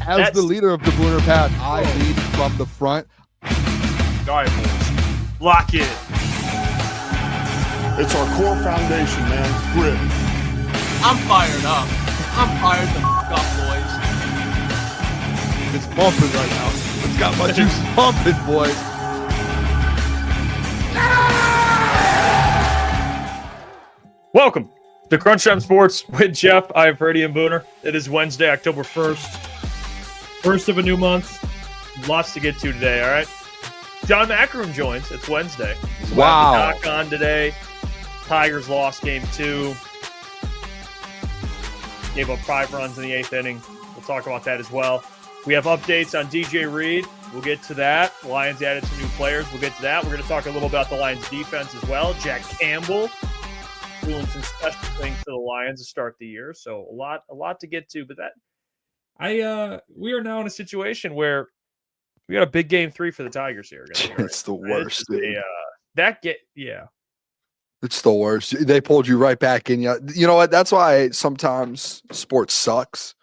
As the leader of the Booner Path, I lead from the front. All right, boys. Lock in. It's our core foundation, man. Grit. I'm fired up. I'm fired the f*** up, boys. It's pumping right now. It's got my juice pumping, boys. Welcome to Crunch Time Sports with Jeff Iafrate and Booner. It is Wednesday, October 1st. First of a new month. Lots to get to today, all right? John Maakaron joins. It's Wednesday. So wow. We'll have the knock on today. Tigers lost game 2. Gave up 5 runs in the 8th inning. We'll talk about that as well. We have updates on DJ Reed. We'll get to that. Lions added some new players. We'll get to that. We're going to talk a little about the Lions defense as well. Jack Campbell doing some special things for the Lions to start the year. So a lot to get to. But we are now in a situation where we got a big game 3 for the Tigers here. It's the worst. It's the worst. They pulled you right back in. You know what? That's why sometimes sports sucks.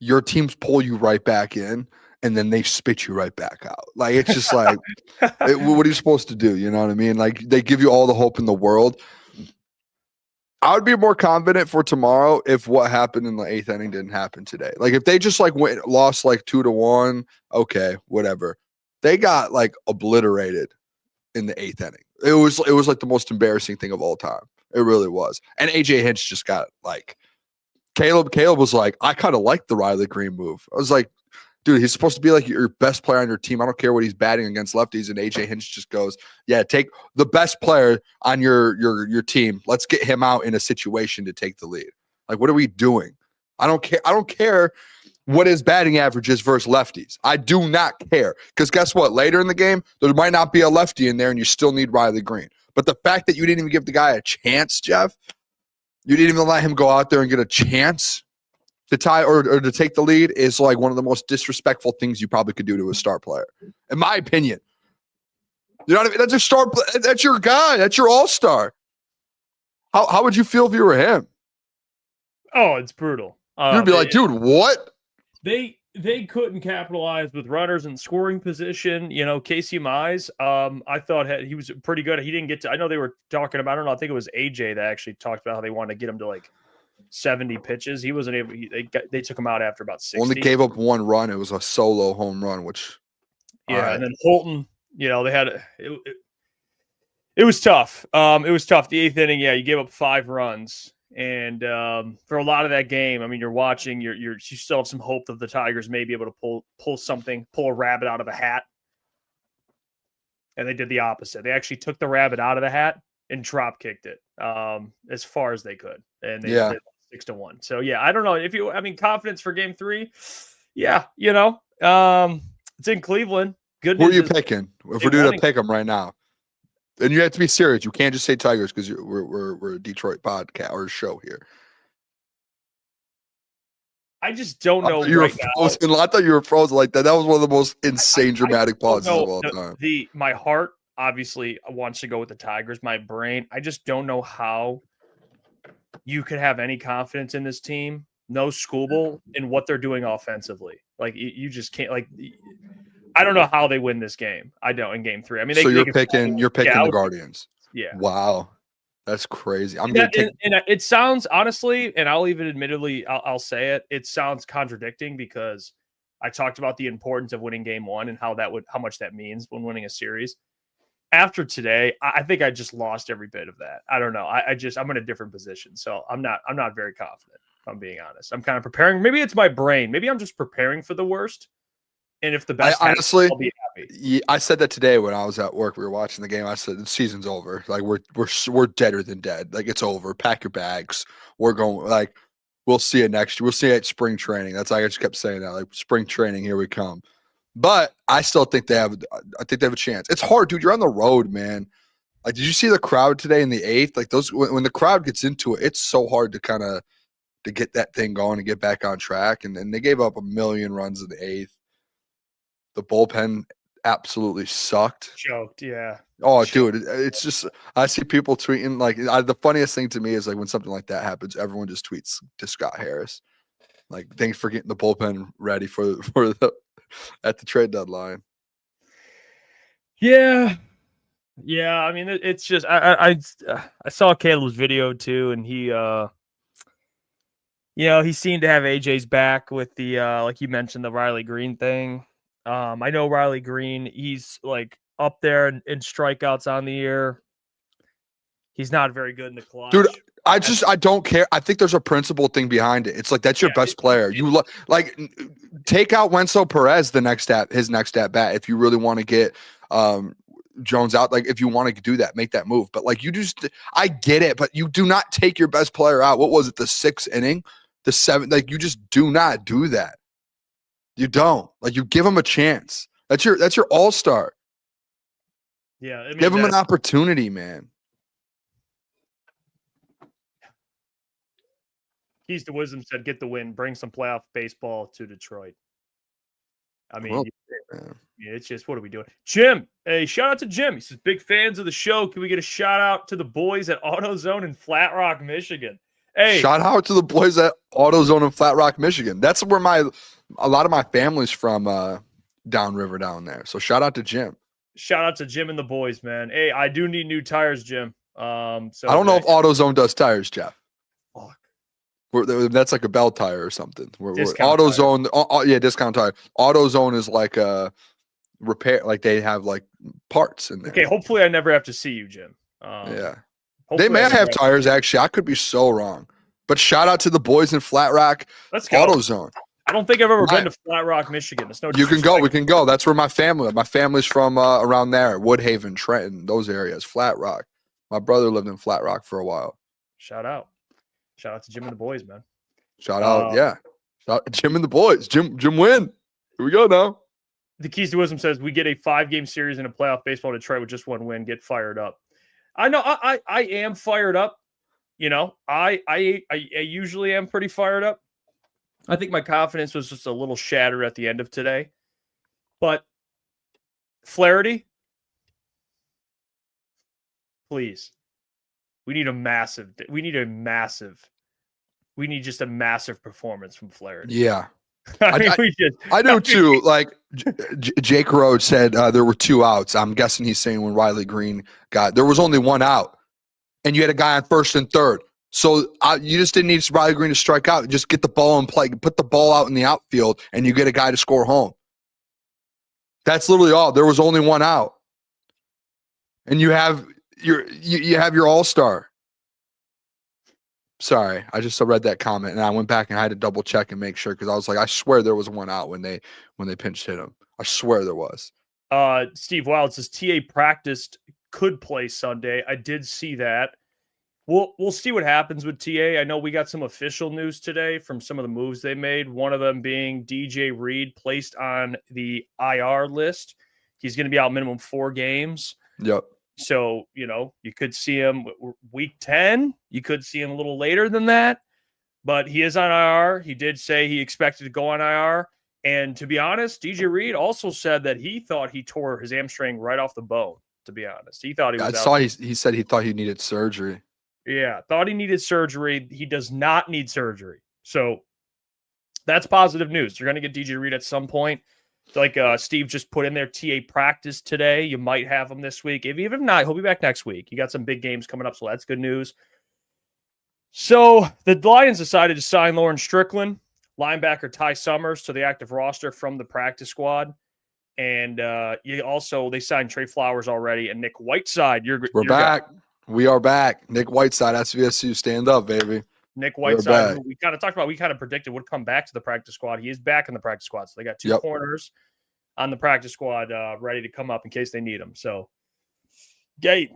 Your teams pull you right back in, and then they spit you right back out. Like, it's just like, what are you supposed to do? You know what I mean? Like, they give you all the hope in the world. I would be more confident for tomorrow if what happened in the 8th inning didn't happen today. Like, if they just lost 2-1, okay, whatever. They got obliterated in the 8th inning. It was like the most embarrassing thing of all time. It really was. And AJ Hinch just got Caleb was like, I kind of like the Riley Green move. I was like, dude, he's supposed to be your best player on your team. I don't care what he's batting against lefties. And AJ Hinch just goes, yeah, take the best player on your team. Let's get him out in a situation to take the lead. Like, what are we doing? I don't care. I don't care what his batting average is versus lefties. I do not care. Because guess what? Later in the game, there might not be a lefty in there and you still need Riley Green. But the fact that you didn't even give the guy a chance, Jeff, you didn't even let him go out there and get a chance to tie or to take the lead is one of the most disrespectful things you probably could do to a star player, in my opinion. You know what I mean? That's your star. That's your guy. That's your all-star. How would you feel if you were him? Oh, it's brutal. You'd be like, dude, what? They couldn't capitalize with runners in scoring position. Casey Mize, I thought he was pretty good. He didn't get to. I know they were talking about. I don't know. I think it was AJ that actually talked about how they wanted to get him to 70 pitches. He wasn't able. They took him out after about 60. Only gave up 1 run. It was a solo home run, which And then Holton. They had it was tough. It was tough. The 8th inning. Yeah, you gave up 5 runs. And for a lot of that game, I mean, you're watching. You still have some hope that the Tigers may be able to pull a rabbit out of a hat. And they did the opposite. They actually took the rabbit out of the hat and drop kicked it as far as they could, and they did 6-1. So yeah, I don't know confidence for Game 3. Yeah, it's in Cleveland. Good. Who are you picking? If we're doing a pick 'em right now. And you have to be serious. You can't just say Tigers because we're a Detroit podcast or show here. I just don't know. I thought you were frozen like that. That was one of the most insane dramatic pauses of all time. My heart obviously wants to go with the Tigers. My brain, I just don't know how you could have any confidence in this team. No schoolball in what they're doing offensively. You just can't. I don't know how they win this game. I don't in Game 3. I mean, you're picking the Guardians. Yeah. Wow, that's crazy. It sounds honestly, and I'll even admittedly, I'll say it. It sounds contradicting because I talked about the importance of winning Game 1 and how much that means when winning a series. After today, I think I just lost every bit of that. I don't know. I'm in a different position, so I'm not very confident. If I'm being honest. I'm kind of preparing. Maybe it's my brain. Maybe I'm just preparing for the worst. And if the best happens, I'll be happy. I said that today when I was at work. We were watching the game. I said the season's over. We're deader than dead. It's over. Pack your bags. We're going. We'll see it next year. We'll see it at spring training. That's I just kept saying that. Spring training, here we come. But I still think they have. I think they have a chance. It's hard, dude. You're on the road, man. Did you see the crowd today in the 8th? When the crowd gets into it, it's so hard to get that thing going and get back on track. And then they gave up 1 million runs in the 8th. The bullpen absolutely sucked. Choked, yeah. Oh, dude, it's just I see people tweeting the funniest thing to me is when something like that happens, everyone just tweets to Scott Harris. Like, thanks for getting the bullpen ready for the at the trade deadline. Yeah. Yeah, I mean, it's just I saw Caleb's video too, and he he seemed to have AJ's back with the like you mentioned, the Riley Green thing. I know Riley Green, he's like up there in strikeouts on the year. He's not very good in the clutch. Dude, I don't care. I think there's a principle thing behind it. It's like that's your best player. You like take out Wenzel Perez his next at bat if you really want to get Jones out. Like if you want to do that, make that move. But like I get it, but you do not take your best player out. What was it? The 6th inning, the 7th? Like you just do not do that. You don't. Like you give him a chance. That's your all-star. Yeah, I mean, give him an opportunity, man. Keys to Wisdom said, "Get the win, bring some playoff baseball to Detroit." I mean, it's just, what are we doing? Jim, hey, shout out to Jim. He says, big fans of the show. Can we get a shout out to the boys at AutoZone in Flat Rock, Michigan? Hey, shout out to the boys at AutoZone in Flat Rock, Michigan. That's where a lot of my family's from downriver down there. So shout out to Jim. Shout out to Jim and the boys, man. Hey, I do need new tires, Jim. So I don't know if AutoZone does tires, Jeff. Fuck. That's like a bell tire or something. Discount AutoZone, yeah, discount tire. AutoZone is like a repair, like they have like parts in there. Okay, hopefully I never have to see you, Jim. Yeah, they may have tires. Actually, I could be so wrong. But shout out to the boys in Flat Rock. Let's go. AutoZone. I don't think I've ever been to Flat Rock, Michigan. It's no. You can go. We can go. That's where my family's from around there, Woodhaven, Trenton, those areas. Flat Rock. My brother lived in Flat Rock for a while. Shout out to Jim and the boys, man. Shout out, yeah. Shout out Jim and the boys. Jim win. Here we go now. The Keys to Wisdom says we get a 5-game series in a playoff baseball to Detroit with just one win. Get fired up. I know I am fired up. You know, I usually am pretty fired up. I think my confidence was just a little shattered at the end of today. But Flaherty, please. We need just a massive performance from Flaherty. Yeah. I do too. Like Jake Rhodes said, there were 2 outs. I'm guessing he's saying when Riley Green there was only 1 out, and you had a guy on 1st and 3rd. So you just didn't need Riley Green to strike out. Just get the ball in play, put the ball out in the outfield, and you get a guy to score home. That's literally all. There was only 1 out, and you have your all-star. Sorry, I just read that comment, and I went back and I had to double check and make sure because I was like, I swear there was 1 out when they pinch hit him. I swear there was. Steve Wild says TA practiced, could play Sunday. I did see that. We'll see what happens with TA. I know we got some official news today from some of the moves they made. One of them being DJ Reed placed on the IR list. He's going to be out minimum 4 games. Yep. So, you could see him week 10. You could see him a little later than that. But he is on IR. He did say he expected to go on IR. And to be honest, DJ Reed also said that he thought he tore his hamstring right off the bone, to be honest. He thought he was out. He said he thought he needed surgery. Yeah, thought he needed surgery. He does not need surgery. So that's positive news. You're going to get DJ Reed at some point. Like Steve just put in there, TA practice today. You might have him this week. If not, he'll be back next week. You got some big games coming up, so that's good news. So the Lions decided to sign Lauren Strickland, linebacker Ty Summers to the active roster from the practice squad. And they signed Trey Flowers already and Nick Whiteside. We're back. We are back. Nick Whiteside, SVSU, stand up, baby. Nick Whiteside, who we kind of predicted would come back to the practice squad. He is back in the practice squad. So they got 2 corners on the practice squad ready to come up in case they need them. So, Dan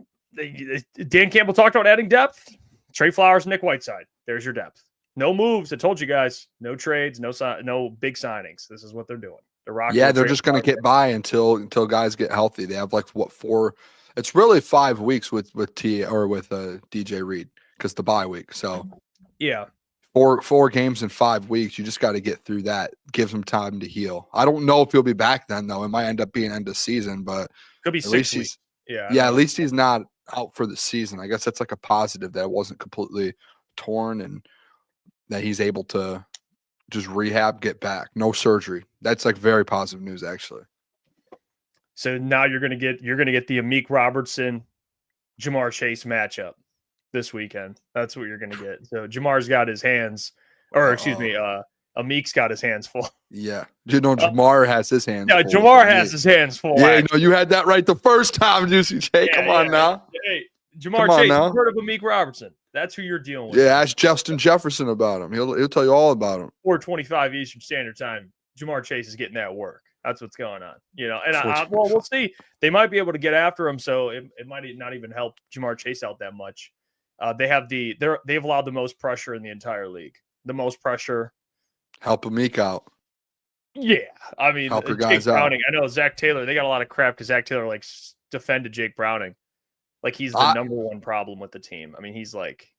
Campbell talked about adding depth. Trey Flowers, Nick Whiteside. There's your depth. No moves. I told you guys. No trades. No big signings. This is what they're doing. They're just going to get by until guys get healthy. They have 4. It's really 5 weeks with T or with DJ Reed because the bye week. So yeah, 4 games in 5 weeks. You just got to get through that. Gives him time to heal. I don't know if he'll be back then though. It might end up being end of season, but could be 6 weeks. At least he's not out for the season. I guess that's like a positive that it wasn't completely torn and that he's able to just rehab, get back. No surgery. That's like very positive news, actually. So now you're gonna get the Amik Robertson, Jamar Chase matchup this weekend. That's what you're gonna get. So Jamar's got his hands, or excuse me, Amik's got his hands full. Yeah, Jamar has his hands. Yeah, full Jamar has his hands full. Yeah, no, you had that right the first time, Juicy J. Come on now. Hey, Jamar Chase, you've heard of Amik Robertson? That's who you're dealing with. Yeah, ask Justin Jefferson about him. He'll tell you all about him. 4:25 Eastern Standard Time. Jamar Chase is getting that work. That's what's going on, and we'll see. They might be able to get after him, so it might not even help Jamar Chase out that much. They've allowed the most pressure in the entire league. The most pressure. Help Amik out. Yeah, I mean, help your Jake guys Browning. out. I know Zach Taylor. They got a lot of crap because Zach Taylor defended Jake Browning, like he's the number one problem with the team. I mean, he's like.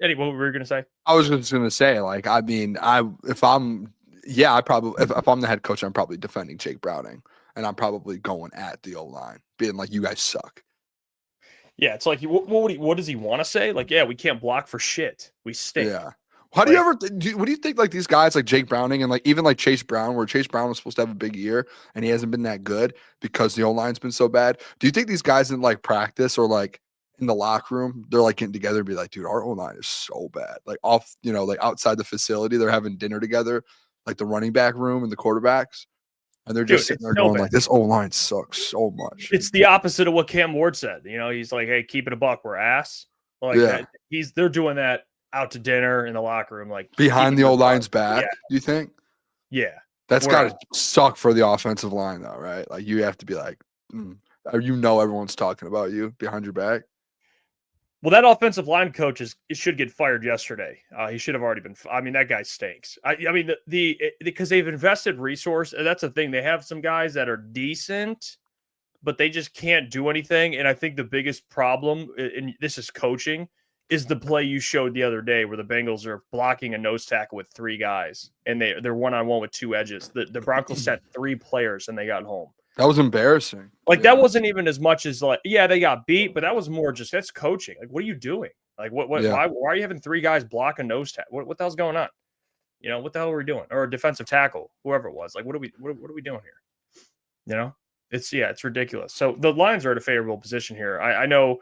Eddie, what were you gonna say? I was just gonna say, if I'm the head coach, I'm probably defending Jake Browning, and I'm probably going at the O-line, being like, "You guys suck." Yeah, it's like, what does he want to say? Like, yeah, we can't block for shit. We stink. Yeah. What do you think like these guys like Jake Browning and like even like Chase Brown, where Chase Brown was supposed to have a big year and he hasn't been that good because the O-line's been so bad? Do you think these guys in like practice or like in the locker room, they're like getting together and be like, dude, our O-line is so bad. Like off, like outside the facility, they're having dinner together, like the running back room and the quarterbacks. And they're just sitting there going like, this O-line sucks so much. It's the opposite of what Cam Ward said. He's like, hey, keep it a buck, we're ass. Like they're doing that out to dinner in the locker room, like behind the O-line's back. Yeah. Do you think? Yeah. That's got to suck for the offensive line though, right? Like you have to be like, everyone's talking about you behind your back. Well, that offensive line coach should get fired yesterday. He should have already been. I mean, that guy stinks. I mean, because they've invested resource. That's the thing. They have some guys that are decent, but they just can't do anything. And I think the biggest problem, and this is coaching, is the play you showed the other day where the Bengals are blocking a nose tackle with three guys, and they're one-on-one with two edges. The Broncos sent three players, and they got home. That was embarrassing. Like, that wasn't even as much as like, yeah, they got beat, but that was more just, that's coaching. Like, what are you doing? Like, why are you having three guys block a nose tackle? What the hell's going on? What the hell are we doing? Or a defensive tackle, whoever it was. Like, what are we doing here? It's ridiculous. So the Lions are at a favorable position here. I know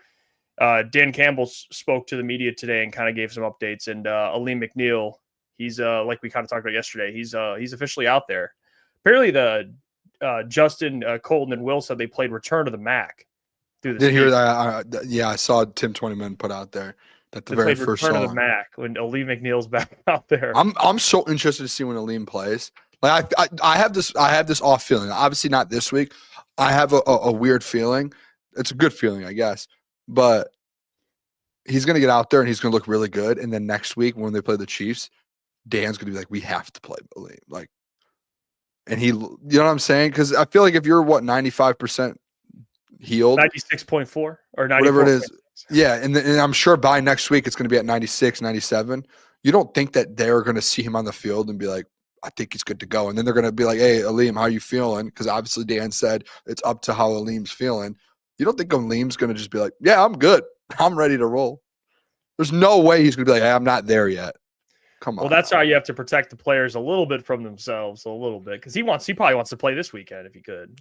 Dan Campbell spoke to the media today and kind of gave some updates, and Alim McNeel, he's like we kind of talked about yesterday, he's officially out there. Apparently Justin, Colton, and Will said they played Return to the Mac. Did hear that? Yeah, I saw Tim 20-man put out there that the very first Return song. to the Mac when Alim McNeil's back out there. I'm so interested to see when Alim plays. Like I have this off feeling. Obviously not this week. I have a weird feeling. It's a good feeling, I guess. But he's gonna get out there and he's gonna look really good. And then next week when they play the Chiefs, Dan's gonna be like, we have to play Alim. Like. And you know what I'm saying? Because I feel like if you're 95% healed, 96.4 or 94, whatever it is, yeah. And I'm sure by next week it's going to be at 96, 97. You don't think that they're going to see him on the field and be like, I think he's good to go. And then they're going to be like, hey, Alim, how are you feeling? Because obviously Dan said it's up to how Alim's feeling. You don't think Alim's going to just be like, yeah, I'm good. I'm ready to roll. There's no way he's going to be like, hey, I'm not there yet. Come on. Well, that's how you have to protect the players a little bit from themselves, a little bit, because he probably wants to play this weekend if he could.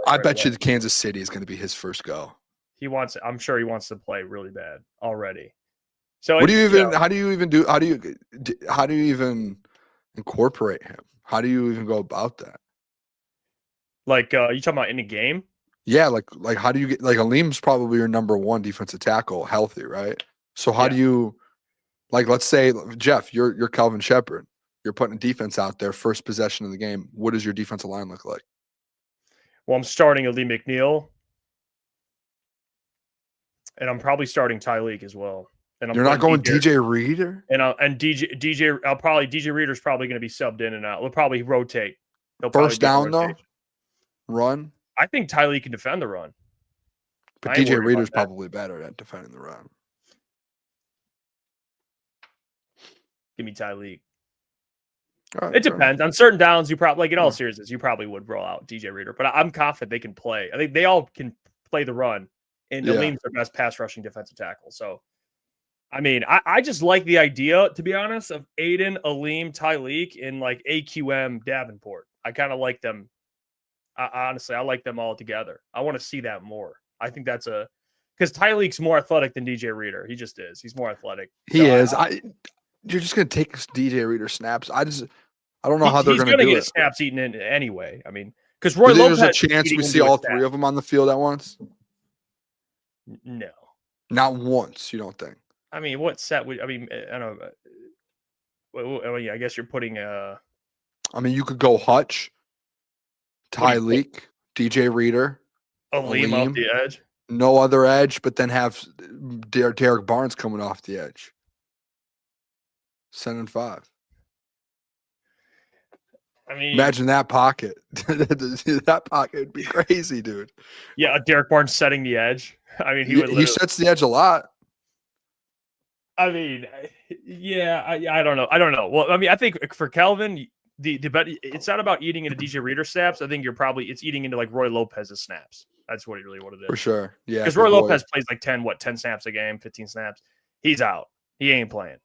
I bet you the Kansas City is going to be his first go. I'm sure he wants to play really bad already. So how do you even incorporate him? How do you even go about that? Like, you talking about in a game? Yeah, like how do you get, like, Alim's probably your number one defensive tackle, healthy, right? So how do you, like, let's say, Jeff, you're Calvin Shepard. You're putting a defense out there, first possession of the game. What does your defensive line look like? Well, I'm starting Alim McNeel, and I'm probably starting Tyleek as well. And you're not going DJ Reader? DJ Reader's probably going to be subbed in and out. We'll probably rotate. First down though, run. I think Tyleek can defend the run, but DJ Reader's probably better at defending the run. Give me Tyleek. Right, it depends. On certain downs, you probably, like in all seriousness, you probably would roll out DJ Reader. But I'm confident they can play. I think they all can play the run. And Alim's their best pass rushing defensive tackle. So I mean, I just like the idea, to be honest, of Aiden, Alim, Tyleek, and like AQM Davenport. I kind of like them. Honestly, I like them all together. I want to see that more. I think that's because Tyleek's more athletic than DJ Reader. He just is. He's more athletic. He is. You're just gonna take DJ Reader snaps. I don't know how they're gonna do get it. Snaps eaten in anyway. I mean, because Roy Do you think Lopez. there's a chance we see all three of them on the field at once? No, not once. You don't think? I mean, what set would? I mean, I don't know. Well, yeah, I guess you're putting I mean, you could go Hutch, Tyleek, DJ Reader, Alim off the edge. No other edge, but then have Derek Barnes coming off the edge. 7 and 5. I mean, imagine that pocket. That pocket would be crazy, dude. Yeah, Derek Barnes setting the edge. I mean, he sets the edge a lot. I mean, yeah, I don't know. I don't know. Well, I mean, I think for Kelvin, it's not about eating into DJ Reader snaps. I think it's eating into like Roy Lopez's snaps. That's what it is. For sure. Yeah. Because Roy Lopez plays like 10 snaps a game, 15 snaps. He's out. He ain't playing.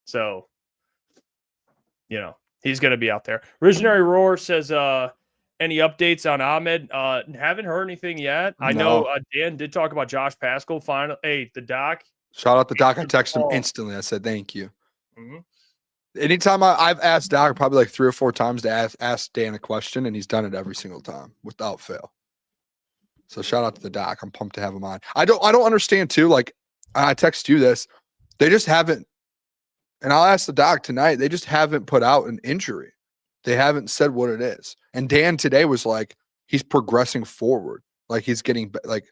So, he's going to be out there. Visionary Roar says, any updates on Ahmed? Haven't heard anything yet. I know Dan did talk about Josh Pascal. Hey, the doc. Shout out the doc. I texted him instantly. I said, thank you. Mm-hmm. Anytime I've asked Doc probably like 3 or 4 times to ask Dan a question, and he's done it every single time without fail. So shout out to the doc. I'm pumped to have him on. I don't understand too. Like I text you this, they just haven't, and I'll ask the doc tonight. They just haven't put out an injury. They haven't said what it is. And Dan today was like, he's progressing forward. Like he's getting like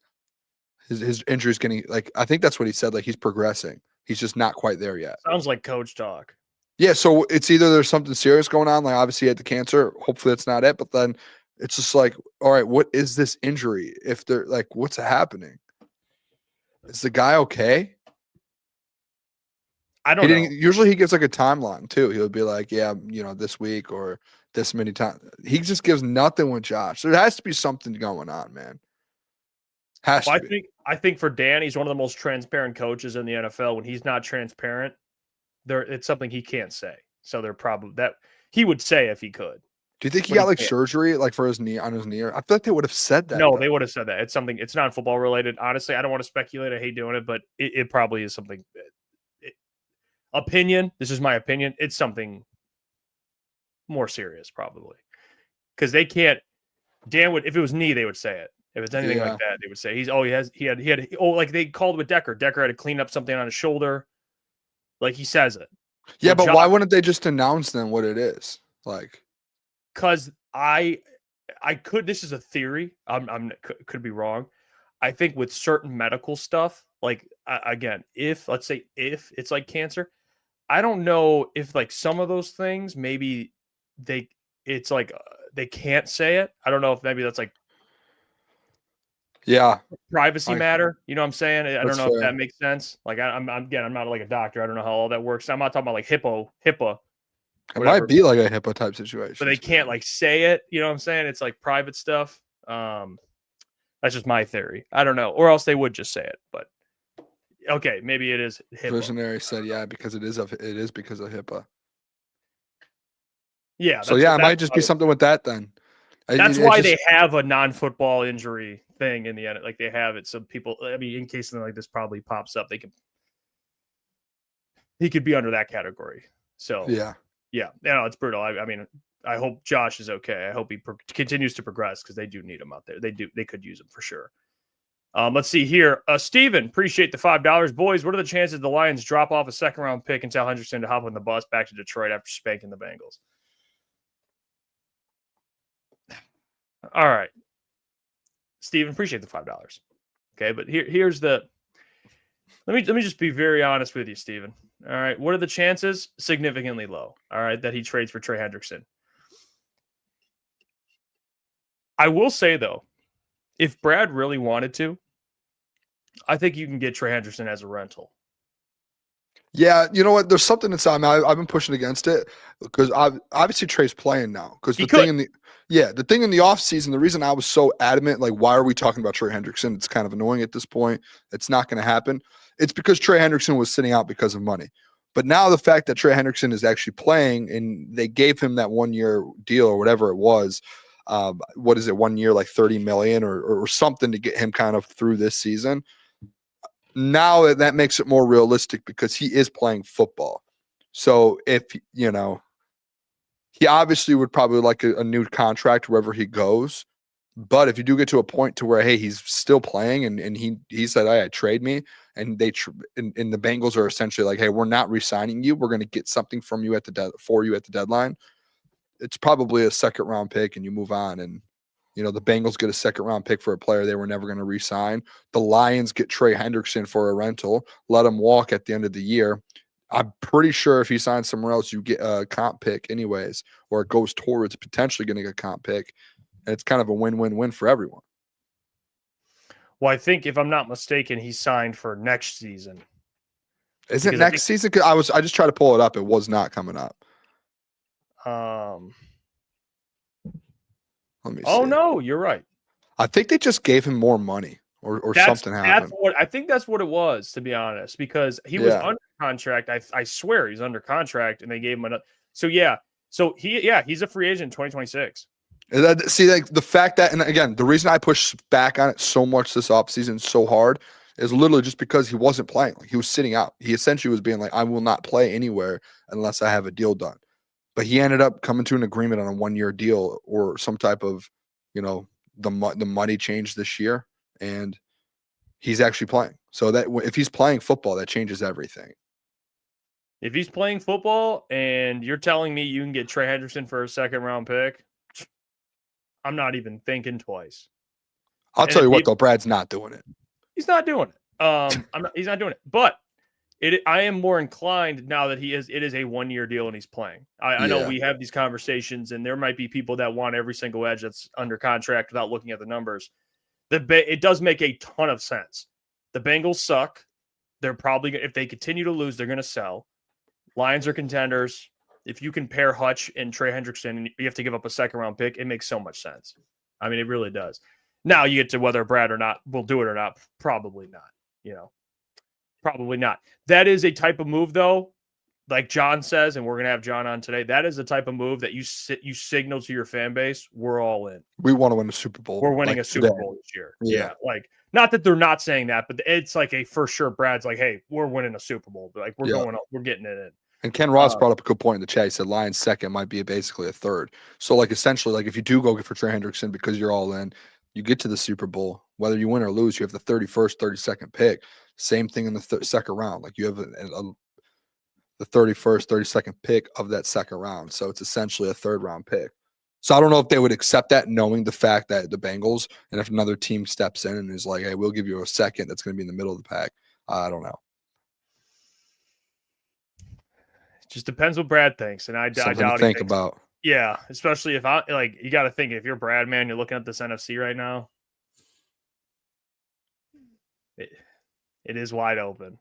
his injury's getting like, I think that's what he said. Like he's progressing. He's just not quite there yet. Sounds like coach talk. Yeah. So it's either there's something serious going on. Like obviously he had the cancer. Hopefully that's not it. But then it's just like, all right, what is this injury? If they're like, what's happening? Is the guy okay? I don't know. Usually he gives like a timeline too. He'll be like, yeah, this week or this many times. He just gives nothing with Josh. There has to be something going on, man. I think for Dan, he's one of the most transparent coaches in the NFL. When he's not transparent, it's something he can't say. So they're probably that he would say if he could. Do you think he got like surgery like for his knee on his knee? I feel like they would have said that. No, they would have said that. It's not football related. Honestly, I don't want to speculate. I hate doing it, but it probably is something. Opinion. This is my opinion. It's something more serious, probably, because they can't. Dan would, if it was knee, they would say it. If it's anything like that, they would say like they called with Decker. Decker had to clean up something on his shoulder. Like he says it. Yeah, but why wouldn't they just announce then what it is? Like, because I could. This is a theory. Could be wrong. I think with certain medical stuff, like again, let's say if it's like cancer, I don't know if like some of those things maybe they can't say it. I don't know if maybe that's like privacy matter. You know what I'm saying? I don't know if that makes sense. Like I'm not like a doctor. I don't know how all that works. I'm not talking about like HIPAA. It might be like a HIPAA type situation. But they can't like say it. You know what I'm saying? It's like private stuff. That's just my theory. I don't know. Or else they would just say it. But okay, maybe it is HIPAA. Visionary said, because it is because of HIPAA. Yeah. So it might just be something with that then. That's why they have a non-football injury thing in the end. Like they have it so people, I mean, in case something like this probably pops up, he could be under that category. So yeah, it's brutal. I mean, I hope Josh is okay. I hope he continues to progress because they do need him out there. They could use him for sure. Let's see here. Steven, appreciate the $5. Boys, what are the chances the Lions drop off a second-round pick and tell Hutchinson to hop on the bus back to Detroit after spanking the Bengals? All right. Steven, appreciate the $5. Okay, but here's the – let me just be very honest with you, Steven. All right, what are the chances? Significantly low, all right, that he trades for Trey Hendrickson. I will say, though, if Brad really wanted to, I think you can get Trey Hendrickson as a rental. Yeah, you know what? There's something inside. I've been pushing against it because obviously Trey's playing now. Because the thing in the offseason, the reason I was so adamant, like, why are we talking about Trey Hendrickson? It's kind of annoying at this point. It's not going to happen. It's because Trey Hendrickson was sitting out because of money. But now the fact that Trey Hendrickson is actually playing and they gave him that 1 year deal or whatever it was, what is it, 1 year, like $30 million or something to get him kind of through this season. Now that makes it more realistic because he is playing football. So if, he obviously would probably like a new contract wherever he goes. But if you do get to a point to where, hey, he's still playing and he said, hey, trade me. And and the Bengals are essentially like, hey, we're not re-signing you. We're going to get something from you for you at the deadline. It's probably a second round pick and you move on. And, the Bengals get a second round pick for a player they were never going to re-sign. The Lions get Trey Hendrickson for a rental, let him walk at the end of the year. I'm pretty sure if he signs somewhere else, you get a comp pick anyways, or it goes towards potentially getting a comp pick. And it's kind of a win-win-win for everyone. Well, I think if I'm not mistaken, he signed for next season. Is it next season? I just tried to pull it up. It was not coming up. Let me see. Oh no, you're right. I think they just gave him more money or something happened. I think that's what it was, to be honest, because he was under contract. I swear he's under contract, and they gave him another. So he's a free agent in 2026. See, like the fact that, and again, the reason I push back on it so much this offseason so hard is literally just because he wasn't playing. Like, he was sitting out. He essentially was being like, I will not play anywhere unless I have a deal done. But he ended up coming to an agreement on a 1 year deal or some type of, the money changed this year, and he's actually playing. So that if he's playing football, that changes everything. If he's playing football and you're telling me you can get Trey Hendrickson for a second round pick, I'm not even thinking twice. I'll tell you what, though, Brad's not doing it. He's not doing it. He's not doing it. But I am more inclined now that it is a 1 year deal and he's playing. I know we have these conversations, and there might be people that want every single edge that's under contract without looking at the numbers. It does make a ton of sense. The Bengals suck. They're probably, if they continue to lose, they're going to sell. Lions are contenders. If you can pair Hutch and Trey Hendrickson and you have to give up a second round pick, it makes so much sense. I mean, it really does. Now you get to whether Brad or not will do it or not. Probably not, probably not. That is a type of move, though, like John says, and we're going to have John on today. That is the type of move that you signal to your fan base, we're all in. We want to win a Super Bowl. We're winning a Super Bowl this year. Yeah. Like, not that they're not saying that, but it's like a for sure. Brad's like, hey, we're winning a Super Bowl. Like, we're getting it in. And Ken Ross brought up a good point in the chat. He said Lions second might be basically a third. So, like, essentially, like, if you do go for Trey Hendrickson because you're all in, you get to the Super Bowl. Whether you win or lose, you have the 31st, 32nd pick. Same thing in the second round. Like, you have the 31st, 32nd pick of that second round. So it's essentially a third round pick. So I don't know if they would accept that, knowing the fact that the Bengals, and if another team steps in and is like, hey, we'll give you a second that's going to be in the middle of the pack. I don't know. It just depends what Brad thinks. And I doubt to think about. Yeah, especially if you got to think, if you're Brad, man, you're looking at this NFC right now. It is wide open.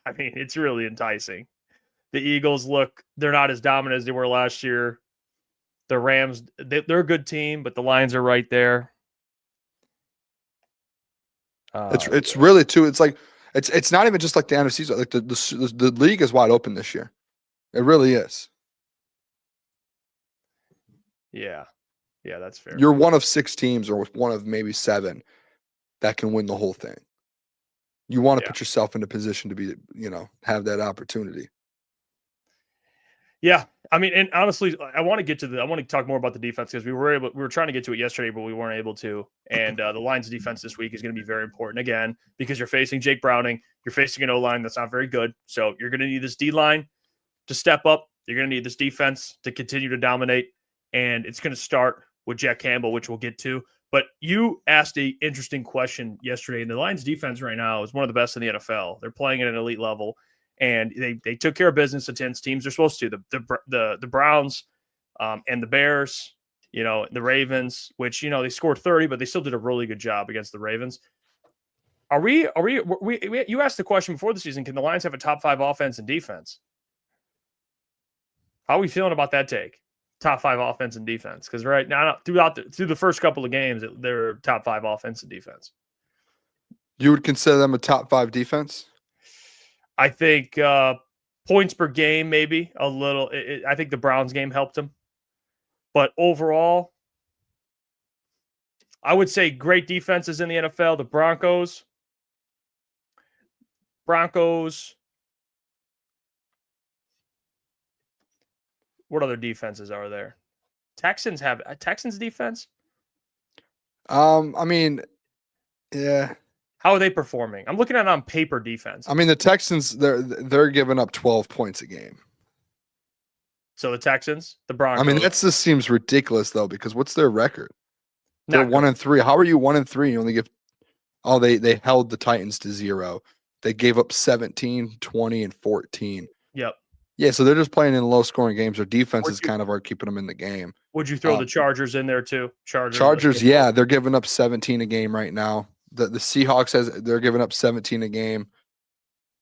I mean, it's really enticing. The Eagles they're not as dominant as they were last year. The Rams, they're a good team, but the Lions are right there. It's really too. It's like it's not even just like the NFC. Like the league is wide open this year. It really is. Yeah, that's fair. You're one of 6 teams, or one of maybe 7, that can win the whole thing. You want to put yourself in a position to be, have that opportunity. Yeah, I mean, and honestly, I want to talk more about the defense, because we were trying to get to it yesterday, but we weren't able to. And the Lions' defense this week is going to be very important again, because you're facing Jake Browning, you're facing an O-line that's not very good, so you're going to need this D-line to step up. You're going to need this defense to continue to dominate, and it's going to start with Jack Campbell, which we'll get to. But you asked an interesting question yesterday, and the Lions defense right now is one of the best in the NFL. They're playing at an elite level, and they took care of business against teams they're supposed to. The Browns and the Bears, the Ravens, which, they scored 30, but they still did a really good job against the Ravens. You asked the question before the season, can the Lions have a top 5 offense and defense? How are we feeling about that take? Top 5 offense and defense? Because right now, through the first couple of games, they're top 5 offense and defense. You would consider them a top 5 defense? I think points per game, maybe a little. I think the Browns game helped them. But overall, I would say great defenses in the NFL. The Broncos. What other defenses are there? Texans have a Texans defense? I mean, yeah. How are they performing? I'm looking at it on paper defense. I mean, the Texans, they're giving up 12 points a game. So the Texans, the Broncos. I mean, that just seems ridiculous though, because what's their record? They're Not 1-3. How are you 1-3? You only give they held the Titans to 0. They gave up 17, 20, and 14. Yep. Yeah, so they're just playing in low scoring games. Their defenses kind of are keeping them in the game. Would you throw the Chargers in there too? Chargers, yeah, they're giving up 17 a game right now. The Seahawks they're giving up 17 a game.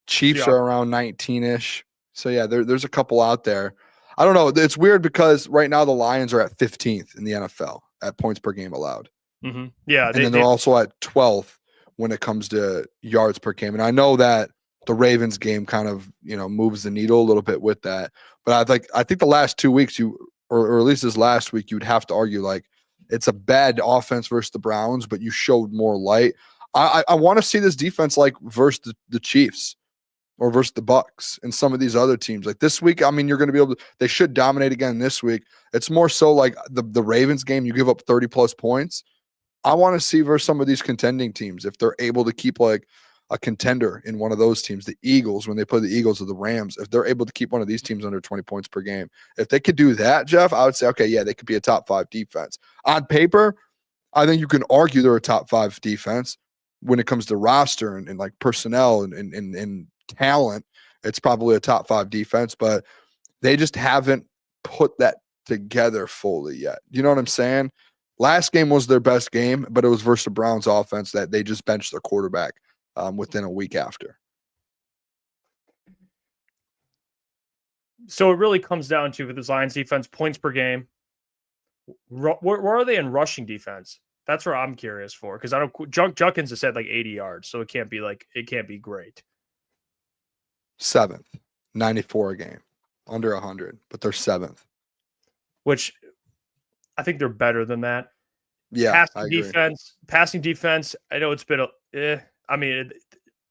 Chiefs are around 19-ish. So yeah, there's a couple out there. I don't know. It's weird because right now the Lions are at 15th in the NFL at points per game allowed. Mm-hmm. Yeah, and then they're also at 12th when it comes to yards per game. And I know that the Ravens game kind of, moves the needle a little bit with that. But I think the last 2 weeks or at least this last week, you'd have to argue like it's a bad offense versus the Browns, but you showed more light. I want to see this defense like versus the Chiefs or versus the Bucks and some of these other teams. Like this week, I mean, you're going to be able to, they should dominate again this week. It's more so like the Ravens game, you give up 30 plus points. I want to see versus some of these contending teams if they're able to keep like a contender in one of those teams, the Eagles, when they play the Eagles or the Rams, if they're able to keep one of these teams under 20 points per game. If they could do that, Jeff, I would say, okay, yeah, they could be a top 5 defense. On paper, I think you can argue they're a top 5 defense. When it comes to roster and like personnel and talent, it's probably a top 5 defense, but they just haven't put that together fully yet. You know what I'm saying? Last game was their best game, but it was versus the Browns offense that they just benched their quarterback within a week after. So it really comes down to, with this Lions defense, points per game. Where are they in rushing defense? That's where I'm curious for, because I know Junkins has said like 80 yards, so it can't be great. 7th, 94 a game, under 100, but they're 7th. Which I think they're better than that. Yeah, passing defense. I know it's been I mean,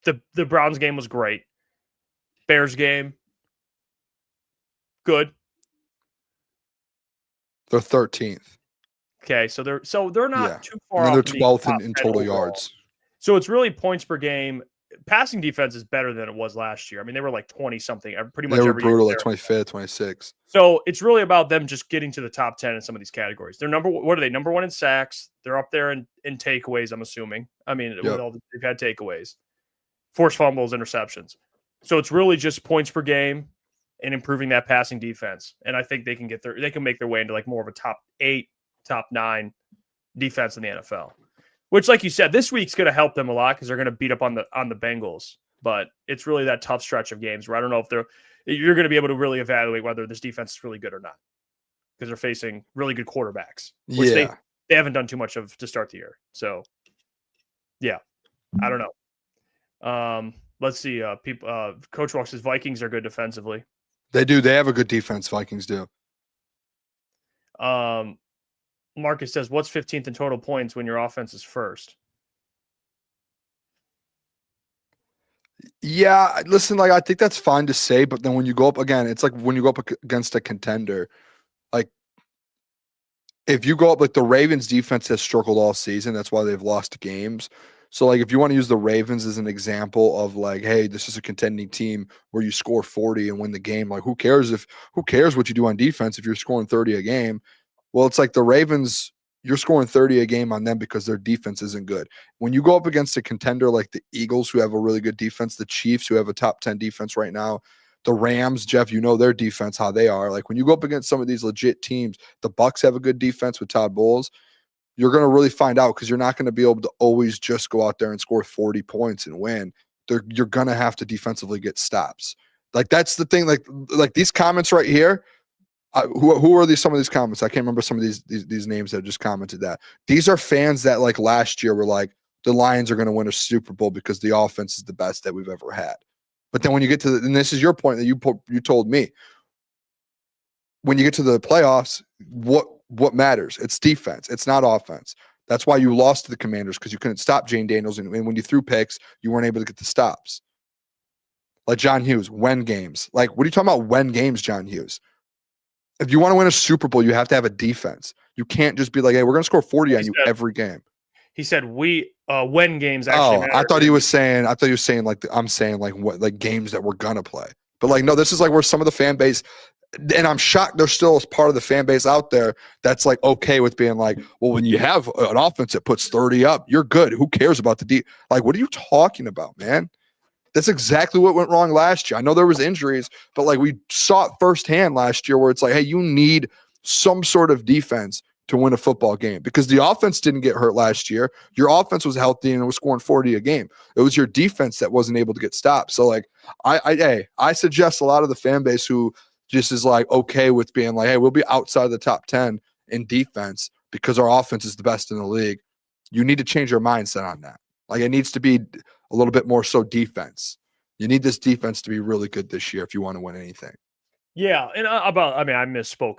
the Browns game was great. Bears game, good. They're 13th. Okay, so they're not too far off. They're 12th in total yards. So it's really points per game. Passing defense is better than it was last year. I mean, they were like 20 something. Pretty much they were every brutal, year. like 25th, 26th. So it's really about them just getting to the top 10 in some of these categories. They're what are they? Number 1 in sacks. They're up there in takeaways, I'm assuming. I mean, with all they've had takeaways, forced fumbles, interceptions. So it's really just points per game and improving that passing defense. And I think they can make their way into like more of a top 8, top 9 defense in the NFL. Which, like you said, this week's going to help them a lot because they're going to beat up on the Bengals. But it's really that tough stretch of games where I don't know if you're going to be able to really evaluate whether this defense is really good or not, because they're facing really good quarterbacks, which they haven't done too much of to start the year. So, yeah, I don't know. Let's see. Coach Walk says Vikings are good defensively. They do. They have a good defense. Vikings do. Marcus says, what's 15th in total points when your offense is first? Yeah, listen, like I think that's fine to say, but then when you go up again, it's like when you go up against a contender, like if you go up, like the Ravens defense has struggled all season. That's why they've lost games. So like if you want to use the Ravens as an example of like, hey, this is a contending team where you score 40 and win the game. Like who cares what you do on defense if you're scoring 30 a game? Well, it's like the Ravens, you're scoring 30 a game on them because their defense isn't good. When you go up against a contender like the Eagles, who have a really good defense, the Chiefs, who have a top 10 defense right now, the Rams, Jeff, you know their defense, how they are. Like when you go up against some of these legit teams, the Bucks have a good defense with Todd Bowles. you're going to really find out because you're not going to be able to always just go out there and score 40 points and win. You're going to have to defensively get stops. Like that's the thing. Like these comments right here. Who are some of these comments? I can't remember some of these names that just commented that. These are fans that like last year were like, the Lions are going to win a Super Bowl because the offense is the best that we've ever had. But then when you get to and this is your point that you told me, when you get to the playoffs, what matters? It's defense. It's not offense. That's why you lost to the Commanders, because you couldn't stop Jane Daniels. And when you threw picks, you weren't able to get the stops. Like John Hughes, win games. Like, what are you talking about? Win games, John Hughes. If you want to win a Super Bowl, you have to have a defense. You can't just be like, hey, we're going to score 40 on you every game. He said we win games actually matter. I thought he was saying like I'm saying like what like games that we're gonna play. But like no, this is like where some of the fan base, and I'm shocked there's still part of the fan base out there that's like okay with being like, well, when you have an offense that puts 30 up, you're good. Who cares about the like what are you talking about, man? That's exactly what went wrong last year. I know there was injuries, but like we saw it firsthand last year where it's like, hey, you need some sort of defense to win a football game, because the offense didn't get hurt last year. Your offense was healthy and it was scoring 40 a game. It was your defense that wasn't able to get stopped. So like I suggest a lot of the fan base who just is like okay with being like, hey, we'll be outside the top 10 in defense because our offense is the best in the league. You need to change your mindset on that. Like it needs to be a little bit more so defense. You need this defense to be really good this year if you want to win anything. Yeah, and I misspoke.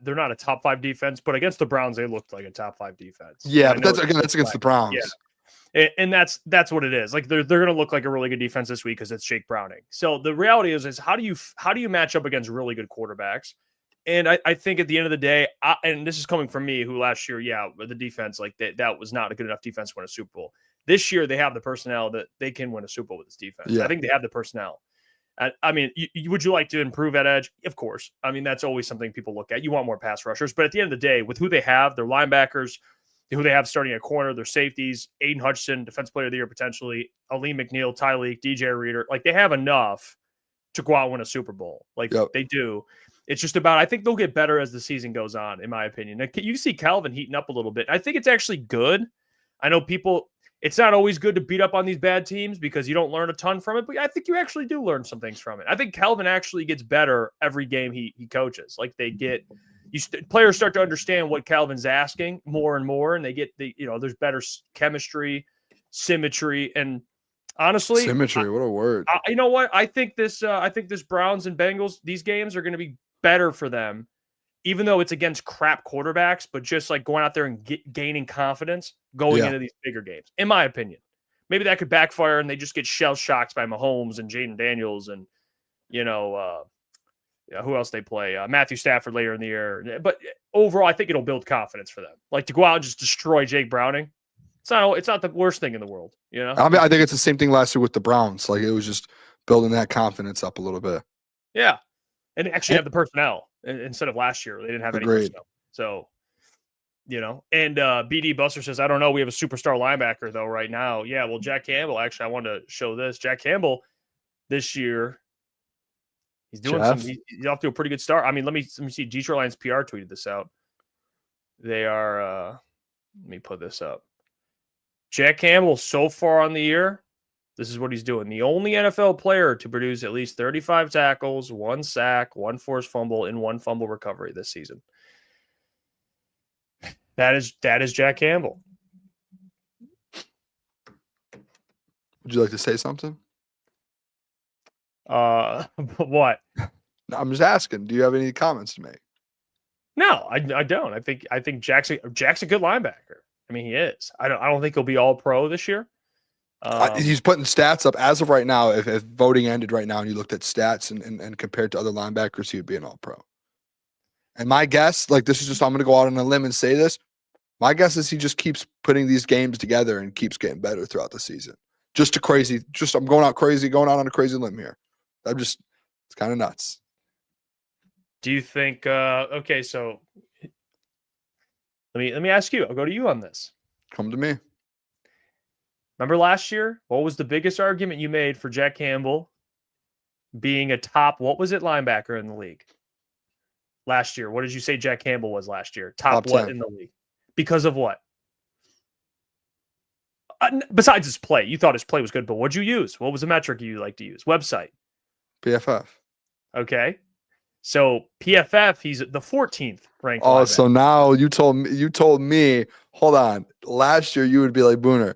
They're not a top 5 defense, but against the Browns, they looked like a top 5 defense. Yeah, but that's against the Browns. Yeah. And that's what it is. Like they're going to look like a really good defense this week because it's Jake Browning. So the reality is how do you match up against really good quarterbacks? And I think at the end of the day, and this is coming from me, who last year, the defense like that was not a good enough defense to win a Super Bowl. This year, they have the personnel that they can win a Super Bowl with this defense. Yeah. I think they have the personnel. I mean, would you like to improve at edge? Of course. I mean, that's always something people look at. You want more pass rushers. But at the end of the day, with who they have, their linebackers, who they have starting at corner, their safeties, Aiden Hutchinson, Defensive Player of the Year potentially, Alim McNeel, Tyleek, DJ Reader, like they have enough to go out and win a Super Bowl. Like They do. It's just about, I think they'll get better as the season goes on, in my opinion. Now, you see Calvin heating up a little bit. I think it's actually good. I know it's not always good to beat up on these bad teams because you don't learn a ton from it, but I think you actually do learn some things from it. I think Calvin actually gets better every game he coaches. Like players start to understand what Calvin's asking more and more, and there's better chemistry, symmetry, and honestly, symmetry. What a word! You know what? I think this Browns and Bengals, these games are going to be better for them, even though it's against crap quarterbacks, but just like going out there and gaining confidence going into these bigger games, in my opinion. Maybe that could backfire and they just get shell shocked by Mahomes and Jaden Daniels and, who else they play? Matthew Stafford later in the year. But overall, I think it'll build confidence for them. Like to go out and just destroy Jake Browning, it's not the worst thing in the world, I mean, I think it's the same thing last year with the Browns. Like it was just building that confidence up a little bit. Yeah. And actually have the personnel instead of last year. They didn't have any personnel. So, and BD Buster says, I don't know. We have a superstar linebacker though right now. Yeah. Well, Jack Campbell, actually, I wanted to show this. Jack Campbell this year, he's doing he's off to a pretty good start. I mean, let me see. Detroit Lions PR tweeted this out. They are, let me put this up. Jack Campbell so far on the year, this is what he's doing. The only NFL player to produce at least 35 tackles, 1 sack, 1 forced fumble, and 1 fumble recovery this season. That is Jack Campbell. Would you like to say something? What? No, I'm just asking. Do you have any comments to make? No, I don't. I think Jack's a good linebacker. I mean, he is. I don't think he'll be all pro this year. He's putting stats up as of right now. If voting ended right now and you looked at stats and compared to other linebackers, he would be an all-pro. And my guess, like this is just, I'm going to go out on a limb and say this. My guess is he just keeps putting these games together and keeps getting better throughout the season. I'm going out on a crazy limb here. It's kind of nuts. Do you think, okay, so let me ask you, I'll go to you on this. Come to me. Remember last year? What was the biggest argument you made for Jack Campbell being a top, linebacker in the league? Last year, what did you say Jack Campbell was last year? Top what 10. In the league? Because of what? Besides his play, you thought his play was good, but what'd you use? What was the metric you like to use? Website. PFF. Okay. So PFF, he's the 14th ranked. Oh, linebacker. so now you told me, hold on. Last year you would be like, Booner,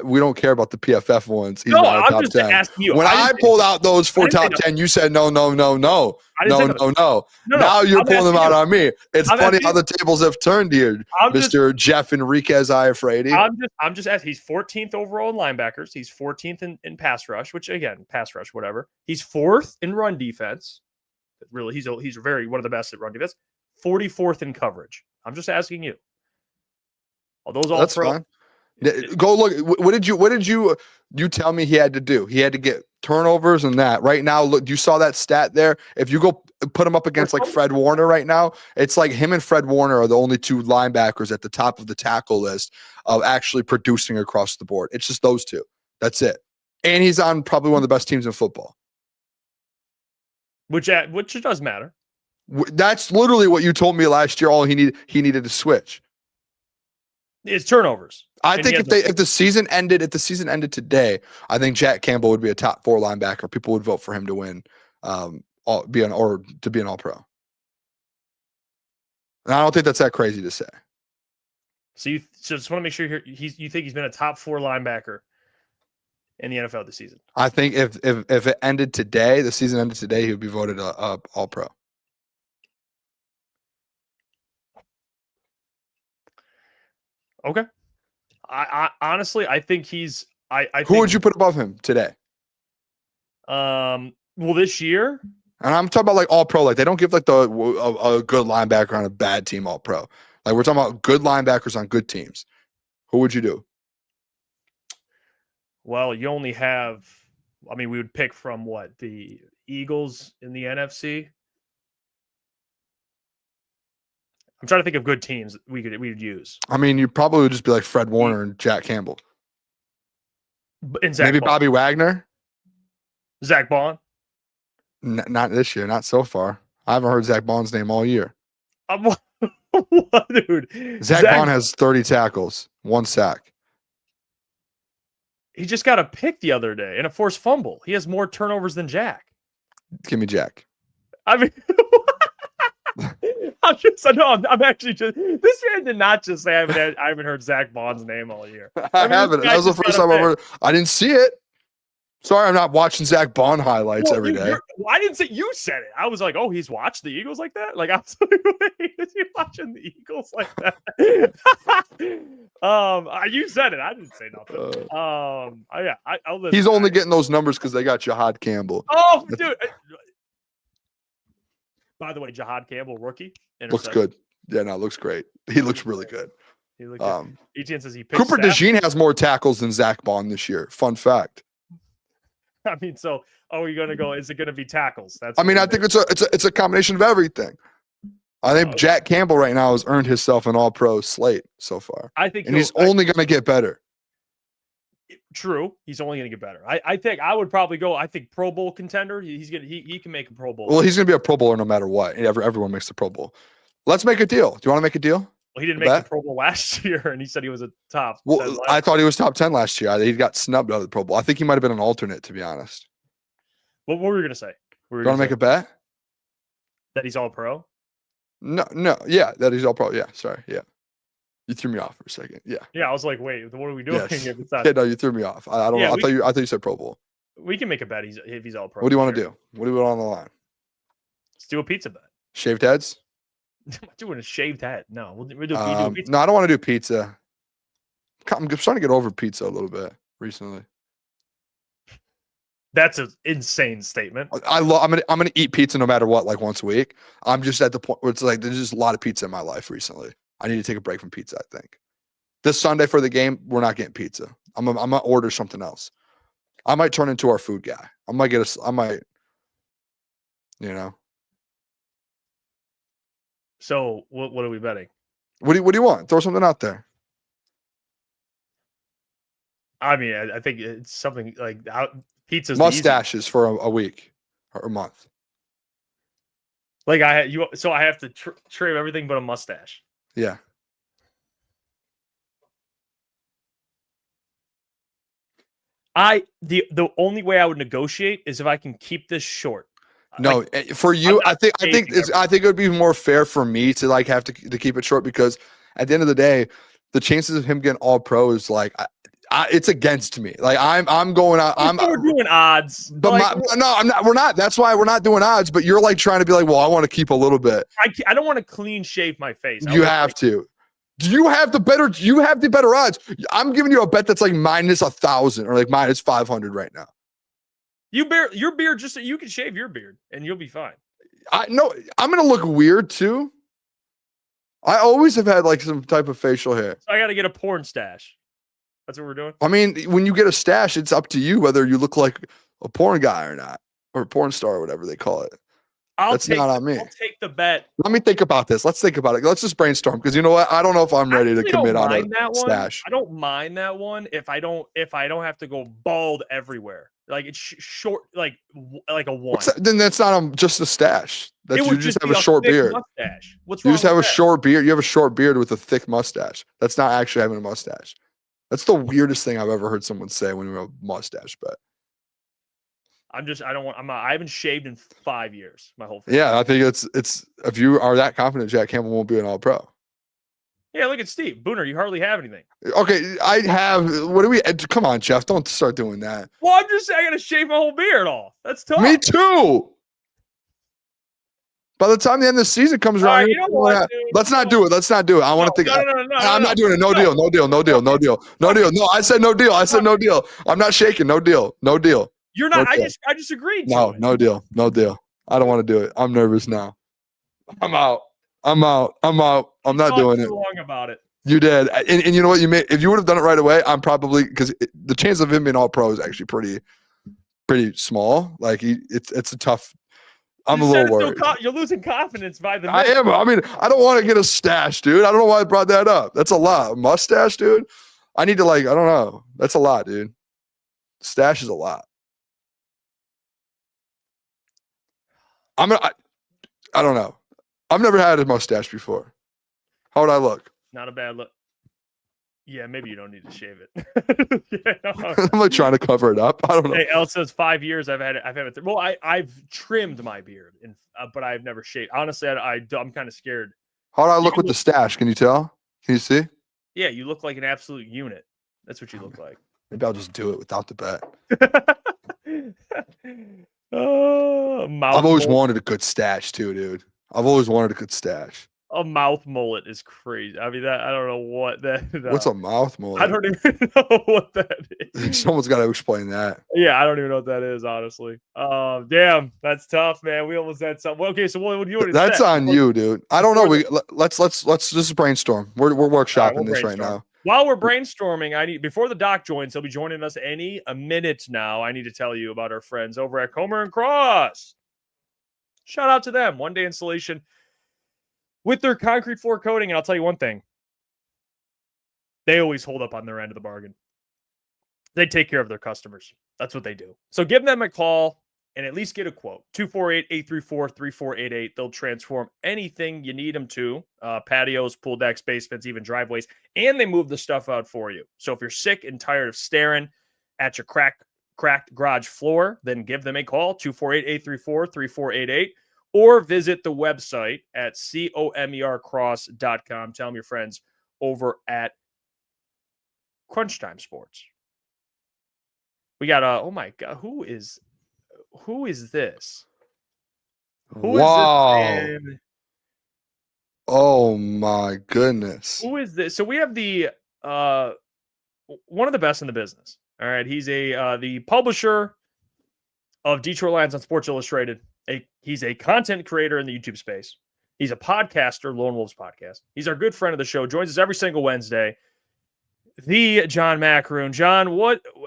we don't care about the PFF ones. He's No, not a I'm top just 10. asking you. When I pulled out those four didn't say top 10, you said no. I didn't say No. No, Now you're I'm pulling them asking out you. on me. It's I'm funny asking how the tables have turned here, I'm just- Mr. Jeff Enriquez Iafrate. I'm just asking. He's 14th overall in linebackers. He's 14th in pass rush, which again, pass rush, whatever. He's 4th in run defense. Really, he's very one of the best at run defense. 44th in coverage. I'm just asking you. Are those all That's pro? fine. Go look. What did you tell me he had to do? He had to get turnovers and that. Right now, look, you saw that stat there. If you go put him up against like Fred Warner right now, it's like him and Fred Warner are the only two linebackers at the top of the tackle list of actually producing across the board. It's just those two. That's it. And he's on probably one of the best teams in football. Which does matter. That's literally what you told me last year. All he needed to switch. It's turnovers. I And think he if the season ended today, I think Jack Campbell would be a top 4 linebacker. People would vote for him to win, to be an All-Pro. And I don't think that's that crazy to say. So just want to make sure you think he's been a top 4 linebacker in the NFL this season. I think if it ended today, the season ended today, he would be voted a All-Pro. Okay. I honestly, I think he's. Who would you put above him today? Well, this year, And I'm talking about like All-Pro. Like they don't give like a good linebacker on a bad team All-Pro. Like we're talking about good linebackers on good teams. Who would you do? well, you only have. I mean, we would pick from what the Eagles in the NFC. I'm trying to think of good teams we'd use. I mean, you probably would just be like Fred Warner and Jack Campbell. And Zach Maybe Bond. Bobby Wagner. Zach Bond. Not this year, not so far. I haven't heard Zach Bond's name all year. What, dude? Zach Bond has 30 tackles, 1 sack. He just got a pick the other day and a forced fumble. He has more turnovers than Jack. Give me Jack. I mean, I'm actually just. This man did not just say I haven't heard Zach Bond's name all year. I mean, haven't. this guy That was the just first got a time I pick. ever. I didn't see it. Sorry, I'm not watching Zach Bond highlights Well, every day. I didn't say you said it. I was like, oh, he's watched the Eagles like that. Like I was like, wait, is he watching the Eagles like that? You said it. I didn't say nothing. Yeah, I'll listen. He's only getting those numbers because they got Jahad Campbell. Oh, dude. By the way, Jahad Campbell, rookie. Looks good. Yeah, no, looks great. He looks really good. He looked good. Etienne says he picked Cooper Stafford. DeJean has more tackles than Zach Bond this year. Fun fact. I mean, so you're gonna go? Is it gonna be tackles? That's. I mean, I think it's a combination of everything. I think Jack Campbell right now has earned himself an All-Pro slate so far, I think, and he's only going to get better. True. He's only gonna get better. I think I would probably go. I think Pro Bowl contender. He can make a Pro Bowl. Well, he's going to be a Pro Bowler no matter what. Everyone makes the Pro Bowl. Let's make a deal. Do you want to make a deal? Well, he didn't make the Pro Bowl last year, and he said he was a top. Well, I thought he was top 10 last year. He got snubbed out of the Pro Bowl. I think he might have been an alternate, to be honest. What were we gonna say? Do you want to make a bet? That he's all pro? No, yeah, that he's all pro. Yeah, sorry, yeah. You threw me off for a second. Yeah. Yeah, I was like, wait, what are we doing? Yes. If it's not, Yeah, no, you threw me off. I don't know. I thought you said Pro Bowl. we can make a bet if he's all pro. What do you want to do? What do we want on the line? Let's do a pizza bet. Shaved heads? I'm not doing a shaved head. No, we'll do a pizza. No, I don't want to do pizza. I'm starting to get over pizza a little bit recently. That's an insane statement. I'm gonna eat pizza no matter what, like once a week. I'm just at the point where it's like there's just a lot of pizza in my life recently. I need to take a break from pizza, I think. This Sunday for the game, we're not getting pizza. I'm gonna order something else. I might turn into our food guy. You know. So what are we betting? What do you want? Throw something out there. I mean, I think it's something like pizza's Mustaches for a week or a month. Like so I have to trim everything but a mustache. Yeah. The only way I would negotiate is if I can keep this short. No, for you, I think it would be more fair for me to like have to keep it short, because at the end of the day, the chances of him getting all pro is like it's against me. Like I'm going out. We're doing odds, but no, I'm not. We're not. That's why we're not doing odds. But you're like trying to be like, well, I want to keep a little bit. I don't want to clean shave my face. You have to. You have the better odds. I'm giving you a bet that's like minus 1,000 or like minus 500 right now. Your beard, just so you can shave your beard and you'll be fine. I know I'm gonna look weird too. I always have had like some type of facial hair. So I got to get a porn stash. That's what we're doing. I mean, when you get a stash, it's up to you whether you look like a porn guy or not, or a porn star or whatever they call it. That's not on me. I'll take the bet. Let me think about this. Let's think about it. Let's just brainstorm, because you know what? I don't know if I'm ready to commit on a stash. I don't mind that one if I don't have to go bald everywhere. Like it's short, like a one. Then that's not just a stash. You just have a short beard. Mustache. What's wrong? You just have a short beard. You have a short beard with a thick mustache. That's not actually having a mustache. That's the weirdest thing I've ever heard someone say when you have a mustache. But I haven't shaved in 5 years. My whole thing. Yeah, I think it's if you are that confident, Jack Campbell won't be an all pro. Yeah, look at Steve Booner. You hardly have anything. Okay, I have. What do we? Come on, Jeff. Don't start doing that. Well, I'm just saying I got to shave my whole beard off. That's tough. Me too. By the time the end of the season comes around, let's not do it. Let's not do it. I want to think. No, I'm not doing it. No deal. No deal. No deal. No deal. No deal. No, I said no deal. I said no deal. I'm not shaking. No deal. No deal. You're not. No I just agreed. No, no deal. No deal. I don't want to do it. I'm nervous now. I'm out. I'm not doing it. Long about it. You did, and you know what? If you would have done it right away, I'm probably, because the chance of him being all pro is actually pretty small. Like it's a tough. I'm a little worried. You're losing confidence by the minute. I am. I mean, I don't want to get a stash, dude. I don't know why I brought that up. That's a lot. A mustache, dude. I need to I don't know. That's a lot, dude. Stash is a lot. I don't know. I've never had a mustache before. How would I look? Not a bad look. Yeah, maybe you don't need to shave it. Yeah, no. I'm like trying to cover it up. I don't know. Hey, El says 5 years I've had it. Well, I've trimmed my beard, but I've never shaved. Honestly, I'm kind of scared. How do I look with the stash? Can you tell? Can you see? Yeah, you look like an absolute unit. That's what you look like. Maybe I'll just do it without the bet. I've always wanted a good stash too, dude. I've always wanted a good stash. A mouth mullet is crazy. I mean, I don't know what that. What's a mouth mullet? I don't even know what that is. Someone's got to explain that. Yeah, I don't even know what that is, honestly. Damn, that's tough, man. We almost had something. Okay, so what do you want to say? That's on you, dude. I don't know. Let's just brainstorm. We're workshopping this right now. While we're brainstorming, before the doc joins, he'll be joining us any a minute now. I need to tell you about our friends over at Comer and Cross. Shout out to them. One day installation with their concrete floor coating. And I'll tell you one thing. They always hold up on their end of the bargain. They take care of their customers. That's what they do. So give them a call and at least get a quote. 248-834-3488. They'll transform anything you need them to. Patios, pool decks, basements, even driveways. And they move the stuff out for you. So if you're sick and tired of staring at your cracked garage floor, then give them a call. 248-834-3488. Or visit the website at comercross.com. Tell them your friends over at Crunch Time Sports. We got oh my God, who is this? Wow. Is this man? Oh my goodness. Who is this? So we have the one of the best in the business. All right. He's the publisher of Detroit Lions on Sports Illustrated. He's a content creator in the YouTube space. He's a podcaster, Lone Wolves Podcast. He's our good friend of the show. Joins us every single Wednesday. The John Maakaron. John,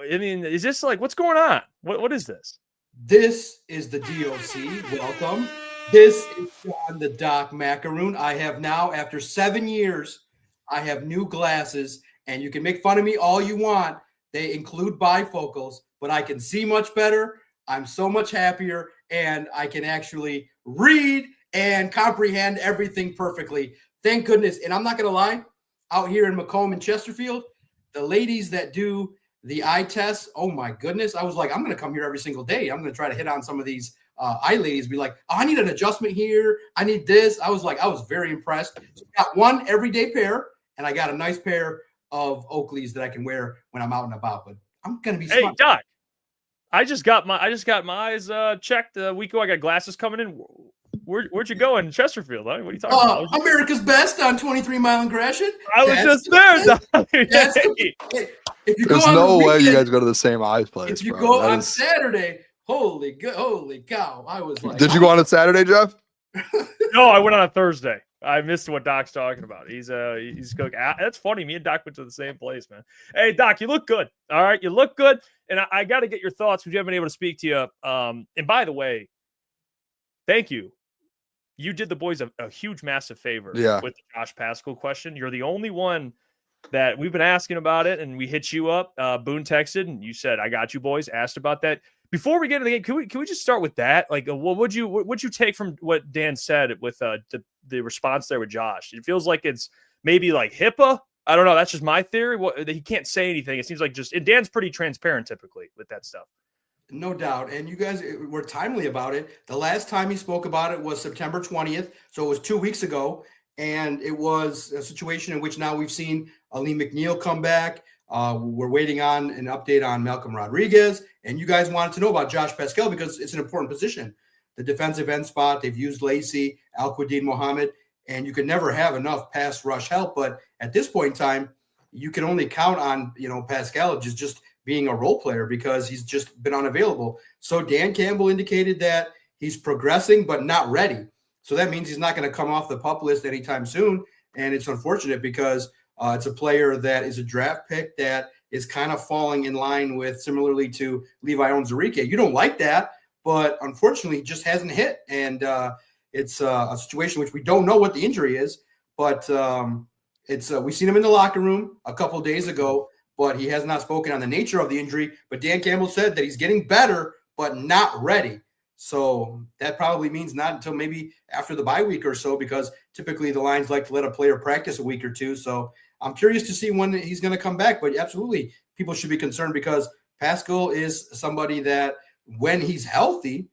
is this like, what's going on? What is this? This is the DOC. Welcome. This is John the Doc Maakaron. I have now, after 7 years, I have new glasses, and you can make fun of me all you want. They include bifocals, but I can see much better. I'm so much happier, and I can actually read and comprehend everything perfectly. Thank goodness. And I'm not going to lie, out here in Macomb and Chesterfield, the ladies that do the eye test, oh my goodness. I was like, I'm going to come here every single day. I'm going to try to hit on some of these eye ladies, be like, oh, I need an adjustment here. I need this. I was very impressed. So I got one everyday pair, and I got a nice pair of Oakleys that I can wear when I'm out and about. But I'm going to be smart. Hey, Doc, I just got my eyes checked a week ago. I got glasses coming in. Where'd you go in Chesterfield? What are you talking about? America's Best on 23 Mile and Gratiot. I was just there. There's no way you guys go to the same eyes place. If you go on Saturday, holy cow! I was like, did you go on a Saturday, Jeff? No, I went on a Thursday. I missed what Doc's talking about. He's going. That's funny. Me and Doc went to the same place, man. Hey, Doc, you look good. All right, you look good, and I got to get your thoughts because we haven't been able to speak to you. And by the way, thank you. You did the boys a huge, massive favor with the Josh Pascal question. You're the only one that we've been asking about it, and we hit you up. Boone texted, and you said, "I got you, boys." Asked about that. Before we get into the game, can we just start with that? Like, what would you take from what Dan said with the response there with Josh? It feels like it's maybe like HIPAA. I don't know. That's just my theory. He can't say anything. It seems like and Dan's pretty transparent typically with that stuff. No doubt. And you guys were timely about it. The last time he spoke about it was September 20th. So it was 2 weeks ago. And it was a situation in which now we've seen Alim McNeel come back. We're waiting on an update on Malcolm Rodriguez. And you guys wanted to know about Josh Pascal because it's an important position. The defensive end spot, they've used Lacey, Al-Quadin Mohammed, and you can never have enough pass rush help. But at this point in time, you can only count on, Pascal just being a role player because he's just been unavailable. So Dan Campbell indicated that he's progressing but not ready. So that means he's not going to come off the PUP list anytime soon. And it's unfortunate because it's a player that is a draft pick that is kind of falling in line with similarly to Levi Onwuzurike. You don't like that, but unfortunately he just hasn't hit. And it's a situation which we don't know what the injury is, but we've seen him in the locker room a couple of days ago, but he has not spoken on the nature of the injury. But Dan Campbell said that he's getting better, but not ready. So that probably means not until maybe after the bye week or so, because typically the Lions like to let a player practice a week or two. So I'm curious to see when he's going to come back. But absolutely, people should be concerned because Pascal is somebody that when he's healthy,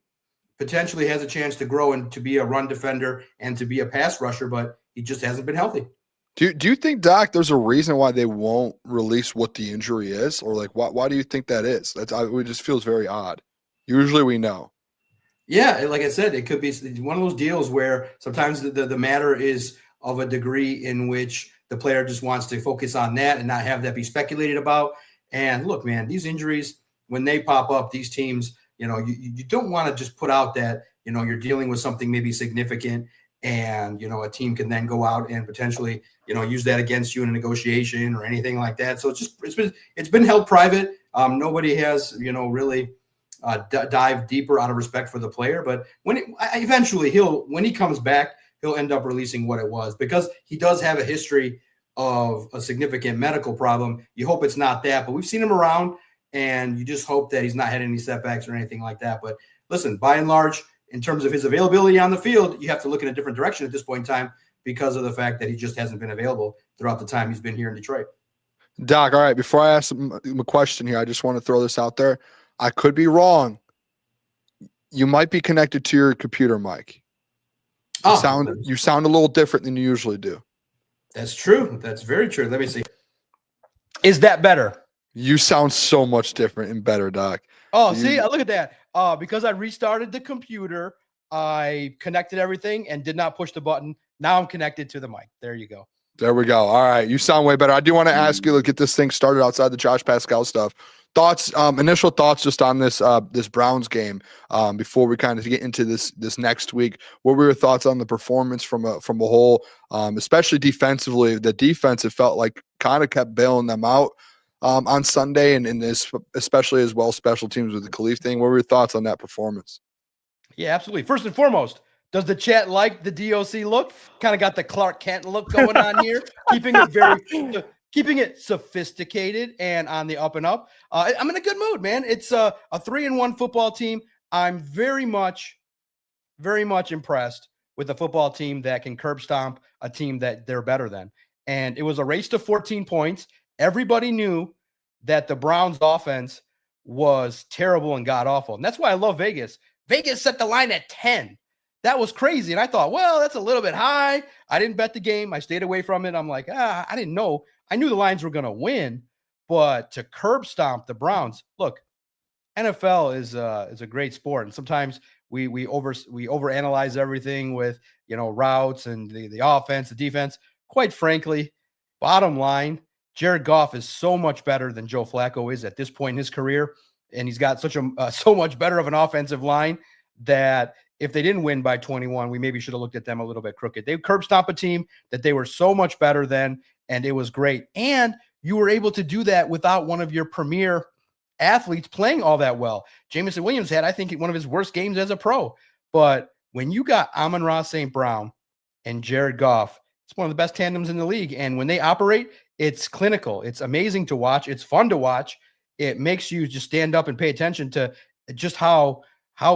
potentially has a chance to grow and to be a run defender and to be a pass rusher, but he just hasn't been healthy. Do you think, Doc, there's a reason why they won't release what the injury is? Or like, why do you think that is? It just feels very odd. Usually we know. Yeah, like I said, it could be one of those deals where sometimes the matter is of a degree in which the player just wants to focus on that and not have that be speculated about. And look, man, these injuries, when they pop up, these teams, you don't want to just put out that, you're dealing with something maybe significant and, a team can then go out and potentially, use that against you in a negotiation or anything like that. So it's been held private. Nobody has, really dive deeper out of respect for the player. But eventually when he comes back, he'll end up releasing what it was because he does have a history of a significant medical problem. You hope it's not that, but we've seen him around and you just hope that he's not had any setbacks or anything like that. But listen, by and large, in terms of his availability on the field, you have to look in a different direction at this point in time because of the fact that he just hasn't been available throughout the time he's been here in Detroit. Doc, all right, before I ask him a question here, I just want to throw this out there. I could be wrong. You might be connected to your computer mic. You sound a little different than you usually do. That's true. That's very true. Let me see. Is that better? You sound so much different and better, Doc. Oh, see, look at that. Because I restarted the computer, I connected everything and did not push the button. Now I'm connected to the mic. There you go. There we go. All right. You sound way better. I do want to ask you to get this thing started outside the Josh Pascal stuff. Thoughts, initial thoughts just on this Browns game before we kind of get into this next week. What were your thoughts on the performance from a whole, especially defensively? The defense, it felt like kind of kept bailing them out on Sunday, and in this, especially as well, special teams with the Khalif thing. What were your thoughts on that performance? Yeah, absolutely. First and foremost, does the chat like the DOC look? Kind of got the Clark Kent look going on here, keeping it sophisticated and on the up and up. I'm in a good mood, man. It's a 3-1 football team. I'm very much impressed with a football team that can curb stomp a team that they're better than. And it was a race to 14 points. Everybody knew that the Browns offense was terrible and god awful. And that's why I love Vegas. Vegas set the line at 10. That was crazy. And I thought, well, that's a little bit high. I didn't bet the game. I stayed away from it. I'm like, I didn't know. I knew the Lions were going to win, but to curb stomp the Browns, look, NFL is a great sport. And sometimes we overanalyze everything with, routes and the offense, the defense. Quite frankly, bottom line, Jared Goff is so much better than Joe Flacco is at this point in his career. And he's got so much better of an offensive line that if they didn't win by 21, we maybe should have looked at them a little bit crooked. They curb stomp a team that they were so much better than, and it was great. And you were able to do that without one of your premier athletes playing all that well. Jameson Williams had, I think, one of his worst games as a pro. But when you got Amon-Ra St. Brown and Jared Goff, it's one of the best tandems in the league. And when they operate, it's clinical. It's amazing to watch. It's fun to watch. It makes you just stand up and pay attention to just how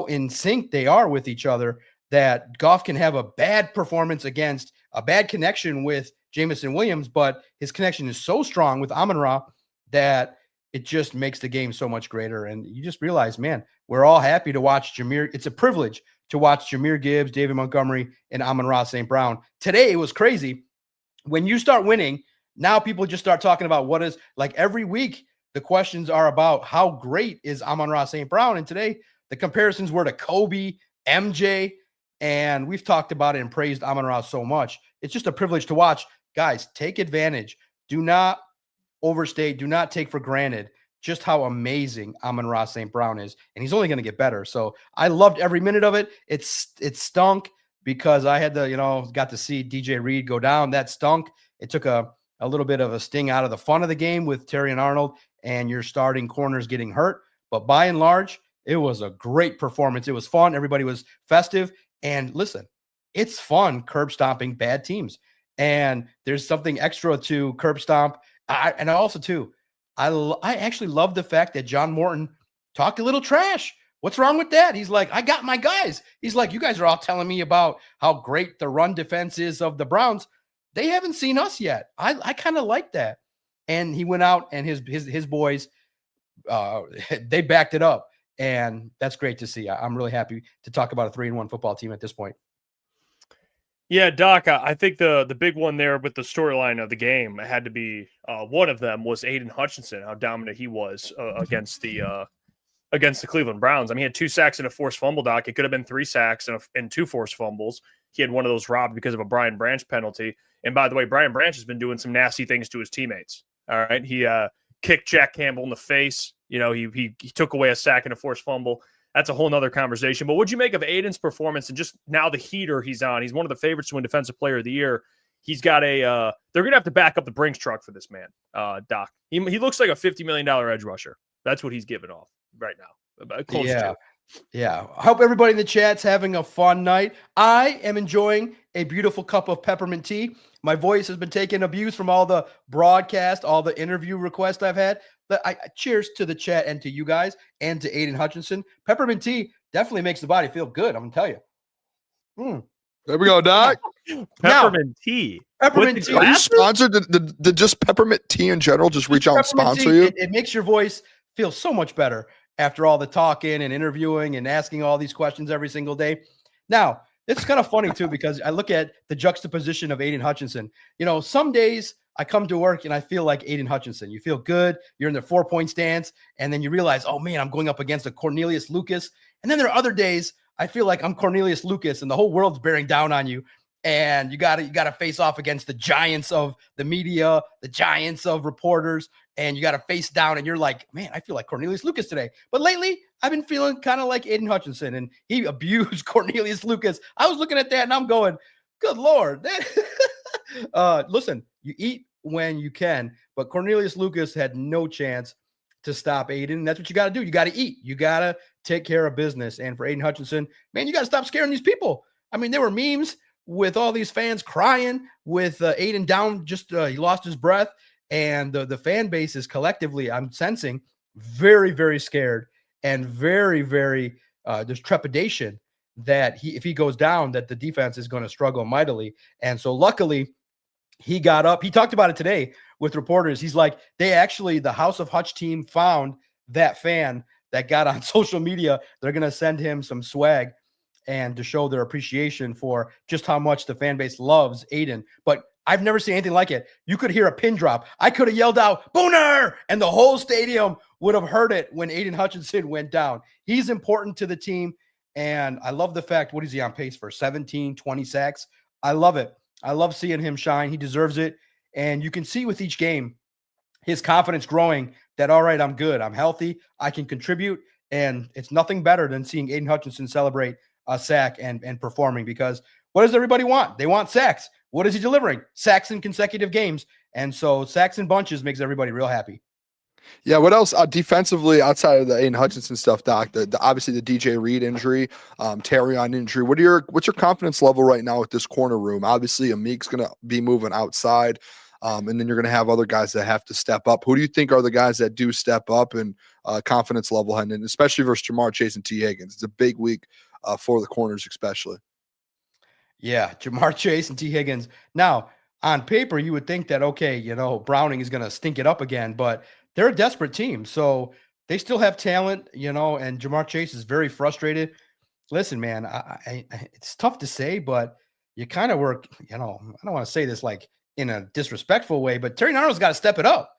in sync they are with each other, that Goff can have a bad performance against a bad connection with Jameson Williams, but his connection is so strong with Amon-Ra that it just makes the game so much greater. And you just realize, man, we're all happy to watch Jahmyr. It's a privilege to watch Jahmyr Gibbs, David Montgomery, and Amon-Ra St. Brown. Today, it was crazy. When you start winning, now people just start talking about what is, like every week, the questions are about how great is Amon-Ra St. Brown. And today, the comparisons were to Kobe, MJ, and we've talked about it and praised Amon-Ra so much. It's just a privilege to watch. Guys, take advantage. Do not overstate. Do not take for granted just how amazing Amon-Ra St. Brown is. And he's only going to get better. So I loved every minute of it. It stunk because I had got to see DJ Reed go down. That stunk. It took a little bit of a sting out of the fun of the game with Terry and Arnold and your starting corners getting hurt. But by and large, it was a great performance. It was fun. Everybody was festive. And listen, it's fun curb stomping bad teams. And there's something extra to curb stomp. I actually love the fact that John Morton talked a little trash. What's wrong with that? He's like, I got my guys. He's like, you guys are all telling me about how great the run defense is of the Browns. They haven't seen us yet. I kind of like that. And he went out and his boys, they backed it up. And that's great to see. I'm really happy to talk about a 3-1 football team at this point. Yeah, Doc, I think the big one there with the storyline of the game had to be one of them was Aiden Hutchinson, how dominant he was against the Cleveland Browns. I mean, he had 2 sacks and a forced fumble, Doc. It could have been 3 sacks and 2 forced fumbles. He had one of those robbed because of a Brian Branch penalty. And by the way, Brian Branch has been doing some nasty things to his teammates. All right, he kicked Jack Campbell in the face. He took away a sack and a forced fumble. That's a whole nother conversation. But what'd you make of Aiden's performance and just now the heater he's on? He's one of the favorites to win Defensive Player of the Year. He's got they're going to have to back up the Brinks truck for this man, Doc. He looks like a $50 million edge rusher. That's what he's giving off right now. Close to. Yeah. I hope everybody in the chat's having a fun night. I am enjoying a beautiful cup of peppermint tea. My voice has been taking abuse from all the broadcast, all the interview requests I've had. But cheers to the chat and to you guys and to Aiden Hutchinson. Peppermint tea definitely makes the body feel good. I'm going to tell you. There we go, Doc. Peppermint tea. Peppermint tea. Are you sponsored? Did just peppermint tea in general just reach out and sponsor you? It makes your voice feel so much better after all the talking and interviewing and asking all these questions every single day. Now, it's kind of funny, too, because I look at the juxtaposition of Aiden Hutchinson. Some days I come to work and I feel like Aiden Hutchinson. You feel good. You're in the 4-point stance. And then you realize, oh, man, I'm going up against a Cornelius Lucas. And then there are other days I feel like I'm Cornelius Lucas and the whole world's bearing down on you. And you gotta face off against the giants of the media, the giants of reporters, and you got to face down. And you're like, man, I feel like Cornelius Lucas today. But lately, I've been feeling kind of like Aiden Hutchinson, and he abused Cornelius Lucas. I was looking at that, and I'm going, good Lord. Listen, you eat when you can, but Cornelius Lucas had no chance to stop Aiden. That's what you got to do. You got to eat. You got to take care of business. And for Aiden Hutchinson, man, you got to stop scaring these people. I mean, there were memes with all these fans crying with Aiden down, he lost his breath. And the fan base is collectively, I'm sensing, very, very scared and very, very, there's trepidation that if he goes down, that the defense is going to struggle mightily. And so luckily he got up. He talked about it today with reporters. He's like, the House of Hutch team found that fan that got on social media. They're going to send him some swag and to show their appreciation for just how much the fan base loves Aiden. But I've never seen anything like it. You could hear a pin drop. I could have yelled out, Booner! And the whole stadium would have heard it when Aiden Hutchinson went down. He's important to the team. And I love the fact, what is he on pace for? 17, 20 sacks. I love it. I love seeing him shine. He deserves it. And you can see with each game, his confidence growing that, all right, I'm good. I'm healthy. I can contribute. And it's nothing better than seeing Aiden Hutchinson celebrate a sack and performing, because what does everybody want? They want sacks. What is he delivering? Sacks in consecutive games. And so sacks in bunches makes everybody real happy. Yeah, what else defensively outside of the Aiden Hutchinson stuff, Doc? Obviously the DJ Reed injury, Terrion injury. What's your confidence level right now with this corner room? Obviously, Amik's going to be moving outside, and then you're going to have other guys that have to step up. Who do you think are the guys that do step up and confidence level, and especially versus Jamar Chase and T. Higgins? It's a big week for the corners, especially. Yeah, Jamar Chase and T. Higgins. Now, on paper, you would think that, okay, Browning is going to stink it up again, but they're a desperate team. So they still have talent, and Jamar Chase is very frustrated. Listen, man, it's tough to say, but you kind of work, I don't want to say this like in a disrespectful way, but Terry Arnold's got to step it up.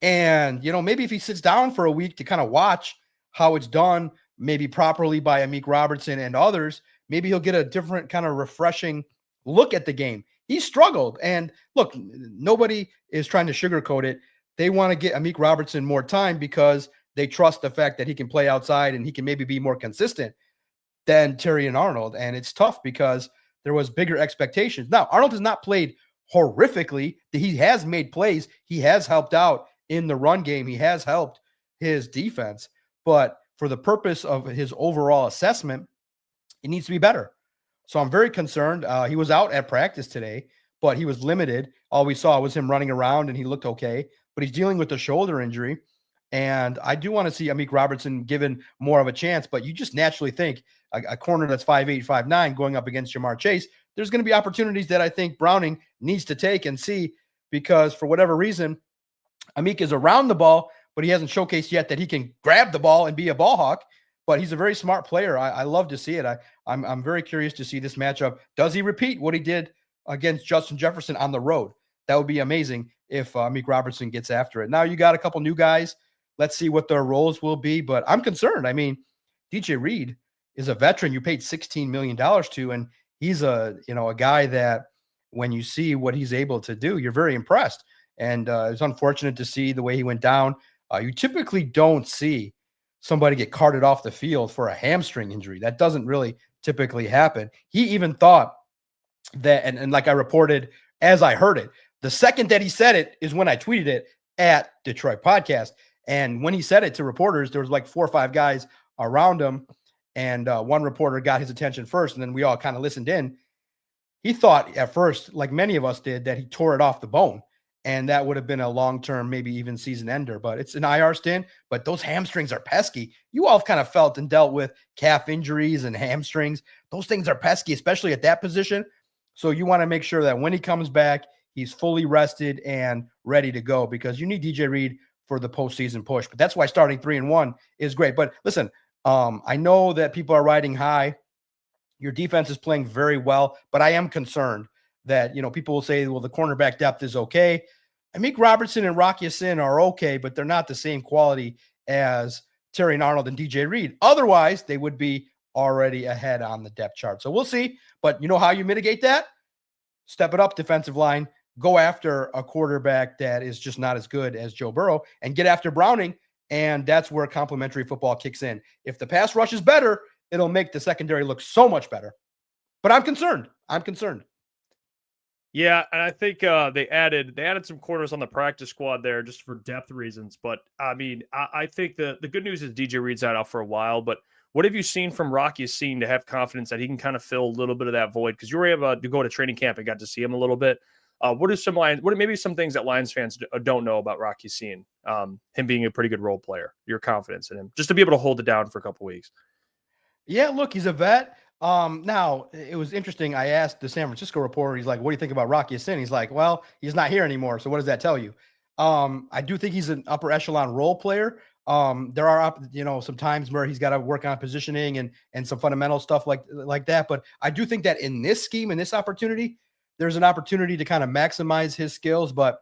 And, maybe if he sits down for a week to kind of watch how it's done, maybe properly by Amik Robertson and others, maybe he'll get a different kind of refreshing look at the game. He struggled. And look, nobody is trying to sugarcoat it. They want to get Amik Robertson more time because they trust the fact that he can play outside and he can maybe be more consistent than Terry and Arnold. And it's tough because there was bigger expectations. Now, Arnold has not played horrifically. He has made plays. He has helped out in the run game. He has helped his defense. But for the purpose of his overall assessment, it needs to be better. So I'm very concerned. He was out at practice today, but he was limited. All we saw was him running around and he looked okay, but he's dealing with a shoulder injury. And I do want to see Amik Robertson given more of a chance, but you just naturally think a corner that's 5'8", 5'9", going up against Jamar Chase, there's going to be opportunities that I think Browning needs to take and see, because for whatever reason, Amik is around the ball, but he hasn't showcased yet that he can grab the ball and be a ball hawk. But he's a very smart player. I love to see it. I'm very curious to see this matchup. Does he repeat what he did against Justin Jefferson on the road? That would be amazing if Amik Robertson gets after it. Now you got a couple new guys. Let's see what their roles will be. But I'm concerned. I mean, DJ Reed is a veteran you paid $16 million to, and he's a guy that when you see what he's able to do, you're very impressed. And it's unfortunate to see the way he went down. You typically don't see somebody get carted off the field for a hamstring injury. That doesn't really typically happen. He even thought that, and like I reported as I heard it, the second that he said it is when I tweeted it at Detroit Podcast. And when he said it to reporters, there was like 4 or 5 guys around him. And one reporter got his attention first, and then we all kind of listened in. He thought at first, like many of us did, that he tore it off the bone. And that would have been a long-term, maybe even season ender. But it's an IR stint. But those hamstrings are pesky. You all kind of felt and dealt with calf injuries and hamstrings. Those things are pesky, especially at that position. So you want to make sure that when he comes back, he's fully rested and ready to go, because you need DJ Reed for the postseason push. But that's why starting 3-1 is great. But listen, I know that people are riding high. Your defense is playing very well, but I am concerned that, people will say, well, the cornerback depth is okay. Amik Robertson and Rocky Ya-Sin are okay, but they're not the same quality as Terry Arnold and DJ Reed. Otherwise, they would be already ahead on the depth chart. So we'll see. But you know how you mitigate that? Step it up, defensive line. Go after a quarterback that is just not as good as Joe Burrow and get after Browning. And that's where complementary football kicks in. If the pass rush is better, it'll make the secondary look so much better. But I'm concerned. Yeah, and I think they added some corners on the practice squad there just for depth reasons. But I mean, I think the good news is DJ Reed's out for a while. But what have you seen from Rocky Ya-Sin to have confidence that he can kind of fill a little bit of that void? Because you were able to go to training camp and got to see him a little bit. What are maybe some things that Lions fans don't know about Rocky Ya-Sin? Him being a pretty good role player, your confidence in him, just to be able to hold it down for a couple weeks. Yeah, look, he's a vet. Now, it was interesting. I asked the San Francisco reporter, he's like, what do you think about Rocky Ya-Sin? He's like, well, he's not here anymore. So what does that tell you? I do think he's an upper echelon role player. There are, some times where he's got to work on positioning and some fundamental stuff like that. But I do think that in this scheme, in this opportunity, there's an opportunity to kind of maximize his skills. But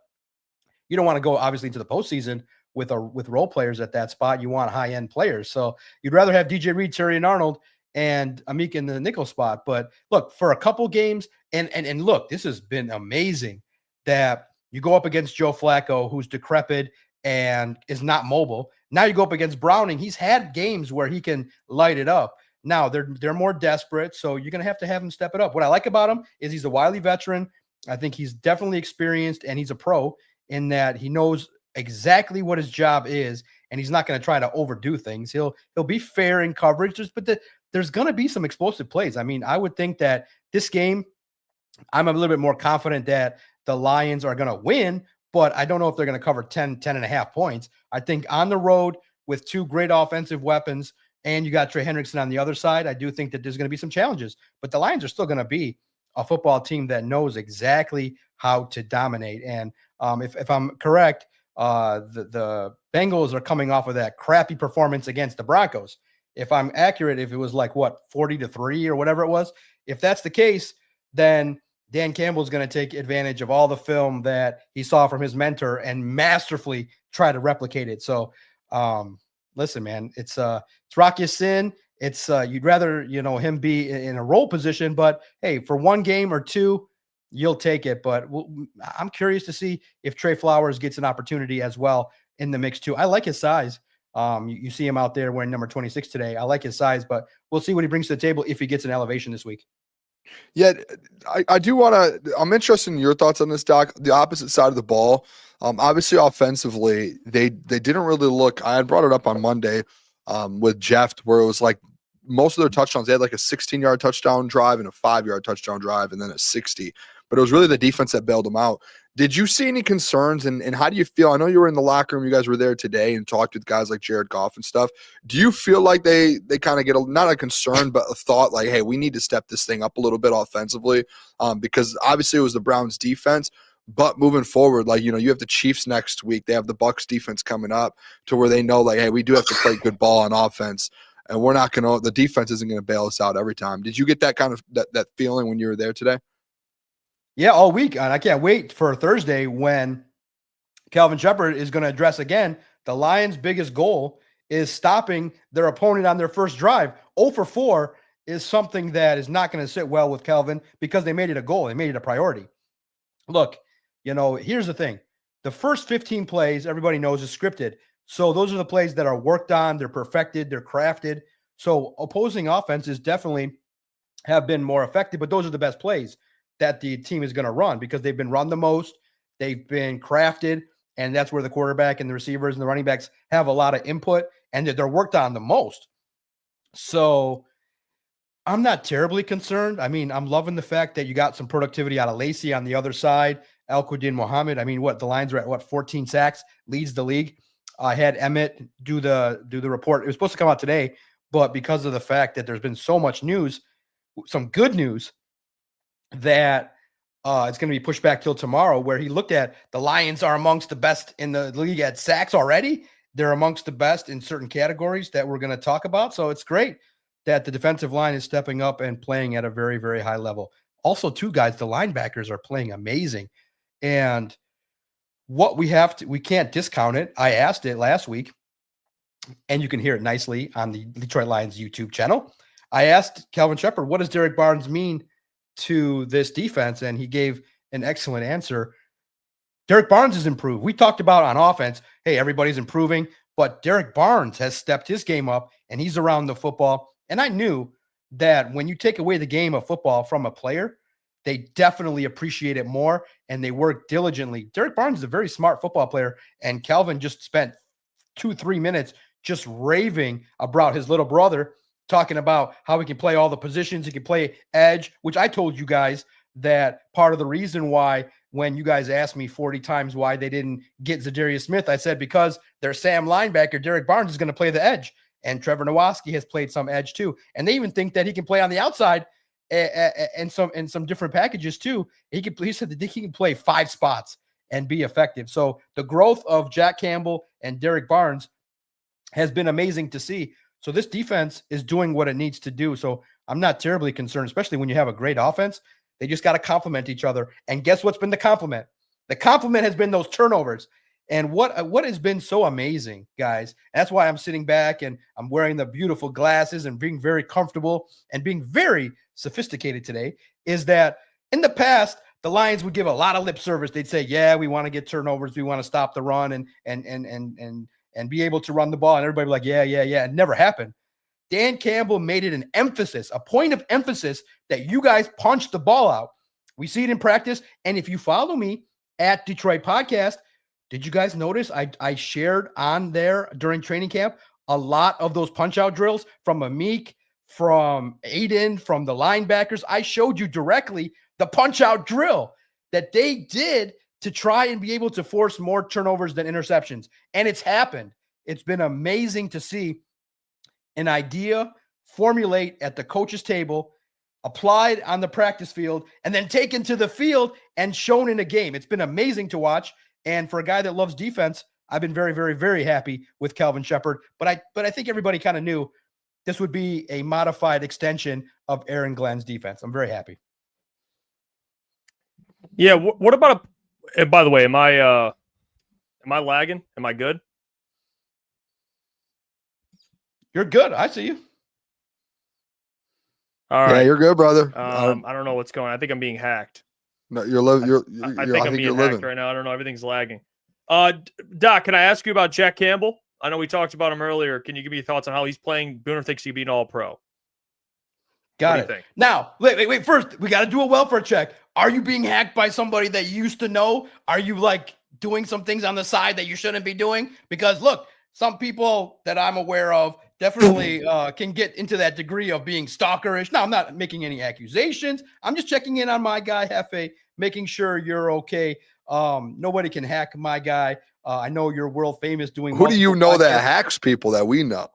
you don't want to go obviously into the postseason with role players at that spot. You want high end players. So you'd rather have DJ Reed, Terry and Arnold, and Amik in the nickel spot. But look, for a couple games, and look, this has been amazing that you go up against Joe Flacco, who's decrepit and is not mobile. Now you go up against Browning. He's had games where he can light it up. Now they're more desperate, so you're going to have him step it up. What I like about him is he's a wily veteran. I think he's definitely experienced, and he's a pro in that he knows exactly what his job is, and he's not going to try to overdo things. He'll be fair in coverage, but there's going to be some explosive plays. I mean, I would think that this game, I'm a little bit more confident that the Lions are going to win, but I don't know if they're going to cover 10 and a half points. I think on the road with two great offensive weapons, and you got Trey Hendrickson on the other side, I do think that there's going to be some challenges, but the Lions are still going to be a football team that knows exactly how to dominate. And if I'm correct, the Bengals are coming off of that crappy performance against the Broncos. If I'm accurate, if it was like 40-3 or whatever it was, if that's the case, then Dan Campbell is going to take advantage of all the film that he saw from his mentor and masterfully try to replicate it. So, listen, man, it's Rock Ya-Sin. It's you'd rather, him be in a role position, but hey, for one game or two, you'll take it. But I'm curious to see if Trey Flowers gets an opportunity as well in the mix too. I like his size. You see him out there wearing number 26 today. I like his size, but we'll see what he brings to the table if he gets an elevation this week. Yeah, I do want to – I'm interested in your thoughts on this, Doc. The opposite side of the ball, obviously offensively, they didn't really look – I had brought it up on Monday with Jeff where it was like most of their touchdowns, they had like a 16-yard touchdown drive and a 5-yard touchdown drive and then a 60. But it was really the defense that bailed them out. Did you see any concerns, and how do you feel? I know you were in the locker room. You guys were there today and talked with guys like Jared Goff and stuff. Do you feel like they kind of get not a concern, but a thought like, hey, we need to step this thing up a little bit offensively because obviously it was the Browns defense, but moving forward, like, you have the Chiefs next week. They have the Bucs defense coming up to where they know like, hey, we do have to play good ball on offense, and we're not going to – the defense isn't going to bail us out every time. Did you get that kind of that feeling when you were there today? Yeah, all week. And I can't wait for Thursday when Calvin Shepard is going to address again. The Lions' biggest goal is stopping their opponent on their first drive. 0 for 4 is something that is not going to sit well with Calvin because they made it a goal. They made it a priority. Look, here's the thing. The first 15 plays, everybody knows, is scripted. So those are the plays that are worked on. They're perfected. They're crafted. So opposing offenses definitely have been more effective, but those are the best plays that the team is going to run because they've been run the most, they've been crafted, and that's where the quarterback and the receivers and the running backs have a lot of input, and they're worked on the most. So I'm not terribly concerned. I mean, I'm loving the fact that you got some productivity out of Lacey on the other side, Al-Quadin Muhammad. I mean, the Lions are at 14 sacks, leads the league. I had Emmett do the report. It was supposed to come out today, but because of the fact that there's been so much news, some good news, that it's going to be pushed back till tomorrow, where he looked at the Lions are amongst the best in the league at sacks already. They're amongst the best in certain categories that we're going to talk about. So it's great that the defensive line is stepping up and playing at a very, very high level. Also, too, guys, the linebackers are playing amazing. And what we can't discount it. I asked it last week, and you can hear it nicely on the Detroit Lions YouTube channel. I asked Calvin Shepard, what does Derek Barnes mean to this defense? And he gave an excellent answer. Derek Barnes has improved. We talked about on offense, hey, everybody's improving, but Derek Barnes has stepped his game up and he's around the football. And I knew that when you take away the game of football from a player, they definitely appreciate it more and they work diligently. Derek Barnes is a very smart football player, and Calvin just spent 2-3 minutes just raving about his little brother, talking about how he can play all the positions. He can play edge, which I told you guys that part of the reason why, when you guys asked me 40 times why they didn't get Zadarius Smith, I said because their Sam linebacker, Derek Barnes, is going to play the edge. And Trevor Nowaski has played some edge too. And they even think that he can play on the outside and some different packages too. He said that he can play 5 spots. and be effective. So the growth of Jack Campbell and Derek Barnes has been amazing to see. So this defense is doing what it needs to do. So I'm not terribly concerned, especially when you have a great offense. They just got to complement each other. And guess what's been the compliment? The compliment has been those turnovers. And what has been so amazing, guys, that's why I'm sitting back and I'm wearing the beautiful glasses and being very comfortable and being very sophisticated today, is that in the past, the Lions would give a lot of lip service. They'd say, yeah, we want to get turnovers. We want to stop the run and be able to run the ball. And everybody would be like, yeah. It never happened. Dan Campbell made it an emphasis, a point of emphasis that you guys punch the ball out. We see it in practice. And if you follow me at Detroit Podcast, did you guys notice I shared on there during training camp a lot of those punch-out drills from Amik, from Aiden, from the linebackers? I showed you directly the punch-out drill that they did to try and be able to force more turnovers than interceptions. And it's happened. It's been amazing to see an idea formulate at the coach's table, applied on the practice field, and then taken to the field and shown in a game. It's been amazing to watch. And for a guy that loves defense, I've been very, very, very happy with Kelvin Shepherd. But I think everybody kind of knew this would be a modified extension of Aaron Glenn's defense. I'm very happy. Yeah. What about by the way, am I lagging? Am I good? You're good. I see you. All right. Yeah, you're good, brother. I don't know what's going on. I think I'm being hacked. No, you're living. I think I'm being hacked right now. I don't know. Everything's lagging. Doc, can I ask you about Jack Campbell? I know we talked about him earlier. Can you give me your thoughts on how he's playing? Booner thinks he'd be an all-pro. Got it. Think? Now, wait. First, we got to do a welfare check. Are you being hacked by somebody that you used to know? Are you like doing some things on the side that you shouldn't be doing? Because look, some people that I'm aware of definitely can get into that degree of being stalkerish. Now, I'm not making any accusations. I'm just checking in on my guy, Hefe, making sure you're okay. Nobody can hack my guy. I know you're world famous doing. Who do you know that hacks people that we know?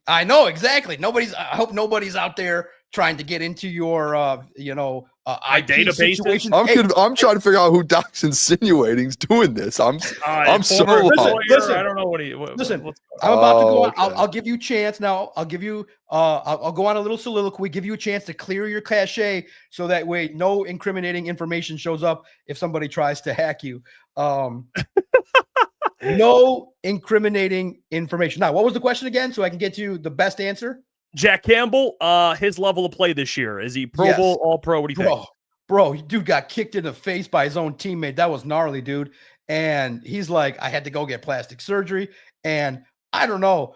I know exactly. I hope nobody's out there trying to get into your, IP databases. I'm trying to figure out who Doc's insinuating is doing this. I'm so listen, I don't know what listen. I'm about to go on. Okay. I'll give you a chance now. I'll give you. I'll go on a little soliloquy. Give you a chance to clear your cache, so that way no incriminating information shows up if somebody tries to hack you. No incriminating information. Now, what was the question again? So I can get you the best answer. Jack Campbell, his level of play this year. Is he Pro Bowl, All-Pro? What do you think? Bro, dude got kicked in the face by his own teammate. That was gnarly, dude. And he's like, I had to go get plastic surgery. And I don't know.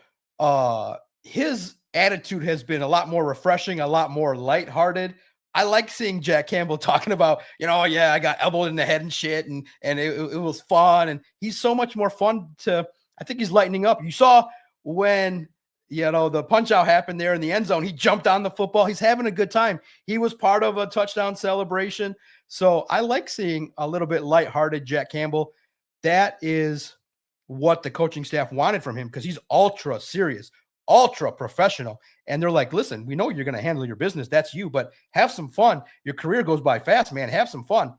His attitude has been a lot more refreshing, a lot more lighthearted. I like seeing Jack Campbell talking about, I got elbowed in the head and shit. And it was fun. And he's so much more fun I think he's lightening up. You saw when the punch out happened there in the end zone. He jumped on the football. He's having a good time. He was part of a touchdown celebration. So I like seeing a little bit lighthearted Jack Campbell. That is what the coaching staff wanted from him, because he's ultra serious, ultra professional. And they're like, listen, we know you're going to handle your business. That's you, but have some fun. Your career goes by fast, man. Have some fun.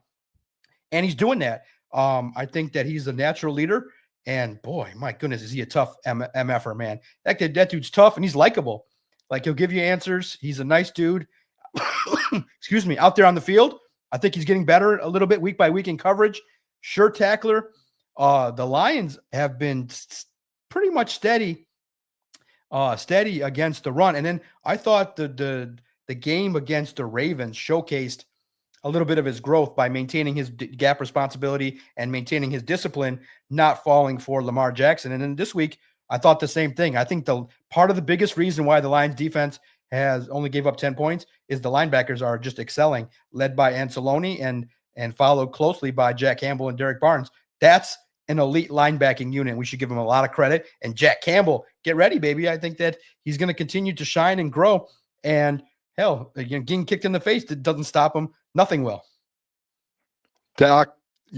And he's doing that. I think that he's a natural leader. And boy, my goodness, is he a tough MFer, man. That dude's tough and he's likable. Like, he'll give you answers. He's a nice dude. Excuse me. Out there on the field, I think he's getting better a little bit week by week in coverage. Sure tackler. The Lions have been pretty much steady against the run. And then I thought the game against the Ravens showcased a little bit of his growth by maintaining his gap responsibility and maintaining his discipline, not falling for Lamar Jackson. And then this week, I thought the same thing. I think the part of the biggest reason why the Lions defense has only gave up 10 points is the linebackers are just excelling, led by Anceloni and followed closely by Jack Campbell and Derek Barnes. That's an elite linebacking unit. We should give him a lot of credit. And Jack Campbell, get ready, baby. I think that he's going to continue to shine and grow. And hell, getting kicked in the face, it doesn't stop him. Nothing will. Doc,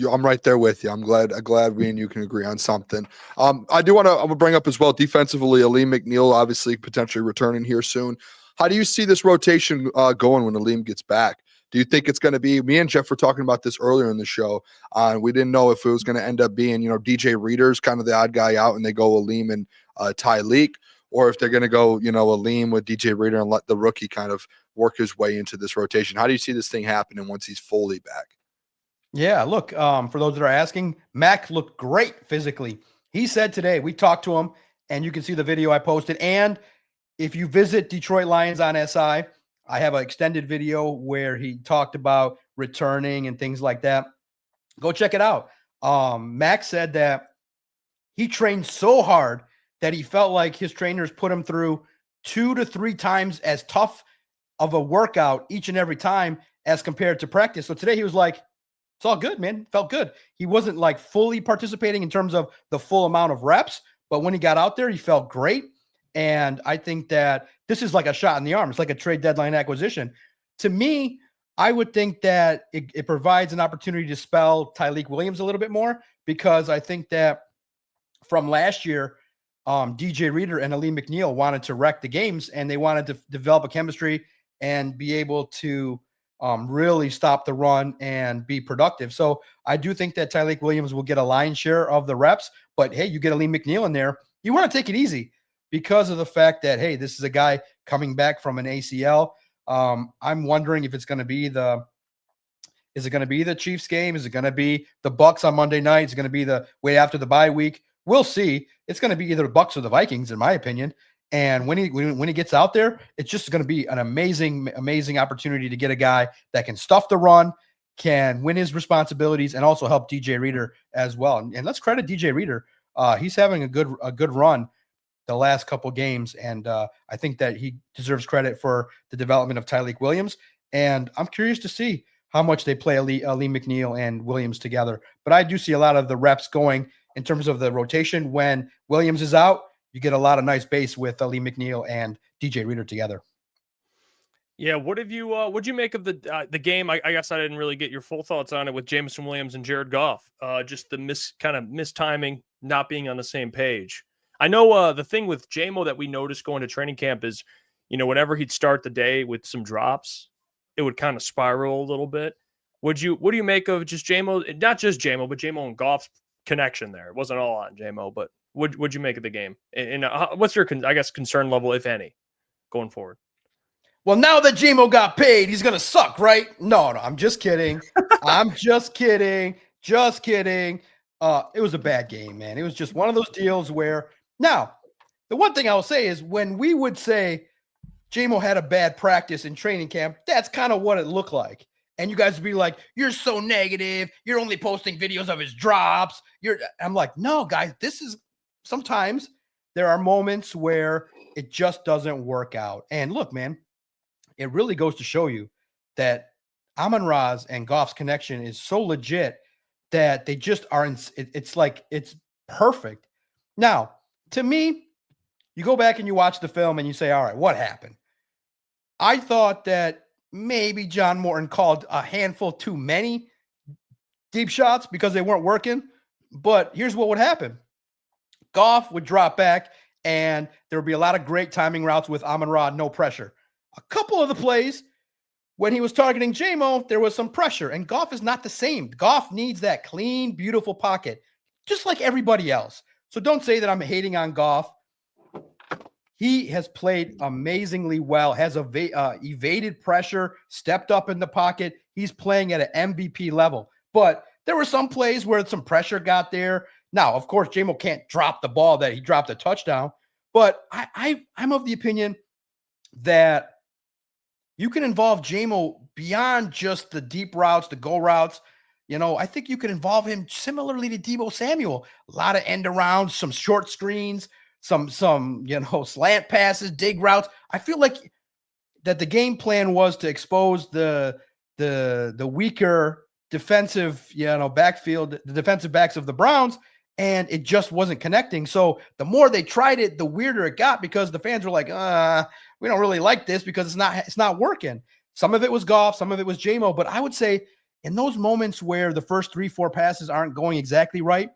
I'm right there with you. I'm glad we and you can agree on something. I do want to bring up as well defensively, Alim McNeel, obviously potentially returning here soon. How do you see this rotation going when Alim gets back? Do you think it's going to be, me and Jeff were talking about this earlier in the show. We didn't know if it was going to end up being, DJ Reader's kind of the odd guy out and they go Alim and Tyleek, or if they're going to go, Alim with DJ Reader and let the rookie kind of work his way into this rotation. How do you see this thing happening once he's fully back? Yeah, look, for those that are asking, Mac looked great physically. He said today, we talked to him, and you can see the video I posted. And if you visit Detroit Lions on SI, I have an extended video where he talked about returning and things like that. Go check it out. Mac said that he trained so hard that he felt like his trainers put him through 2 to 3 times as tough of a workout each and every time as compared to practice. So today he was like, it's all good, man. Felt good. He wasn't like fully participating in terms of the full amount of reps, but when he got out there, he felt great. And I think that this is like a shot in the arm. It's like a trade deadline acquisition. To me, I would think that it provides an opportunity to spell Tyleek Williams a little bit more, because I think that from last year, DJ Reader and Alim McNeel wanted to wreck the games, and they wanted to develop a chemistry and be able to really stop the run and be productive. So I do think that Tyleek Williams will get a lion's share of the reps, but hey, you get Alim McNeel in there. You want to take it easy because of the fact that, hey, this is a guy coming back from an ACL. I'm wondering if it's going to be the Chiefs game? Is it going to be the Bucks on Monday night? Is it going to be the way after the bye week? We'll see. It's going to be either the Bucks or the Vikings, in my opinion. And when he gets out there, it's just going to be an amazing opportunity to get a guy that can stuff the run, can win his responsibilities, and also help DJ Reader as well. And let's credit DJ Reader. He's having a good run the last couple games, and I think that he deserves credit for the development of Tyleek Williams. And I'm curious to see how much they play Alim McNeel and Williams together. But I do see a lot of the reps going in terms of the rotation. When Williams is out, you get a lot of nice base with Alim McNeel and DJ Reader together. Yeah, what'd you make of the game? I guess I didn't really get your full thoughts on it with Jameson Williams and Jared Goff. Just the mistiming, not being on the same page. I know the thing with JMO that we noticed going to training camp is, whenever he'd start the day with some drops, it would kind of spiral a little bit. What do you make of just JMO, not just JMO, but JMO and Goff's connection there? It wasn't all on JMO, but what'd you make of the game? And what's your, concern level, if any, going forward? Well, now that JMO got paid, he's going to suck, right? No, I'm just kidding. I'm just kidding. Just kidding. It was a bad game, man. It was just one of those deals where, now, the one thing I will say is when we would say JMO had a bad practice in training camp, that's kind of what it looked like. And you guys would be like, you're so negative. You're only posting videos of his drops. I'm like, no, guys, sometimes there are moments where it just doesn't work out. And look, man, it really goes to show you that Amon-Ra's and Goff's connection is so legit that they just aren't. It's like it's perfect. Now, to me, you go back and you watch the film and you say, all right, what happened? I thought that maybe John Morton called a handful too many deep shots because they weren't working. But here's what would happen. Goff would drop back and there would be a lot of great timing routes with Amon-Ra, no pressure. A couple of the plays, when he was targeting JMO, there was some pressure, and Goff is not the same. Goff needs that clean, beautiful pocket, just like everybody else. So don't say that I'm hating on Goff. He has played amazingly well, has evaded pressure, stepped up in the pocket. He's playing at an MVP level. But there were some plays where some pressure got there. Now, of course, JMO can't drop the ball that he dropped a touchdown. But I'm of the opinion that you can involve JMO beyond just the deep routes, the go routes. I think you can involve him similarly to Deebo Samuel. A lot of end arounds, some short screens, some slant passes, dig routes. I feel like that the game plan was to expose the weaker defensive, backfield, the defensive backs of the Browns, and it just wasn't connecting. So the more they tried it, the weirder it got because the fans were like, we don't really like this because it's not working. Some of it was Goff, some of it was JMO, but I would say in those moments where the first 3-4 passes aren't going exactly right,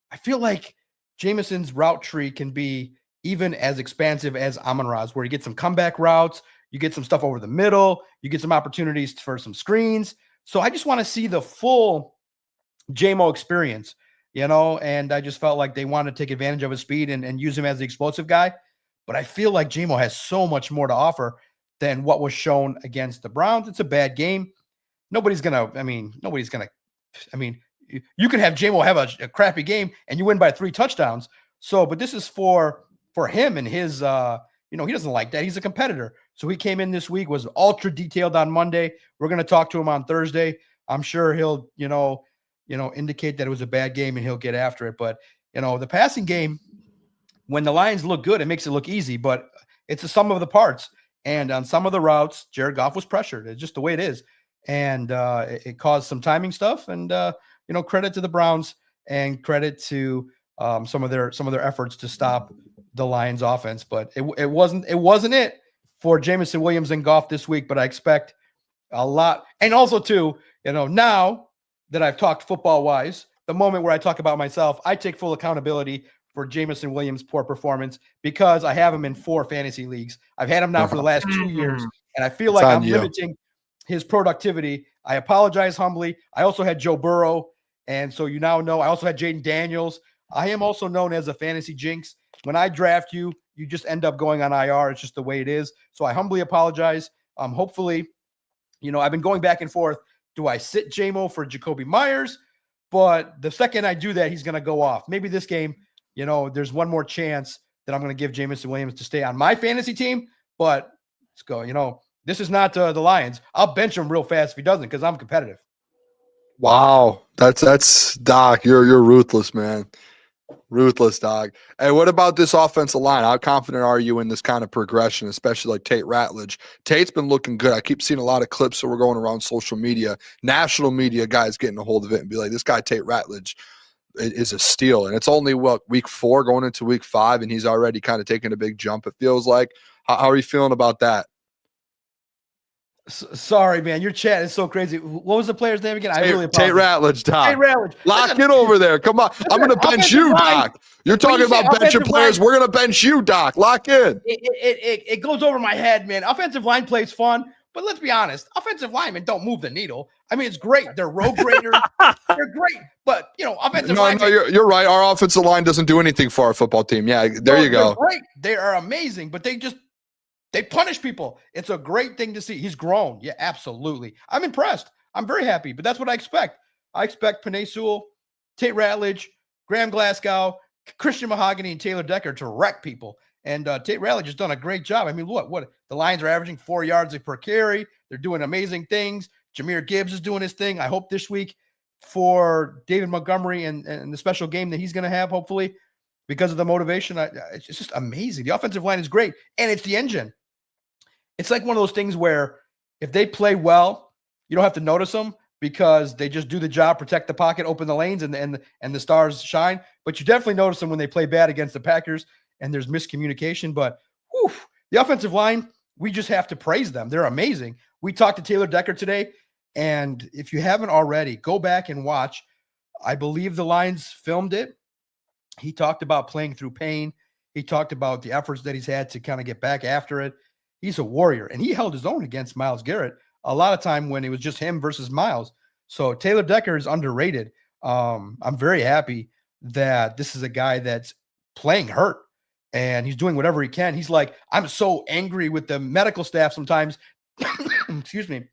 I feel like Jameson's route tree can be even as expansive as Amon-Ra's, where you get some comeback routes, You get some stuff over the middle. You get some opportunities for some screens. So I just want to see the full JMO experience, and I just felt like they wanted to take advantage of his speed and use him as the explosive guy. But I feel like JMO has so much more to offer than what was shown against the Browns. It's a bad game. You can have JMO have a crappy game and you win by 3 touchdowns. So, but this is for him and his, he doesn't like that. He's a competitor. So he came in this week, was ultra detailed on Monday. We're going to talk to him on Thursday. I'm sure he'll, indicate that it was a bad game and he'll get after it. But, the passing game, when the Lions look good, it makes it look easy, but it's the sum of the parts. And on some of the routes, Jared Goff was pressured. It's just the way it is. And it caused some timing stuff. And, credit to the Browns and credit to some of their efforts to stop the Lions offense. But it wasn't it for Jameson Williams and Goff this week, but I expect a lot. And also too, now that I've talked football wise, the moment where I talk about myself, I take full accountability for Jameson Williams' poor performance because I have him in 4 fantasy leagues. I've had him now for the last 2 years, and I feel like I'm limiting his productivity. I apologize humbly. I also had Joe Burrow, and so you now know I also had Jaden Daniels. I am also known as a fantasy jinx. When I draft you, you just end up going on IR. It's just the way it is. So I humbly apologize. Hopefully, I've been going back and forth. Do I sit JMO for Jacoby Myers? But the second I do that, he's going to go off. Maybe this game, there's one more chance that I'm going to give Jameson Williams to stay on my fantasy team. But let's go. This is not the Lions. I'll bench him real fast if he doesn't because I'm competitive. Wow. That's Doc. You're ruthless, man. Ruthless, dog. Hey, what about this offensive line? How confident are you in this kind of progression, especially like Tate Ratledge? Tate's been looking good. I keep seeing a lot of clips that were going around social media, national media guys getting a hold of it and be like, this guy Tate Ratledge is a steal. And it's only, week 4 going into week 5, and he's already kind of taking a big jump, it feels like. How are you feeling about that? Sorry, man. Your chat is so crazy. What was the player's name again? I really apologize. Tate Ratledge, Doc. Tate Ratledge. Lock it over there. Come on. I'm going to bench you, Doc. You're talking about benching players. We're going to bench you, Doc. Lock in. It goes over my head, man. Offensive line plays fun, but let's be honest. Offensive linemen don't move the needle. I mean, it's great. They're road graders. They're great. But, offensive linemen. No, you're right. Our offensive line doesn't do anything for our football team. Yeah, there you go. They're great. They are amazing, but they punish people. It's a great thing to see. He's grown. Yeah, absolutely. I'm impressed. I'm very happy, but that's what I expect. I expect Penei Sewell, Tate Ratledge, Graham Glasgow, Christian Mahogany, and Taylor Decker to wreck people. And Tate Ratledge has done a great job. I mean, what the Lions are averaging 4 yards per carry. They're doing amazing things. Jameer Gibbs is doing his thing. I hope this week for David Montgomery and the special game that he's going to have, hopefully, because of the motivation. It's just amazing. The offensive line is great, and it's the engine. It's like one of those things where if they play well, you don't have to notice them because they just do the job, protect the pocket, open the lanes, and the stars shine. But you definitely notice them when they play bad against the Packers and there's miscommunication. But the offensive line, we just have to praise them. They're amazing. We talked to Taylor Decker today, and if you haven't already, go back and watch. I believe the Lions filmed it. He talked about playing through pain. He talked about the efforts that he's had to kind of get back after it. He's a warrior, and he held his own against Myles Garrett a lot of time when it was just him versus Myles. So Taylor Decker is underrated. I'm very happy that this is a guy that's playing hurt, and he's doing whatever he can. He's like, I'm so angry with the medical staff sometimes. Excuse me.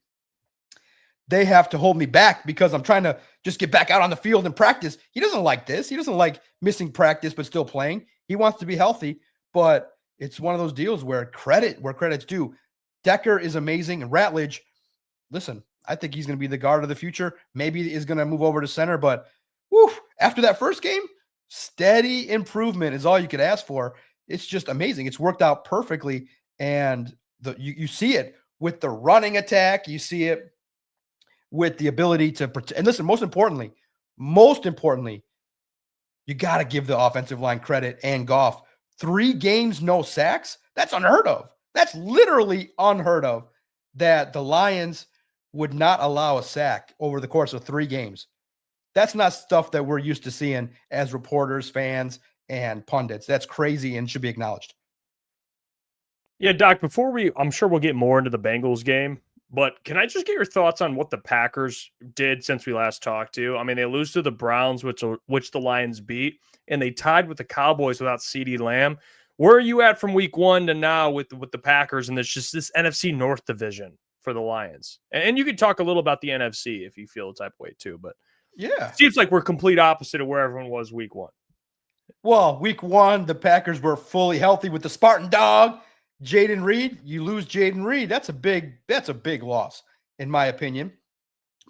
They have to hold me back because I'm trying to just get back out on the field and practice. He doesn't like this. He doesn't like missing practice but still playing. He wants to be healthy, but it's one of those deals where credit's due. Decker is amazing. And Ratledge, listen, I think he's going to be the guard of the future. Maybe is going to move over to center, but after that first game, steady improvement is all you could ask for. It's just amazing. It's worked out perfectly. And you see it with the running attack. You see it with the ability to protect. And listen, most importantly, you got to give the offensive line credit and Goff. 3 games, no sacks. That's unheard of. That's literally unheard of that the Lions would not allow a sack over the course of 3 games. That's not stuff that we're used to seeing as reporters, fans, and pundits. That's crazy and should be acknowledged. Yeah, Doc, I'm sure we'll get more into the Bengals game, but can I just get your thoughts on what the Packers did since we last talked to you? I mean, they lose to the Browns, which the Lions beat, and they tied with the Cowboys without CeeDee Lamb. Where are you at from week 1 to now with the Packers and this NFC North division for the Lions? And you could talk a little about the NFC if you feel the type of way too, but Yeah. it seems like we're complete opposite of where everyone was week 1. Well, week 1, the Packers were fully healthy with the Spartan dog, Jaden Reed. You lose Jaden Reed. That's a big loss, in my opinion.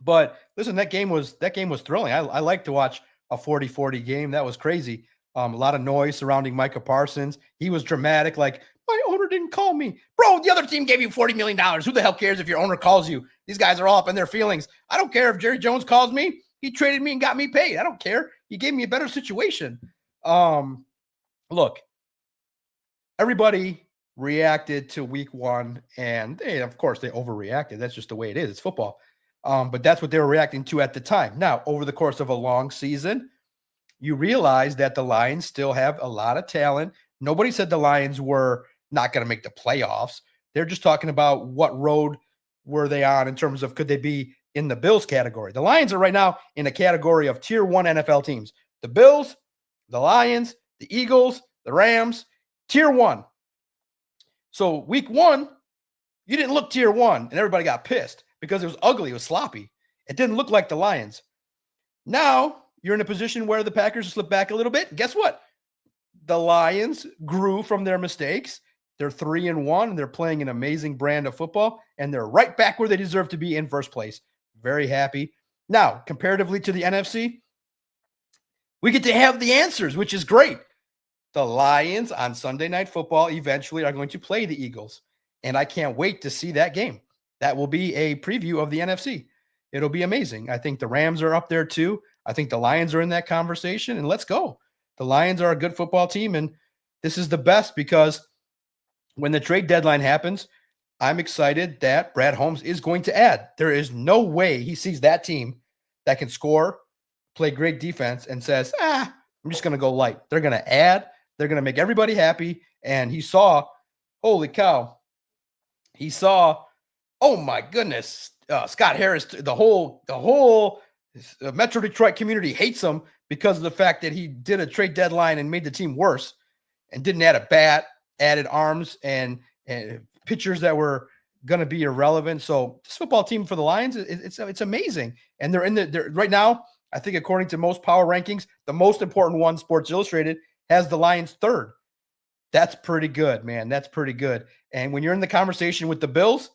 But listen, that game was thrilling. I like to watch a 40-40 game. That was crazy. A lot of noise surrounding Micah Parsons. He was dramatic, like, my owner didn't call me. Bro, the other team gave you $40 million. Who the hell cares if your owner calls you? These guys are all up in their feelings. I don't care if Jerry Jones calls me. He traded me and got me paid. I don't care. He gave me a better situation. Look, everybody reacted to week 1, and of course they overreacted. That's just the way it is. It's football. But that's what they were reacting to at the time. Now, over the course of a long season, you realize that the Lions still have a lot of talent. Nobody said the Lions were not going to make the playoffs. They're just talking about what road were they on in terms of could they be in the Bills category. The Lions are right now in a category of tier 1 NFL teams. The Bills, the Lions, the Eagles, the Rams, tier 1. So week 1, you didn't look tier 1, and everybody got pissed because it was ugly. It was sloppy. It didn't look like the Lions. Now you're in a position where the Packers slipped back a little bit. And guess what? The Lions grew from their mistakes. They're 3-1, and they're playing an amazing brand of football, and they're right back where they deserve to be in first place. Very happy. Now, comparatively to the NFC, we get to have the answers, which is great. The Lions on Sunday Night Football eventually are going to play the Eagles, and I can't wait to see that game. That will be a preview of the NFC. It'll be amazing. I think the Rams are up there too. I think the Lions are in that conversation, and let's go. The Lions are a good football team, and this is the best because when the trade deadline happens, I'm excited that Brad Holmes is going to add. There is no way he sees that team that can score, play great defense, and says, I'm just going to go light. They're going to add. They're going to make everybody happy. And he saw, holy cow, he saw, oh my goodness, Scott Harris, the whole Metro Detroit community hates him because of the fact that he did a trade deadline and made the team worse and didn't add a bat, added arms and pitchers that were going to be irrelevant. So this football team for the Lions, it's amazing. And they're right now, I think according to most power rankings, the most important one, Sports Illustrated, has the Lions 3rd. That's pretty good, man. That's pretty good. And when you're in the conversation with the Bills,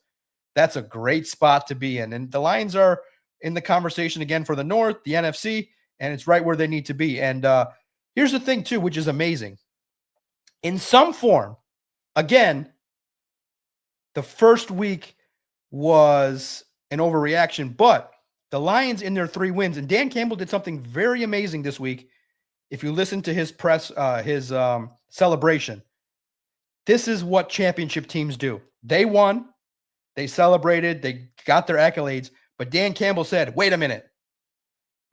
that's a great spot to be in. And the Lions are in the conversation again for the North, the NFC, and it's right where they need to be. And here's the thing too, which is amazing. In some form, again, the first week was an overreaction, but the Lions in their 3 wins, and Dan Campbell did something very amazing this week. If you listen to his press, his celebration, this is what championship teams do. They won, they celebrated, they got their accolades, but Dan Campbell said, wait a minute.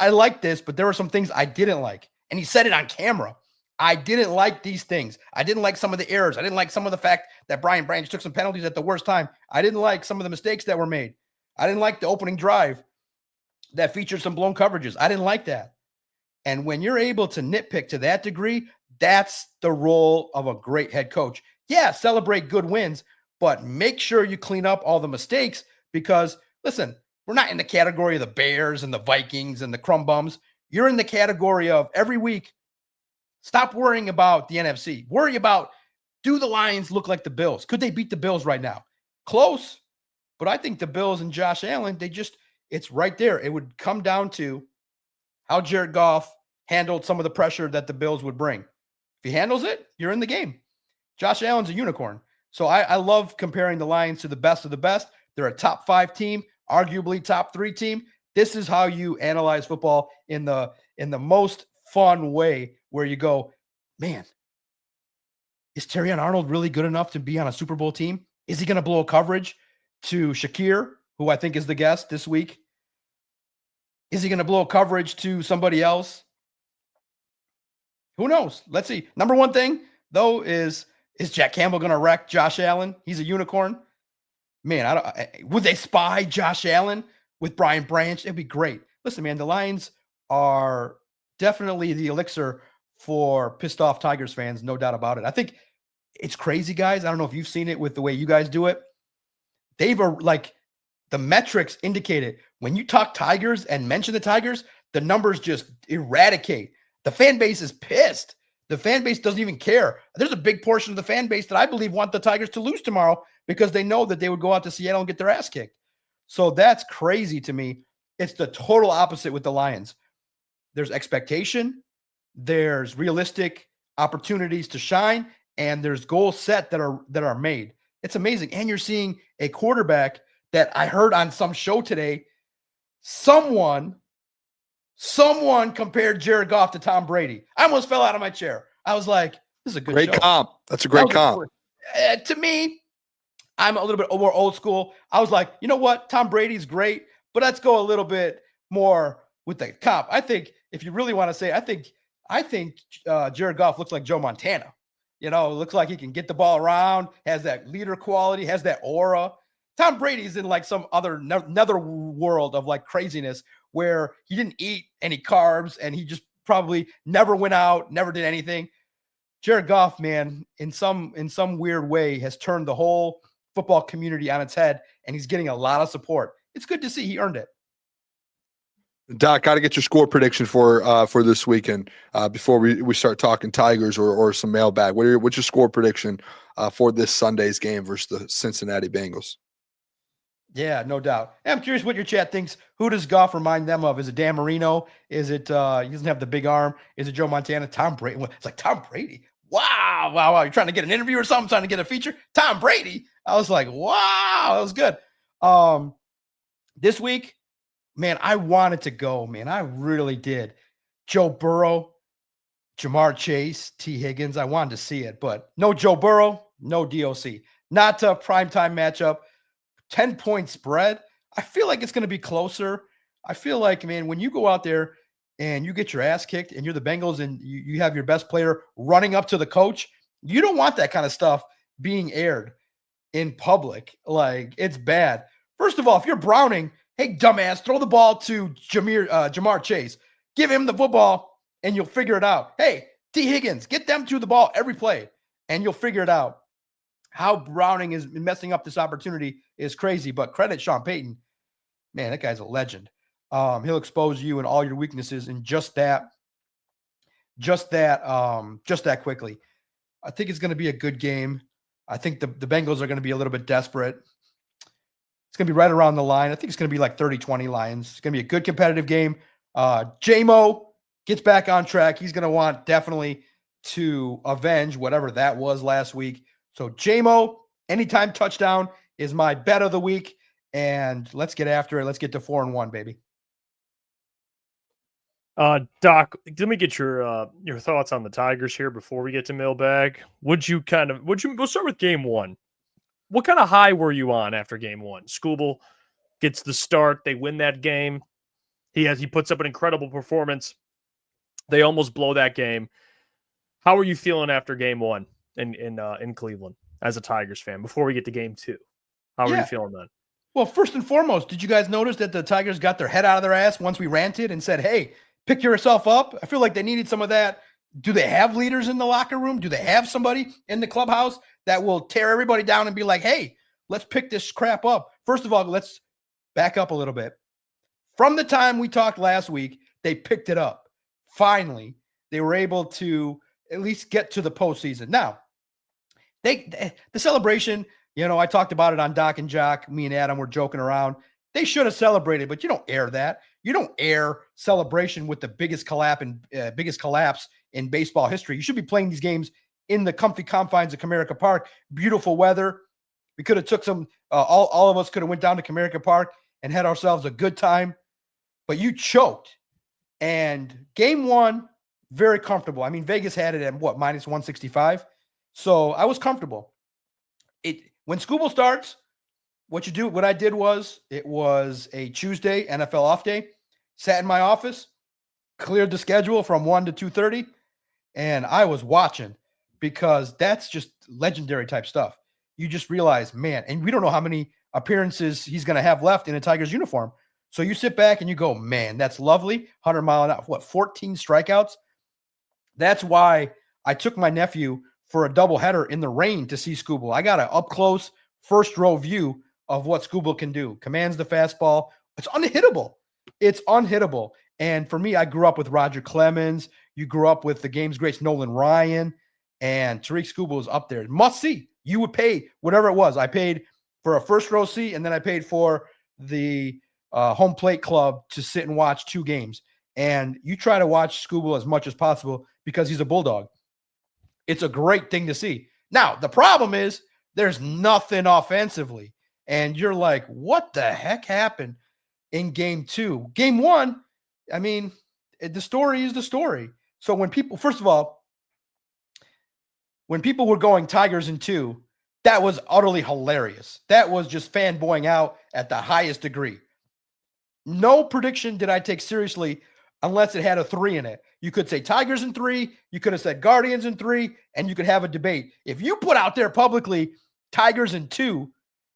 I like this, but there were some things I didn't like. And he said it on camera. I didn't like these things. I didn't like some of the errors. I didn't like some of the fact that Brian Branch took some penalties at the worst time. I didn't like some of the mistakes that were made. I didn't like the opening drive that featured some blown coverages. I didn't like that. And when you're able to nitpick to that degree, that's the role of a great head coach. Yeah, celebrate good wins, but make sure you clean up all the mistakes because, listen, we're not in the category of the Bears and the Vikings and the crumb bums. You're in the category of every week, stop worrying about the NFC. Worry about, do the Lions look like the Bills? Could they beat the Bills right now? Close, but I think the Bills and Josh Allen, it's right there. It would come down to how Jared Goff handled some of the pressure that the Bills would bring. If he handles it, you're in the game. Josh Allen's a unicorn. So I love comparing the Lions to the best of the best. They're a top 5 team, arguably top 3 team. This is how you analyze football in the most fun way where you go, man, is Terrion Arnold really good enough to be on a Super Bowl team? Is he going to blow coverage to Shakir, who I think is the guest this week? Is he going to blow coverage to somebody else? Who knows? Let's see. Number one thing, though, is Is Jack Campbell going to wreck Josh Allen? He's a unicorn. Man, would they spy Josh Allen with Brian Branch? It'd be great. Listen, man, the Lions are definitely the elixir for pissed off Tigers fans, no doubt about it. I think it's crazy, guys. I don't know if you've seen it with the way you guys do it. They've like the metrics indicated when you talk Tigers and mention the Tigers, the numbers just eradicate. The fan base is pissed. The fan base doesn't even care. There's a big portion of the fan base that I believe want the Tigers to lose tomorrow because they know that they would go out to Seattle and get their ass kicked. So that's crazy to me. It's the total opposite with the Lions. There's expectation, there's realistic opportunities to shine, and there's goals set that are made. It's amazing. And you're seeing a quarterback that I heard on some show today, someone compared Jared Goff to Tom Brady. I almost fell out of my chair. I was like, this is a good Great show. comp. That's a great comp. To me, I'm a little bit more old school. I was like, you know what? Tom Brady's great, but let's go a little bit more with the comp. I think if you really want to say, I think Jared Goff looks like Joe Montana. You know, looks like he can get the ball around, has that leader quality, has that aura. Tom Brady's in like some other nether world of like craziness where he didn't eat any carbs and he just probably never went out, never did anything. Jared Goff, man, in some weird way has turned the whole football community on its head, and he's getting a lot of support. It's good to see. He earned it. Doc, got to get your score prediction for this weekend before we start talking Tigers or some mailbag. What's your score prediction for this Sunday's game versus the Cincinnati Bengals? Yeah, no doubt. I'm curious what your chat thinks. Who does Goff remind them of? Is it Dan Marino? Is it he doesn't have the big arm? Is it Joe Montana? Tom Brady? It's like Tom Brady. Wow. You're trying to get an interview or something, trying to get a feature? Tom Brady. I was like, wow, that was good. This week, man, I wanted to go, man. I really did. Joe Burrow, Jamar Chase, T. Higgins. I wanted to see it, but no Joe Burrow, no DOC. Not a primetime matchup. 10-point spread. I feel like it's going to be closer. I feel like, man, when you go out there and you get your ass kicked and you're the Bengals and you have your best player running up to the coach, you don't want that kind of stuff being aired in public. Like, it's bad. First of all, if you're Browning, hey, dumbass, throw the ball to Jamar Chase. Give him the football and you'll figure it out. Hey, T. Higgins, get them to the ball every play and you'll figure it out. How Browning is messing up this opportunity is crazy, but credit Sean Payton. Man, that guy's a legend. He'll expose you and all your weaknesses in just that quickly. I think it's going to be a good game. I think the Bengals are going to be a little bit desperate. It's going to be right around the line. I think it's going to be like 30-20 Lions. It's going to be a good competitive game. J-Mo gets back on track. He's going to want definitely to avenge whatever that was last week. So J-Mo, anytime touchdown is my bet of the week. And let's get after it. Let's get to 4-1, baby. Doc, let me get your thoughts on the Tigers here before we get to mailbag. We'll start with game one. What kind of high were you on after game one? Skubal gets the start. They win that game. He puts up an incredible performance. They almost blow that game. How are you feeling after game one in Cleveland as a Tigers fan before we get to game two? How are you feeling then? Well, first and foremost, did you guys notice that the Tigers got their head out of their ass once we ranted and said, hey, pick yourself up? I feel like they needed some of that. Do they have leaders in the locker room? Do they have somebody in the clubhouse that will tear everybody down and be like, hey, let's pick this crap up? First of all, let's back up a little bit. From the time we talked last week, they picked it up. Finally, they were able to at least get to the postseason. Now, the celebration, I talked about it on Doc and Jock. Me and Adam were joking around. They should have celebrated, but you don't air that. You don't air celebration with the biggest collapse in baseball history. You should be playing these games in the comfy confines of Comerica Park. Beautiful weather. We could have took some. All of us could have went down to Comerica Park and had ourselves a good time. But you choked. And game one, very comfortable. I mean, Vegas had it at what, minus 165. So I was comfortable. When Skubal starts, what I did was, it was a Tuesday NFL off day, sat in my office, cleared the schedule from 1 to 2:30, and I was watching because that's just legendary type stuff. You just realize, man, and we don't know how many appearances he's going to have left in a Tigers uniform. So you sit back and you go, man, that's lovely. 100 mile an hour, 14 strikeouts. That's why I took my nephew for a doubleheader in the rain to see Skubal. I got an up close first row view of what Skubal can do. Commands the fastball. It's unhittable. It's unhittable. And for me, I grew up with Roger Clemens. You grew up with the game's greats, Nolan Ryan, and Tariq Skubal is up there. Must see. You would pay whatever it was. I paid for a first row seat, and then I paid for the home plate club to sit and watch 2 games. And you try to watch Skubal as much as possible because he's a Bulldog. It's a great thing to see. Now, the problem is there's nothing offensively. And you're like, what the heck happened in game 2? Game 1, I mean, the story is the story. So when people, first of all, when people were going Tigers in 2, that was utterly hilarious. That was just fanboying out at the highest degree. No prediction did I take seriously unless it had a 3 in it. You could say Tigers in 3, you could have said Guardians in 3, and you could have a debate. If you put out there publicly Tigers in 2,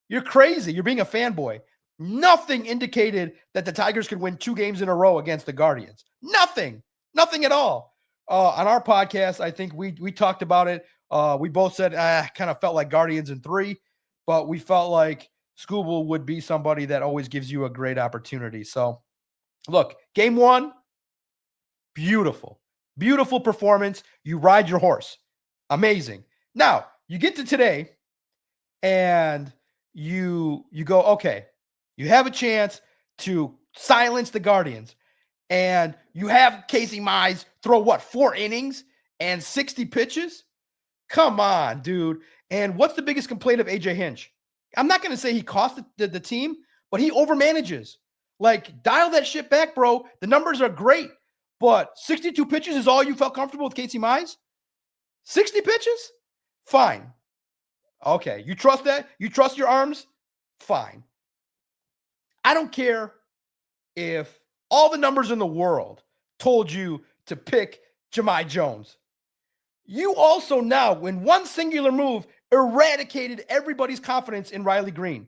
you're crazy. You're being a fanboy. Nothing indicated that the Tigers could win 2 games in a row against the Guardians. Nothing at all. On our podcast, I think we talked about it. We both said, kind of felt like Guardians in 3, but we felt like Skubal would be somebody that always gives you a great opportunity. So look, game 1, beautiful performance. You ride your horse. Amazing. Now you get to today and you go, okay, you have a chance to silence the Guardians, and you have Casey Mize throw 4 innings and 60 pitches? Come on, dude. And what's the biggest complaint of AJ Hinch? I'm not going to say he cost the team, but he overmanages. Like, dial that shit back, bro. The numbers are great, but 62 pitches is all you felt comfortable with Casey Mize? 60 pitches? Fine. Okay, you trust that? You trust your arms? Fine. I don't care if all the numbers in the world told you to pick Jahmai Jones. You also now, in one singular move, eradicated everybody's confidence in Riley Green.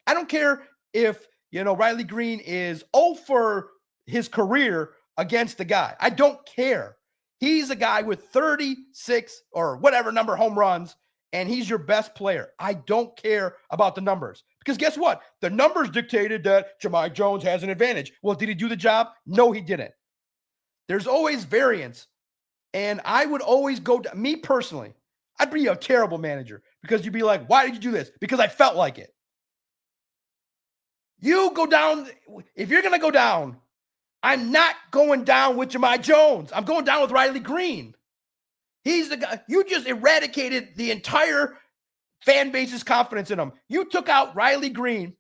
I don't care if, Riley Green is 0 for his career against the guy. I don't care. He's a guy with 36 or whatever number home runs, and he's your best player. I don't care about the numbers. Because guess what? The numbers dictated that Jahmai Jones has an advantage. Well, did he do the job? No, he didn't. There's always variance. And I would always go to me personally. I'd be a terrible manager because you'd be like, why did you do this? Because I felt like it. You go down. If you're going to go down, I'm not going down with Jahmai Jones. I'm going down with Riley Green. He's the guy. You just eradicated the entire fan base's confidence in him. You took out Riley Green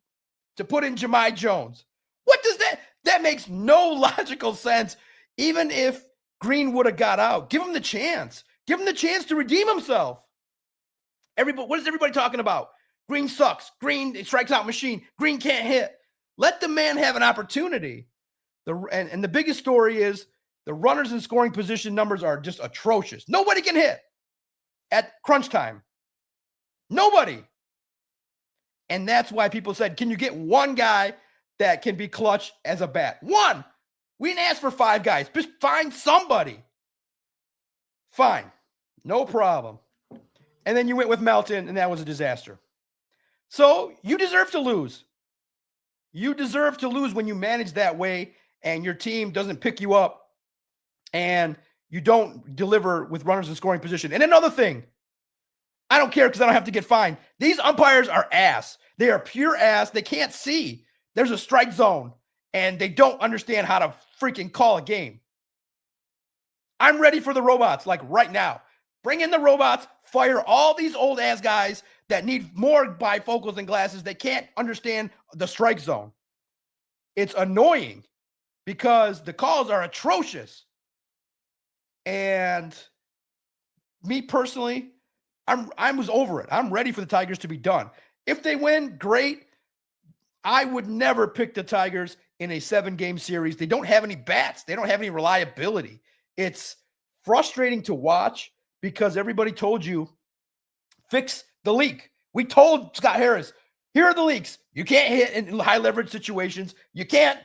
to put in Jahmai Jones. What does that makes no logical sense. Even if Green would have got out, give him the chance. Give him the chance to redeem himself. What is everybody talking about? Green sucks. Green strikes out machine. Green can't hit. Let the man have an opportunity. And the biggest story is the runners in scoring position numbers are just atrocious. Nobody can hit at crunch time. Nobody. And that's why people said, can you get one guy that can be clutch as a bat? One. We didn't ask for 5 guys. Just find somebody. Fine. No problem. And then you went with Melton, and that was a disaster. So you deserve to lose. You deserve to lose when you manage that way and your team doesn't pick you up and you don't deliver with runners in scoring position. And another thing, I don't care because I don't have to get fined. These umpires are ass. They are pure ass. They can't see. There's a strike zone, and they don't understand how to freaking call a game. I'm ready for the robots, like right now. Bring in the robots, fire all these old ass guys that need more bifocals and glasses. They can't understand the strike zone. It's annoying because the calls are atrocious. And me personally, I was over it. I'm ready for the Tigers to be done. If they win, great. I would never pick the Tigers in a 7-game series. They don't have any bats. They don't have any reliability. It's frustrating to watch because everybody told you fix the leak. We told Scott Harris, here are the leaks. You can't hit in high leverage situations. You can't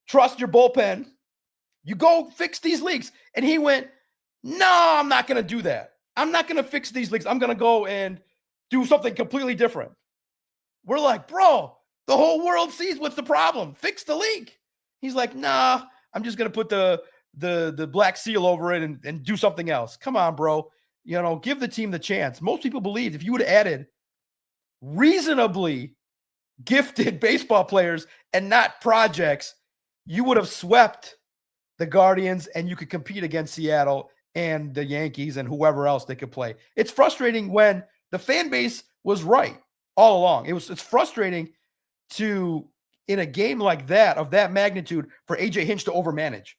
trust your bullpen. You go fix these leaks. And he went, no, I'm not going to do that. I'm not going to fix these leaks. I'm going to go and do something completely different. We're like, bro, the whole world sees what's the problem. Fix the leak. He's like, nah, I'm just going to put the black seal over it and do something else. Come on, bro. Give the team the chance. Most people believe if you would have added reasonably gifted baseball players and not projects, you would have swept the Guardians and you could compete against Seattle and the Yankees and whoever else they could play. It's frustrating when the fan base was right all along. It's frustrating in a game like that, of that magnitude, for AJ Hinch to overmanage.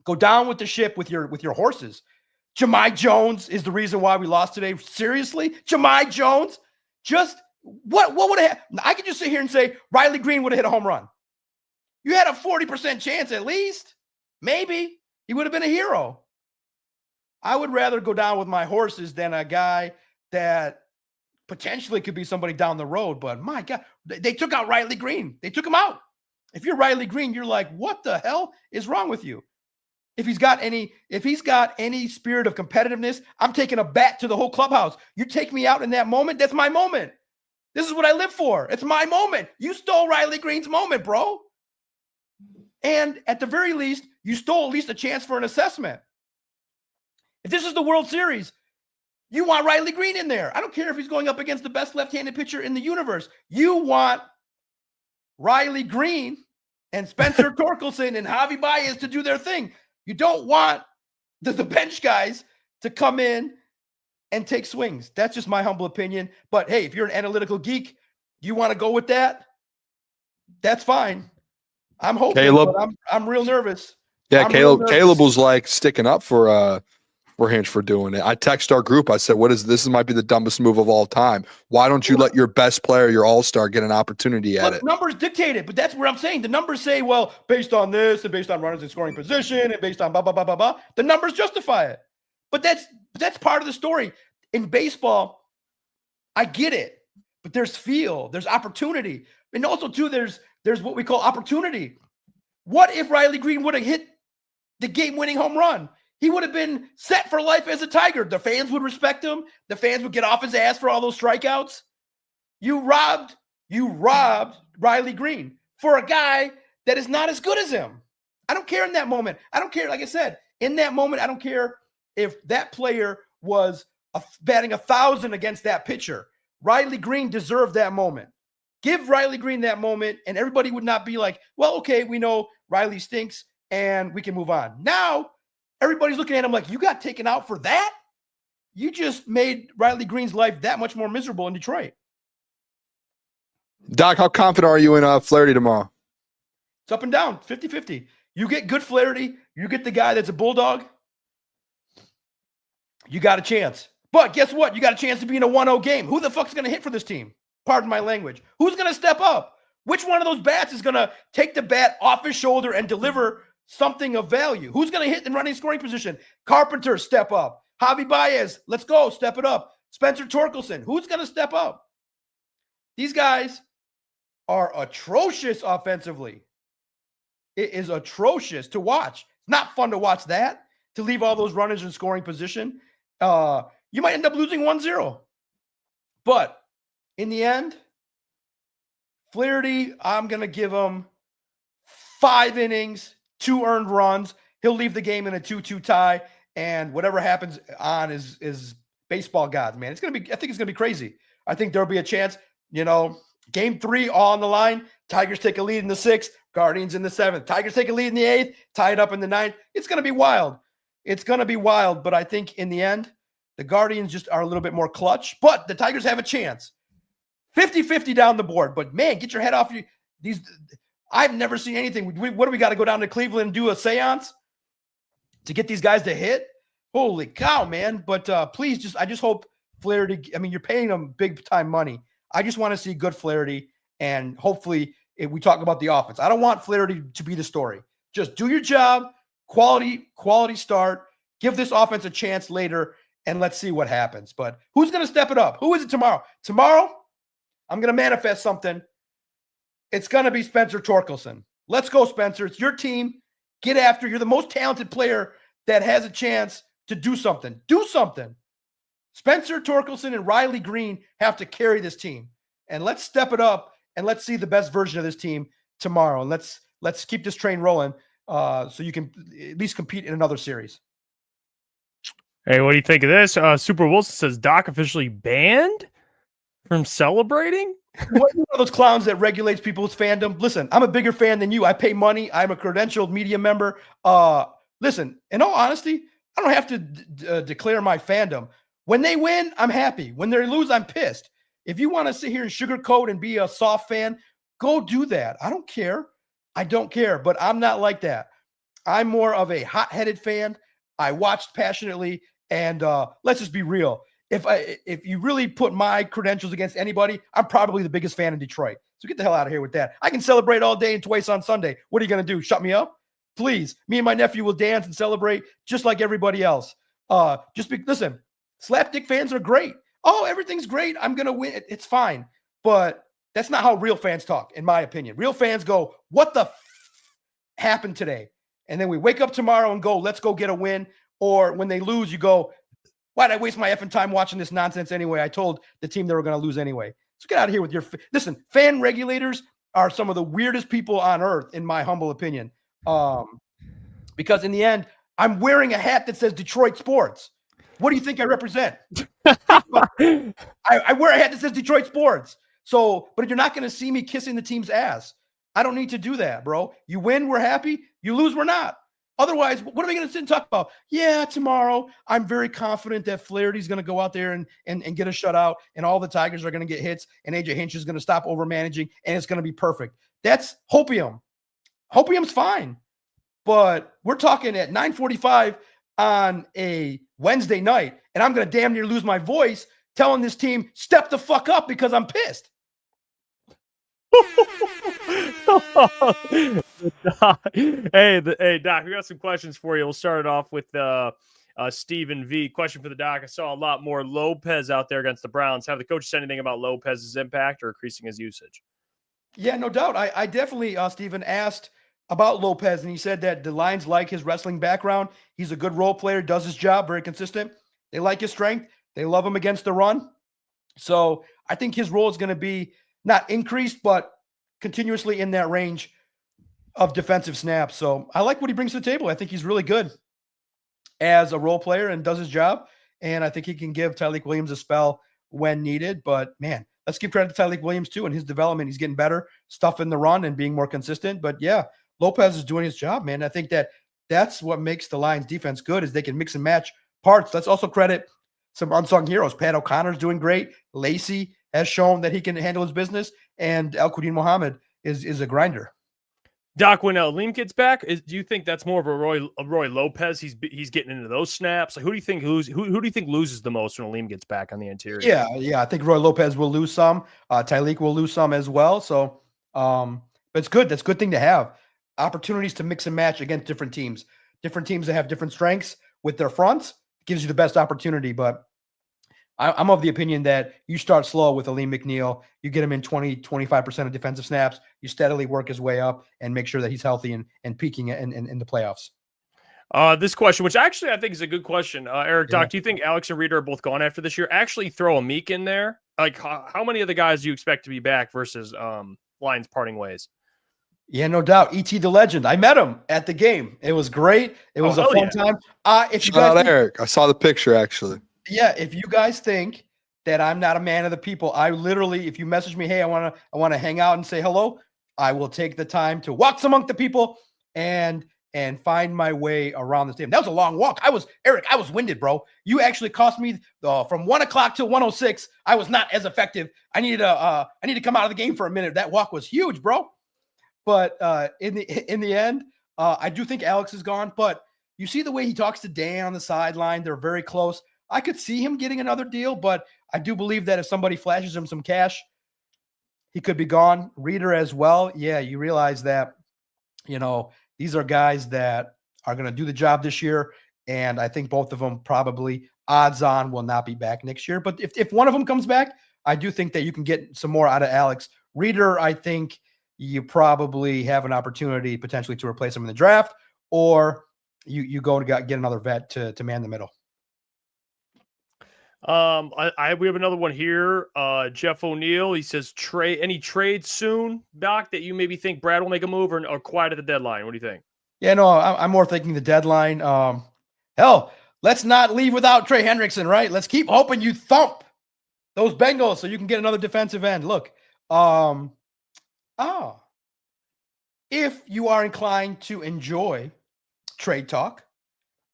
Go down with the ship with your horses. Jahmai Jones is the reason why we lost today. Seriously? Jahmai Jones? Just what would have happened? I could just sit here and say Riley Green would have hit a home run. You had a 40% chance at least. Maybe. He would have been a hero. I would rather go down with my horses than a guy that potentially could be somebody down the road. But my God, they took out Riley Green. They took him out. If you're Riley Green, you're like, what the hell is wrong with you? If he's got any spirit of competitiveness, I'm taking a bat to the whole clubhouse. You take me out in that moment, that's my moment. This is what I live for. It's my moment. You stole Riley Green's moment, bro. And at the very least, you stole at least a chance for an assessment. If this is the World Series, you want Riley Green in there. I don't care if he's going up against the best left-handed pitcher in the universe. You want Riley Green and Spencer Torkelson and Javi Baez to do their thing. You don't want the bench guys to come in and take swings. That's just my humble opinion. But hey, if you're an analytical geek, you want to go with that, that's fine. I'm hoping, Caleb, but I'm real nervous. Yeah, Caleb was like sticking up for Hinch for doing it. I texted our group. I said, this might be the dumbest move of all time. Why don't you let your best player, your all-star, get an opportunity at it? Numbers dictate it, but that's what I'm saying. The numbers say, well, based on this and based on runners in scoring position and based on blah, blah, blah, blah, blah, the numbers justify it. But that's part of the story. In baseball, I get it, but there's feel, there's opportunity. And also, too, there's what we call opportunity. What if Riley Green would have hit the game-winning home run? He would have been set for life as a Tiger. The fans would respect him. The fans would get off his ass for all those strikeouts. You robbed Riley Green for a guy that is not as good as him. I don't care in that moment. I don't care. Like I said, in that moment, I don't care if that player was batting 1,000 against that pitcher. Riley Green deserved that moment. Give Riley Green that moment, and everybody would not be like, well, okay, we know Riley stinks, and we can move on. Now, everybody's looking at him like, you got taken out for that? You just made Riley Green's life that much more miserable in Detroit. Doc, how confident are you in Flaherty tomorrow? It's up and down, 50-50. You get good Flaherty, you get the guy that's a bulldog, you got a chance. But guess what? You got a chance to be in a 1-0 game. Who the fuck's going to hit for this team? Pardon my language. Who's going to step up? Which one of those bats is going to take the bat off his shoulder and deliver something of value? Who's going to hit in running scoring position? Carpenter, step up. Javi Baez, let's go, step it up. Spencer Torkelson, who's going to step up? These guys are atrocious offensively. It is atrocious to watch. It's not fun to watch that, to leave all those runners in scoring position. You might end up losing 1-0. But in the end, Flaherty, I'm going to give him 5 innings, 2 earned runs. He'll leave the game in a 2-2 tie, and whatever happens on is baseball gods, man. I think it's going to be crazy. I think there'll be a chance, game 3 all on the line. Tigers take a lead in the 6th, Guardians in the 7th. Tigers take a lead in the 8th, tie it up in the 9th. It's going to be wild. It's going to be wild, but I think in the end, the Guardians just are a little bit more clutch, but the Tigers have a chance. 50-50 down the board, but man, get your head off these. I've never seen anything. What do we got to go down to Cleveland and do a seance to get these guys to hit? Holy cow, man. But please, I just hope Flaherty, you're paying them big time money. I just want to see good Flaherty, and hopefully we talk about the offense. I don't want Flaherty to be the story. Just do your job, quality start, Give this offense a chance later, and let's see what happens. But who's going to step it up? Who is it tomorrow? Tomorrow, I'm going to manifest something. It's going to be Spencer Torkelson. Let's go, Spencer. It's your team. Get after. You're the most talented player that has a chance to do something. Do something. Spencer Torkelson and Riley Green have to carry this team. And let's step it up, and let's see the best version of this team tomorrow. And let's keep this train rolling so you can at least compete in another series. Hey, what do you think of this? Super Wilson says Doc officially banned from celebrating. One of those clowns that regulates people's fandom. Listen, I'm a bigger fan than you. I pay money. I'm a credentialed media member. Listen, in all honesty, I don't have to declare my fandom. When they win, I'm happy. When they lose, I'm pissed. If you want to sit here and sugarcoat and be a soft fan, go do that. I don't care. I don't care, but I'm not like that. I'm more of a hot-headed fan. I watched passionately, and let's just be real. If you really put my credentials against anybody, I'm probably the biggest fan in Detroit. So get the hell out of here with that. I can celebrate all day and twice on Sunday. What are you going to do? Shut me up? Please. Me and my nephew will dance and celebrate just like everybody else. Listen, slapdick fans are great. Oh, everything's great. I'm going to win. It's fine. But that's not how real fans talk, in my opinion. Real fans go, what the happened today? And then we wake up tomorrow and go, let's go get a win. Or when they lose, you go, why'd I waste my effing time watching this nonsense anyway? I told the team they were going to lose anyway. So get out of here with your listen, fan regulators are some of the weirdest people on earth, in my humble opinion. Because in the end, I'm wearing a hat that says Detroit Sports. What do you think I represent? I wear a hat that says Detroit Sports. So, but you're not going to see me kissing the team's ass. I don't need to do that, bro. You win, we're happy. You lose, we're not. Otherwise, what are we going to sit and talk about? Yeah, tomorrow, I'm very confident that Flaherty's going to go out there and get a shutout, and all the Tigers are going to get hits, and AJ Hinch is going to stop over-managing, and it's going to be perfect. That's hopium. Hopium's fine. But we're talking at 9:45 on a Wednesday night, and I'm going to damn near lose my voice telling this team, step the fuck up because I'm pissed. Hey, Doc, we got some questions for you. We'll start it off with Stephen V. Question for the Doc. I saw a lot more Lopez out there against the Browns. Have the coaches said anything about Lopez's impact or increasing his usage? Yeah, no doubt. I definitely, Stephen, asked about Lopez, and he said that the Lions like his wrestling background. He's a good role player, does his job, very consistent. They like his strength. They love him against the run. So I think his role is going to be not increased, but continuously in that range of defensive snaps. So I like what he brings to the table. I think he's really good as a role player and does his job. And I think he can give Tyleik Williams a spell when needed. But, man, let's give credit to Tyleik Williams, too, and his development. He's getting better, stuff in the run and being more consistent. But, yeah, Lopez is doing his job, man. I think that's what makes the Lions defense good is they can mix and match parts. Let's also credit some unsung heroes. Pat O'Connor's doing great. Lacey has shown that he can handle his business. And Al-Quadin Muhammad is a grinder. Doc, when Alim gets back, do you think that's more of a Roy Lopez? He's getting into those snaps. Like, who do you think loses the most when Alim gets back on the interior? Yeah. I think Roy Lopez will lose some. Tyleik will lose some as well. So, but it's good. That's a good thing to have. Opportunities to mix and match against different teams. Different teams that have different strengths with their fronts gives you the best opportunity. But I'm of the opinion that you start slow with Alim McNeel. You get him in 20-25% of defensive snaps. You steadily work his way up and make sure that he's healthy and peaking in the playoffs. This question, which actually I think is a good question. Eric, Doc, do you think Alex and Reeder are both gone after this year? Actually throw a Meek in there. Like, how many of the guys do you expect to be back versus Lions parting ways? Yeah, no doubt. E.T. the legend. I met him at the game. It was great. It was a fun time. If you guys Eric, I saw the picture actually. Yeah, if you guys think that I'm not a man of the people, I literally, if you message me, hey, I want to hang out and say hello, I will take the time to walk among the people and find my way around the stadium. That was a long walk. I was winded, bro. You actually cost me from 1 o'clock to 1:06. I was not as effective. I needed to come out of the game for a minute. That walk was huge, bro. But in the end, I do think Alex is gone. But you see the way he talks to Dan on the sideline. They're very close. I could see him getting another deal, but I do believe that if somebody flashes him some cash, he could be gone. Reeder as well. Yeah, you realize that, these are guys that are going to do the job this year. And I think both of them probably odds on will not be back next year. But if one of them comes back, I do think that you can get some more out of Alex Reeder. I think you probably have an opportunity potentially to replace him in the draft, or you go to get another vet to man the middle. We have another one here. Jeff O'Neill, he says, any trades soon, Doc, that you maybe think Brad will make a move or quiet at the deadline? What do you think? Yeah, no, I'm more thinking the deadline. Hell, let's not leave without Trey Hendrickson, right? Let's keep hoping you thump those Bengals so you can get another defensive end. Look, if you are inclined to enjoy trade talk,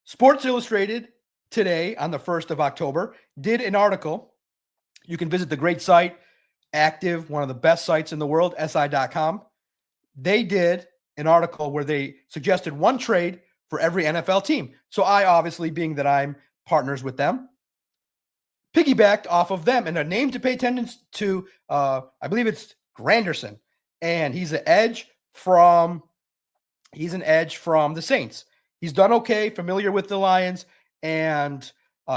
Sports Illustrated today on the 1st of October did an article. You can visit the great site, Active, one of the best sites in the world, SI.com. They did an article where they suggested one trade for every NFL team. So I, obviously, being that I'm partners with them, piggybacked off of them, and a name to pay attention to, I believe it's Granderson, and he's an edge from the Saints. He's done okay, familiar with the Lions, and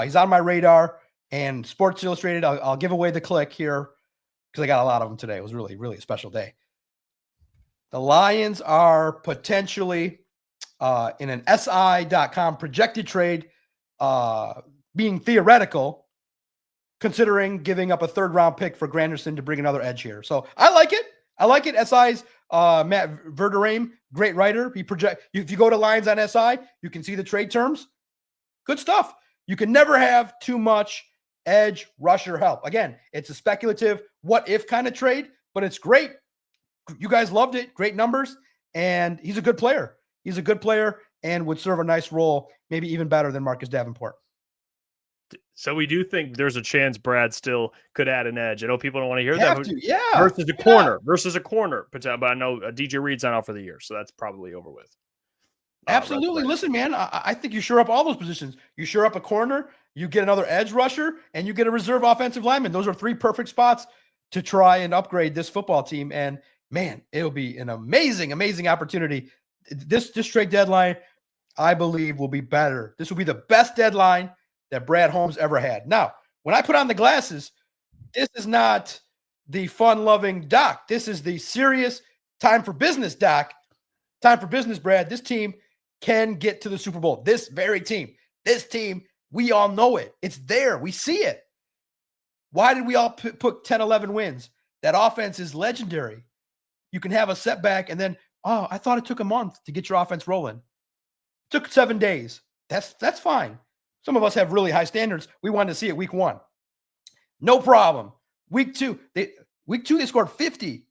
he's on my radar. And Sports Illustrated, I'll give away the click here because I got a lot of them today. It was really, really a special day. The Lions are potentially in an SI.com projected trade, being theoretical, considering giving up a 3rd-round pick for Granderson to bring another edge here. So I like it. I like it. SI's Matt Verderame, great writer. If you go to Lions on SI, you can see the trade terms. Good stuff. You can never have too much edge rusher help. Again, it's a speculative what-if kind of trade, but it's great. You guys loved it. Great numbers. And he's a good player. He's a good player and would serve a nice role, maybe even better than Marcus Davenport. So we do think there's a chance Brad still could add an edge. I know people don't want to hear Have that. to, yeah. Versus a corner. But I know DJ Reed's not out for the year, so that's probably over with. Absolutely. Right. Listen, man, I think you shore up all those positions. You shore up a corner, you get another edge rusher, and you get a reserve offensive lineman. Those are 3 perfect spots to try and upgrade this football team. And man, it'll be an amazing, amazing opportunity. This trade deadline, I believe, will be better. This will be the best deadline that Brad Holmes ever had. Now, when I put on the glasses, this is not the fun-loving Doc. This is the serious time for business, Doc. Time for business, Brad. This team can get to the Super Bowl. This very team. This team, we all know it. It's there. We see it. Why did we all put 10, 11 wins? That offense is legendary. You can have a setback and then, I thought it took a month to get your offense rolling. It took 7 days. That's fine. Some of us have really high standards. We wanted to see it week 1. No problem. Week 2, they scored 50.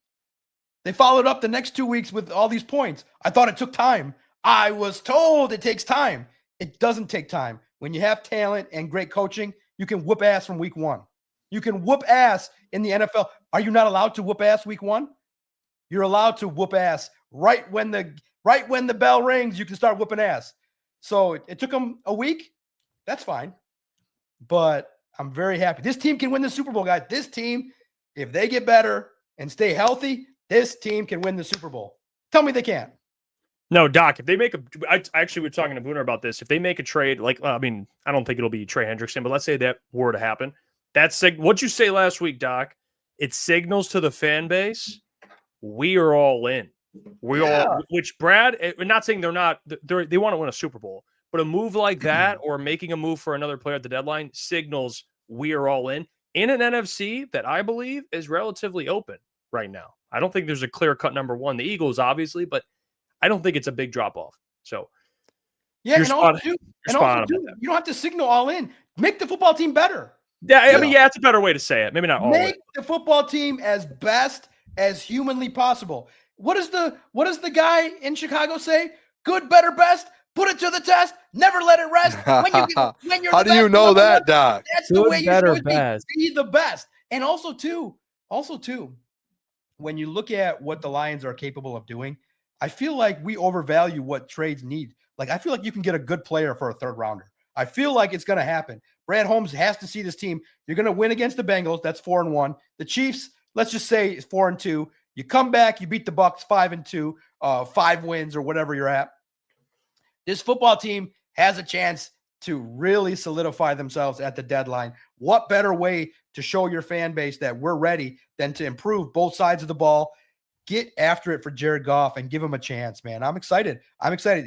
They followed up the next 2 weeks with all these points. I thought it took time. I was told it takes time. It doesn't take time. When you have talent and great coaching, you can whoop ass from week 1. You can whoop ass in the NFL. Are you not allowed to whoop ass week 1? You're allowed to whoop ass right when the bell rings. You can start whooping ass. So it took them a week. That's fine. But I'm very happy. This team can win the Super Bowl, guys. This team, if they get better and stay healthy, this team can win the Super Bowl. Tell me they can't. No, Doc, if they make I actually was talking to Booner about this. If they make a trade, I don't think it'll be Trey Hendrickson, but let's say that were to happen. That's what you say last week, Doc. It signals to the fan base, we are all in. Which Brad, we're not saying they want to win a Super Bowl, but a move like that or making a move for another player at the deadline signals we are all in an NFC that I believe is relatively open right now. I don't think there's a clear-cut number 1. The Eagles, obviously, but I don't think it's a big drop-off. So, yeah, you don't have to signal all in. Make the football team better. Yeah, it's a better way to say it. Maybe not all. Make the football team as best as humanly possible. What does the guy in Chicago say? Good, better, best. Put it to the test. Never let it rest. When you're How do you know that, Doc? That's the way you should be the best. And also too, when you look at what the Lions are capable of doing, I feel like we overvalue what trades need. Like, I feel like you can get a good player for a 3rd rounder. I feel like it's going to happen. Brad Holmes has to see this team. You're going to win against the Bengals. That's 4-1. The Chiefs, let's just say 4-2. You come back, you beat the Bucs 5-2, 5 wins or whatever you're at. This football team has a chance to really solidify themselves at the deadline. What better way to show your fan base that we're ready than to improve both sides of the ball, get after it for Jared Goff and give him a chance, man. I'm excited.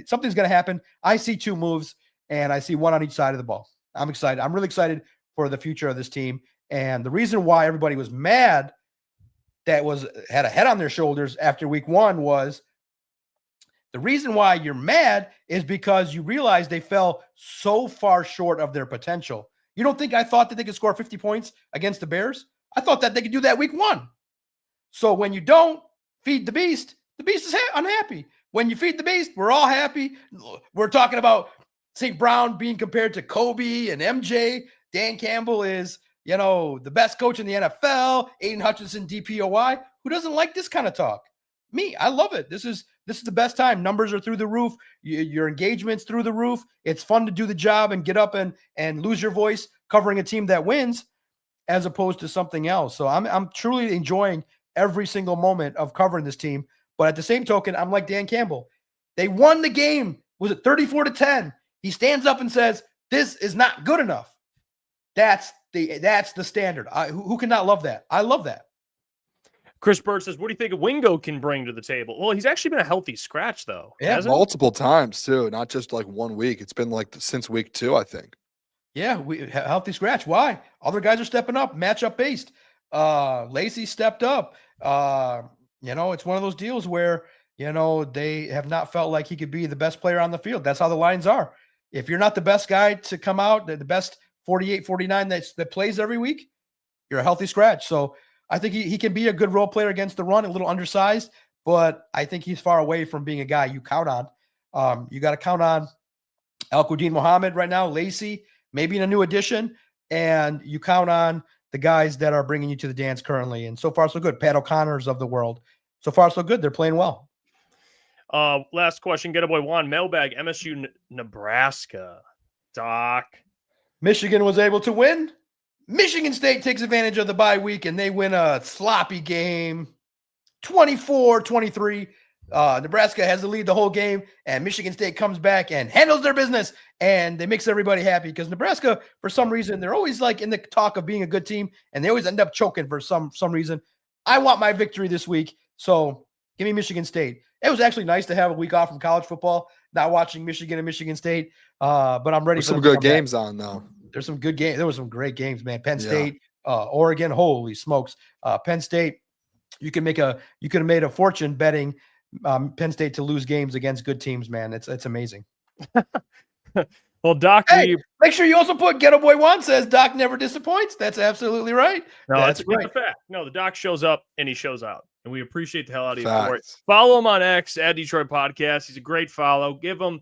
Something's going to happen. I see 2 moves, and I see 1 on each side of the ball. I'm excited. I'm really excited for the future of this team. And the reason why everybody was mad had a head on their shoulders after week 1 was the reason why you're mad is because you realize they fell so far short of their potential. You don't think I thought that they could score 50 points against the Bears? I thought that they could do that week 1. So when you don't feed the beast is unhappy. When you feed the beast, we're all happy. We're talking about St. Brown being compared to Kobe and MJ. Dan Campbell is, the best coach in the NFL. Aiden Hutchinson, DPOY. Who doesn't like this kind of talk? Me, I love it. This is the best time. Numbers are through the roof. Your engagement's through the roof. It's fun to do the job and get up and lose your voice covering a team that wins as opposed to something else. So I'm truly enjoying every single moment of covering this team. But at the same token, I'm like Dan Campbell. They won the game. Was it 34-10? He stands up and says, this is not good enough. That's the standard. Who cannot love that? I love that. Chris Bird says, what do you think Wingo can bring to the table? Well, he's actually been a healthy scratch, though. Yeah, multiple times, too. Not just like 1 week. It's been like since week 2, I think. Yeah, healthy scratch. Why? Other guys are stepping up, matchup based. Lacey stepped up. It's one of those deals where, they have not felt like he could be the best player on the field. That's how the Lions are. If you're not the best guy to come out, the best 48, 49 that plays every week, you're a healthy scratch. So I think he can be a good role player against the run, a little undersized, but I think he's far away from being a guy you count on. You got to count on Al-Quddin Muhammad right now, Lacey, maybe in a new addition, and you count on the guys that are bringing you to the dance currently. And so far, so good. Pat O'Connor's of the world. So far, so good. They're playing well. Last question, Getaboy Juan, mailbag, MSU, Nebraska. Doc. Michigan was able to win. Michigan State takes advantage of the bye week, and they win a sloppy game, 24-23. Nebraska has the lead the whole game, and Michigan State comes back and handles their business, and they makes everybody happy because Nebraska, for some reason, they're always like in the talk of being a good team, and they always end up choking for some reason. I want my victory this week, so give me Michigan State. It was actually nice to have a week off from college football, not watching Michigan and Michigan State, but I'm ready. There's some good games on, though. There's some good games. There were some great games, man. Penn State, Oregon, holy smokes. Penn State, you could have made a fortune betting Penn State to lose games against good teams, man. It's amazing. Well, Doc, make sure you also put Ghetto Boy Juan says Doc never disappoints. That's absolutely right. No, that's right. A fact. No, the Doc shows up and he shows out, and we appreciate the hell out of you for it. Facts. Follow him on X at Detroit Podcast. He's a great follow. Give him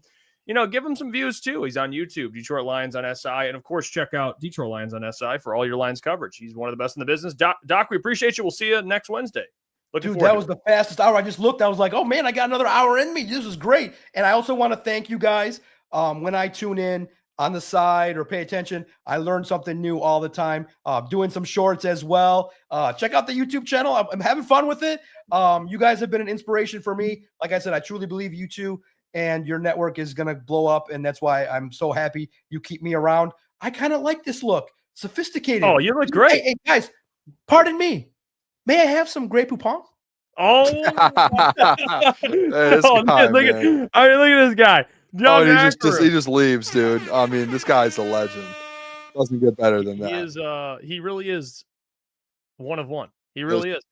some views too. He's on YouTube, Detroit Lions on SI, and of course, check out Detroit Lions on SI for all your Lions coverage. He's one of the best in the business. Doc, we appreciate you. We'll see you next Wednesday. Dude, that was the fastest hour. I just looked. I was like, oh man, I got another hour in me. This is great. And I also want to thank you guys. When I tune in on the side or pay attention, I learn something new all the time. Doing some shorts as well. Check out the YouTube channel. I'm having fun with it. You guys have been an inspiration for me. Like I said, I truly believe you two and your network is going to blow up. And that's why I'm so happy you keep me around. I kind of like this look. Sophisticated. Oh, you look great. Hey, guys, pardon me. May I have some Grey Poupon? Oh, look at this guy. He just leaves, dude. I mean, this guy's a legend. Doesn't get better than that. He really is one of one. He really is.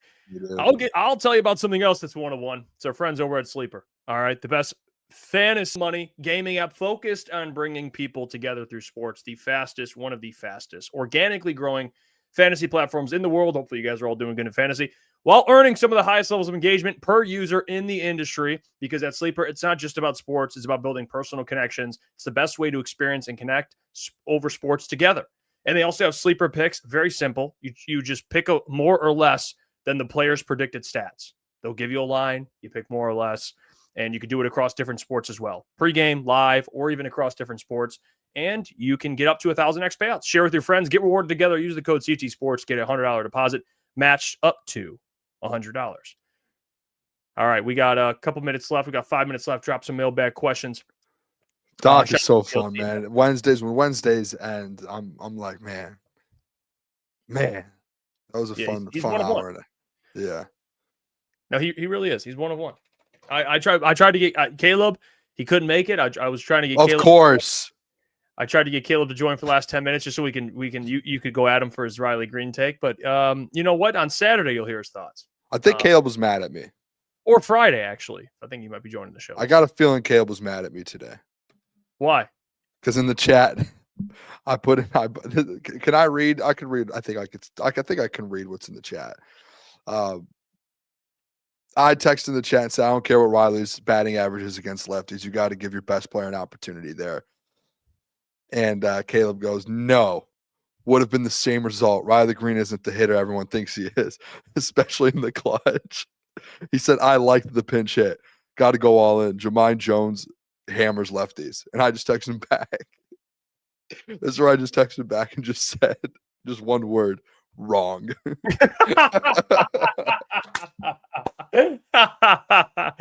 I'll tell you about something else that's one of one. It's our friends over at Sleeper. All right, the best fantasy money gaming app focused on bringing people together through sports. One of the fastest, organically growing fantasy platforms in the world. Hopefully, you guys are all doing good in fantasy, while earning some of the highest levels of engagement per user in the industry. Because at Sleeper, it's not just about sports. It's about building personal connections. It's the best way to experience and connect over sports together. And they also have Sleeper picks. Very simple. You just pick a more or less than the player's predicted stats. They'll give you a line. You pick more or less. And you can do it across different sports as well. Pre-game, live, or even across different sports. And you can get up to 1,000x payouts. Share with your friends. Get rewarded together. Use the code CT Sports. Get a $100 deposit matched up to $100. All right, we got a couple minutes left. We got 5 minutes left. Drop some mailbag questions. Doc shout is so out to Caleb fun, team. man. When Wednesdays end, I'm like, man, that was a Yeah, he's fun one of one. hour. Yeah. No, he really is. He's one of one. I tried to get Caleb. He couldn't make it. I was trying to get Of Caleb. course. I tried to get Caleb to join for the last 10 minutes just so you could go at him for his Riley Green take. But you know what? On Saturday you'll hear his thoughts. I think Caleb was mad at me. Or Friday, actually. I think he might be joining the show. I got a feeling Caleb was mad at me today. Why? Because in the chat, I put in. Can I read? I can read. I think I can read what's in the chat. I texted in the chat and said, I don't care what Riley's batting average is against lefties. You got to give your best player an opportunity there. And Caleb goes, no, would have been the same result. Riley Green isn't the hitter everyone thinks he is, especially in the clutch. He said, I liked the pinch hit. Got to go all in. Jermaine Jones hammers lefties. And I just texted him back. This is where I just texted back and just said, just one word, wrong. And I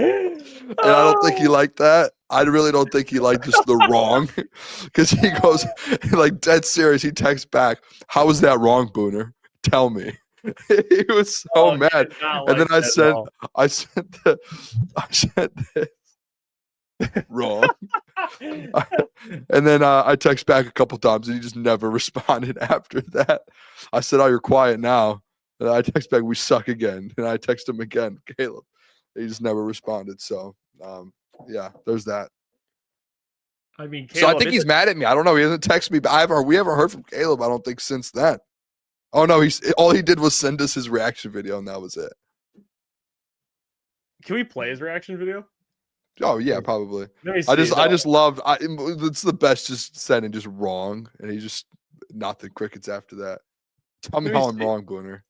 don't think he liked that. I really don't think he liked just the wrong. Because he goes, like, dead serious. He texts back, how is that wrong, Booner? Tell me. He was so mad. And then I sent this wrong. And then I text back a couple times and he just never responded after that. I said, oh, you're quiet now. And I text back, we suck again. And I text him again, Caleb. He just never responded. So, yeah, there's that. I mean, Caleb, so I think he's mad at me. I don't know. He hasn't texted me. But we haven't heard from Caleb, I don't think, since then. Oh, no, all he did was send us his reaction video, and that was it. Can we play his reaction video? Oh, yeah, probably. I just loved it's the best just sending just wrong. And he just nothing crickets after that. Tell me how I'm wrong, Booner.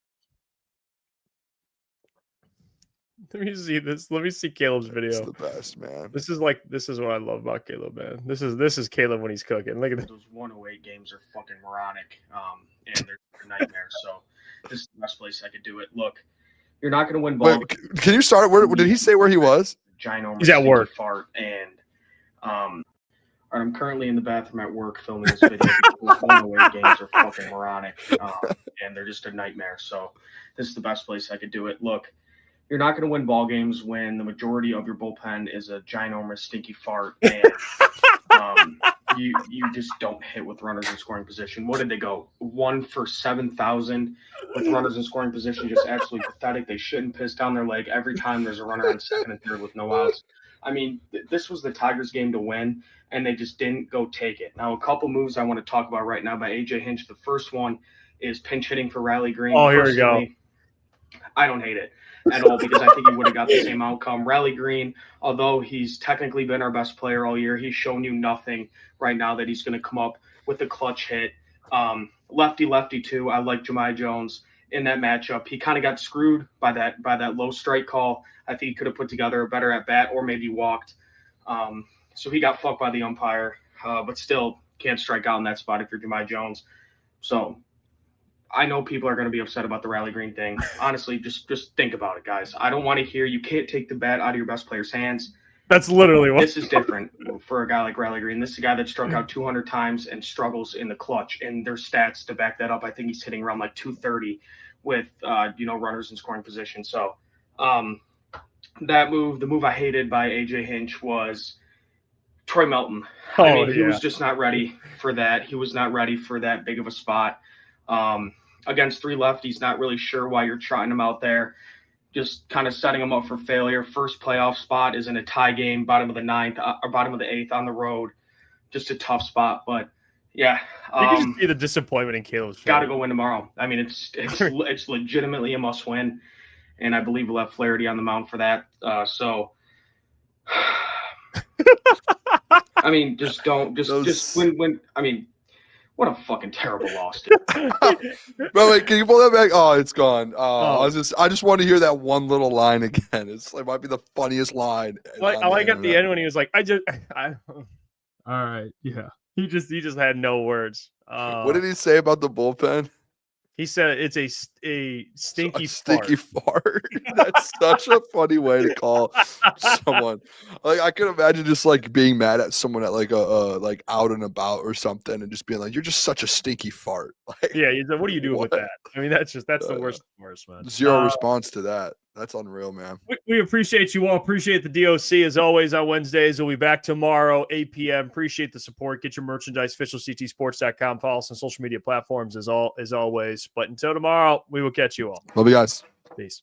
Let me see this. Let me see Caleb's video. It's the best, man. This is what I love about Caleb, man. This is Caleb when he's cooking. Look at this. Those 108 games are fucking moronic, and they're nightmares. So this is the best place I could do it. Look, you're not going to win ball. Wait, can you start? Where did he say where he was? Ginormous. He's at work. Fart, and I'm currently in the bathroom at work filming this video. Those 108 games are fucking moronic, and they're just a nightmare. So this is the best place I could do it. Look. You're not going to win ball games when the majority of your bullpen is a ginormous stinky fart, and you just don't hit with runners in scoring position. What did they go? 1 for 7,000 with runners in scoring position, just absolutely pathetic. They shouldn't piss down their leg every time there's a runner on second and third with no outs. I mean, this was the Tigers' game to win, and they just didn't go take it. Now, a couple moves I want to talk about right now by A.J. Hinch. The first one is pinch hitting for Riley Green. Oh, here we go. I don't hate it at all because I think he would have got the same outcome. Riley Green, although he's technically been our best player all year, he's shown you nothing right now that he's going to come up with a clutch hit. Lefty too. I like Jemai Jones in that matchup. He kind of got screwed by that low strike call. I think he could have put together a better at bat or maybe walked. So he got fucked by the umpire, but still can't strike out in that spot if you're Jemai Jones. So I know people are going to be upset about the Riley Green thing. Honestly, just think about it, guys. I don't want to hear you can't take the bat out of your best player's hands. That's literally what. This is different for a guy like Riley Green. This is a guy that struck out 200 times and struggles in the clutch. And there's stats to back that up. I think he's hitting around like 230 with runners in scoring position. So that move, the move I hated by AJ Hinch was Troy Melton. He was just not ready for that. He was not ready for that big of a spot. Against three lefties, not really sure why you're trotting him out there. Just kind of setting him up for failure. First playoff spot is in a tie game, bottom of the ninth or bottom of the eighth on the road. Just a tough spot, but yeah. You can just see the disappointment in Caleb's face. Got to go win tomorrow. I mean, it's legitimately a must win, and I believe we'll have Flaherty on the mound for that. I mean, just win. I mean. What a fucking terrible loss, dude. Bro, wait, can you pull that back? Oh, it's gone. I just want to hear that one little line again. It might be the funniest line. I like at the end when he was like, all right, yeah. He just had no words. What did he say about the bullpen? He said it's a stinky fart. That's such a funny way to call someone. Like I could imagine just like being mad at someone at like a like out and about or something, and just being like, "You're just such a stinky fart." Like, Yeah, what are you doing with what? that? I mean, that's the worst, man. Zero response to that. That's unreal, man. We appreciate you all. Appreciate the DOC as always on Wednesdays. We'll be back tomorrow, 8 p.m. Appreciate the support. Get your merchandise, officialctsports.com. Follow us on social media platforms as always. But until tomorrow, we will catch you all. Love you guys. Peace.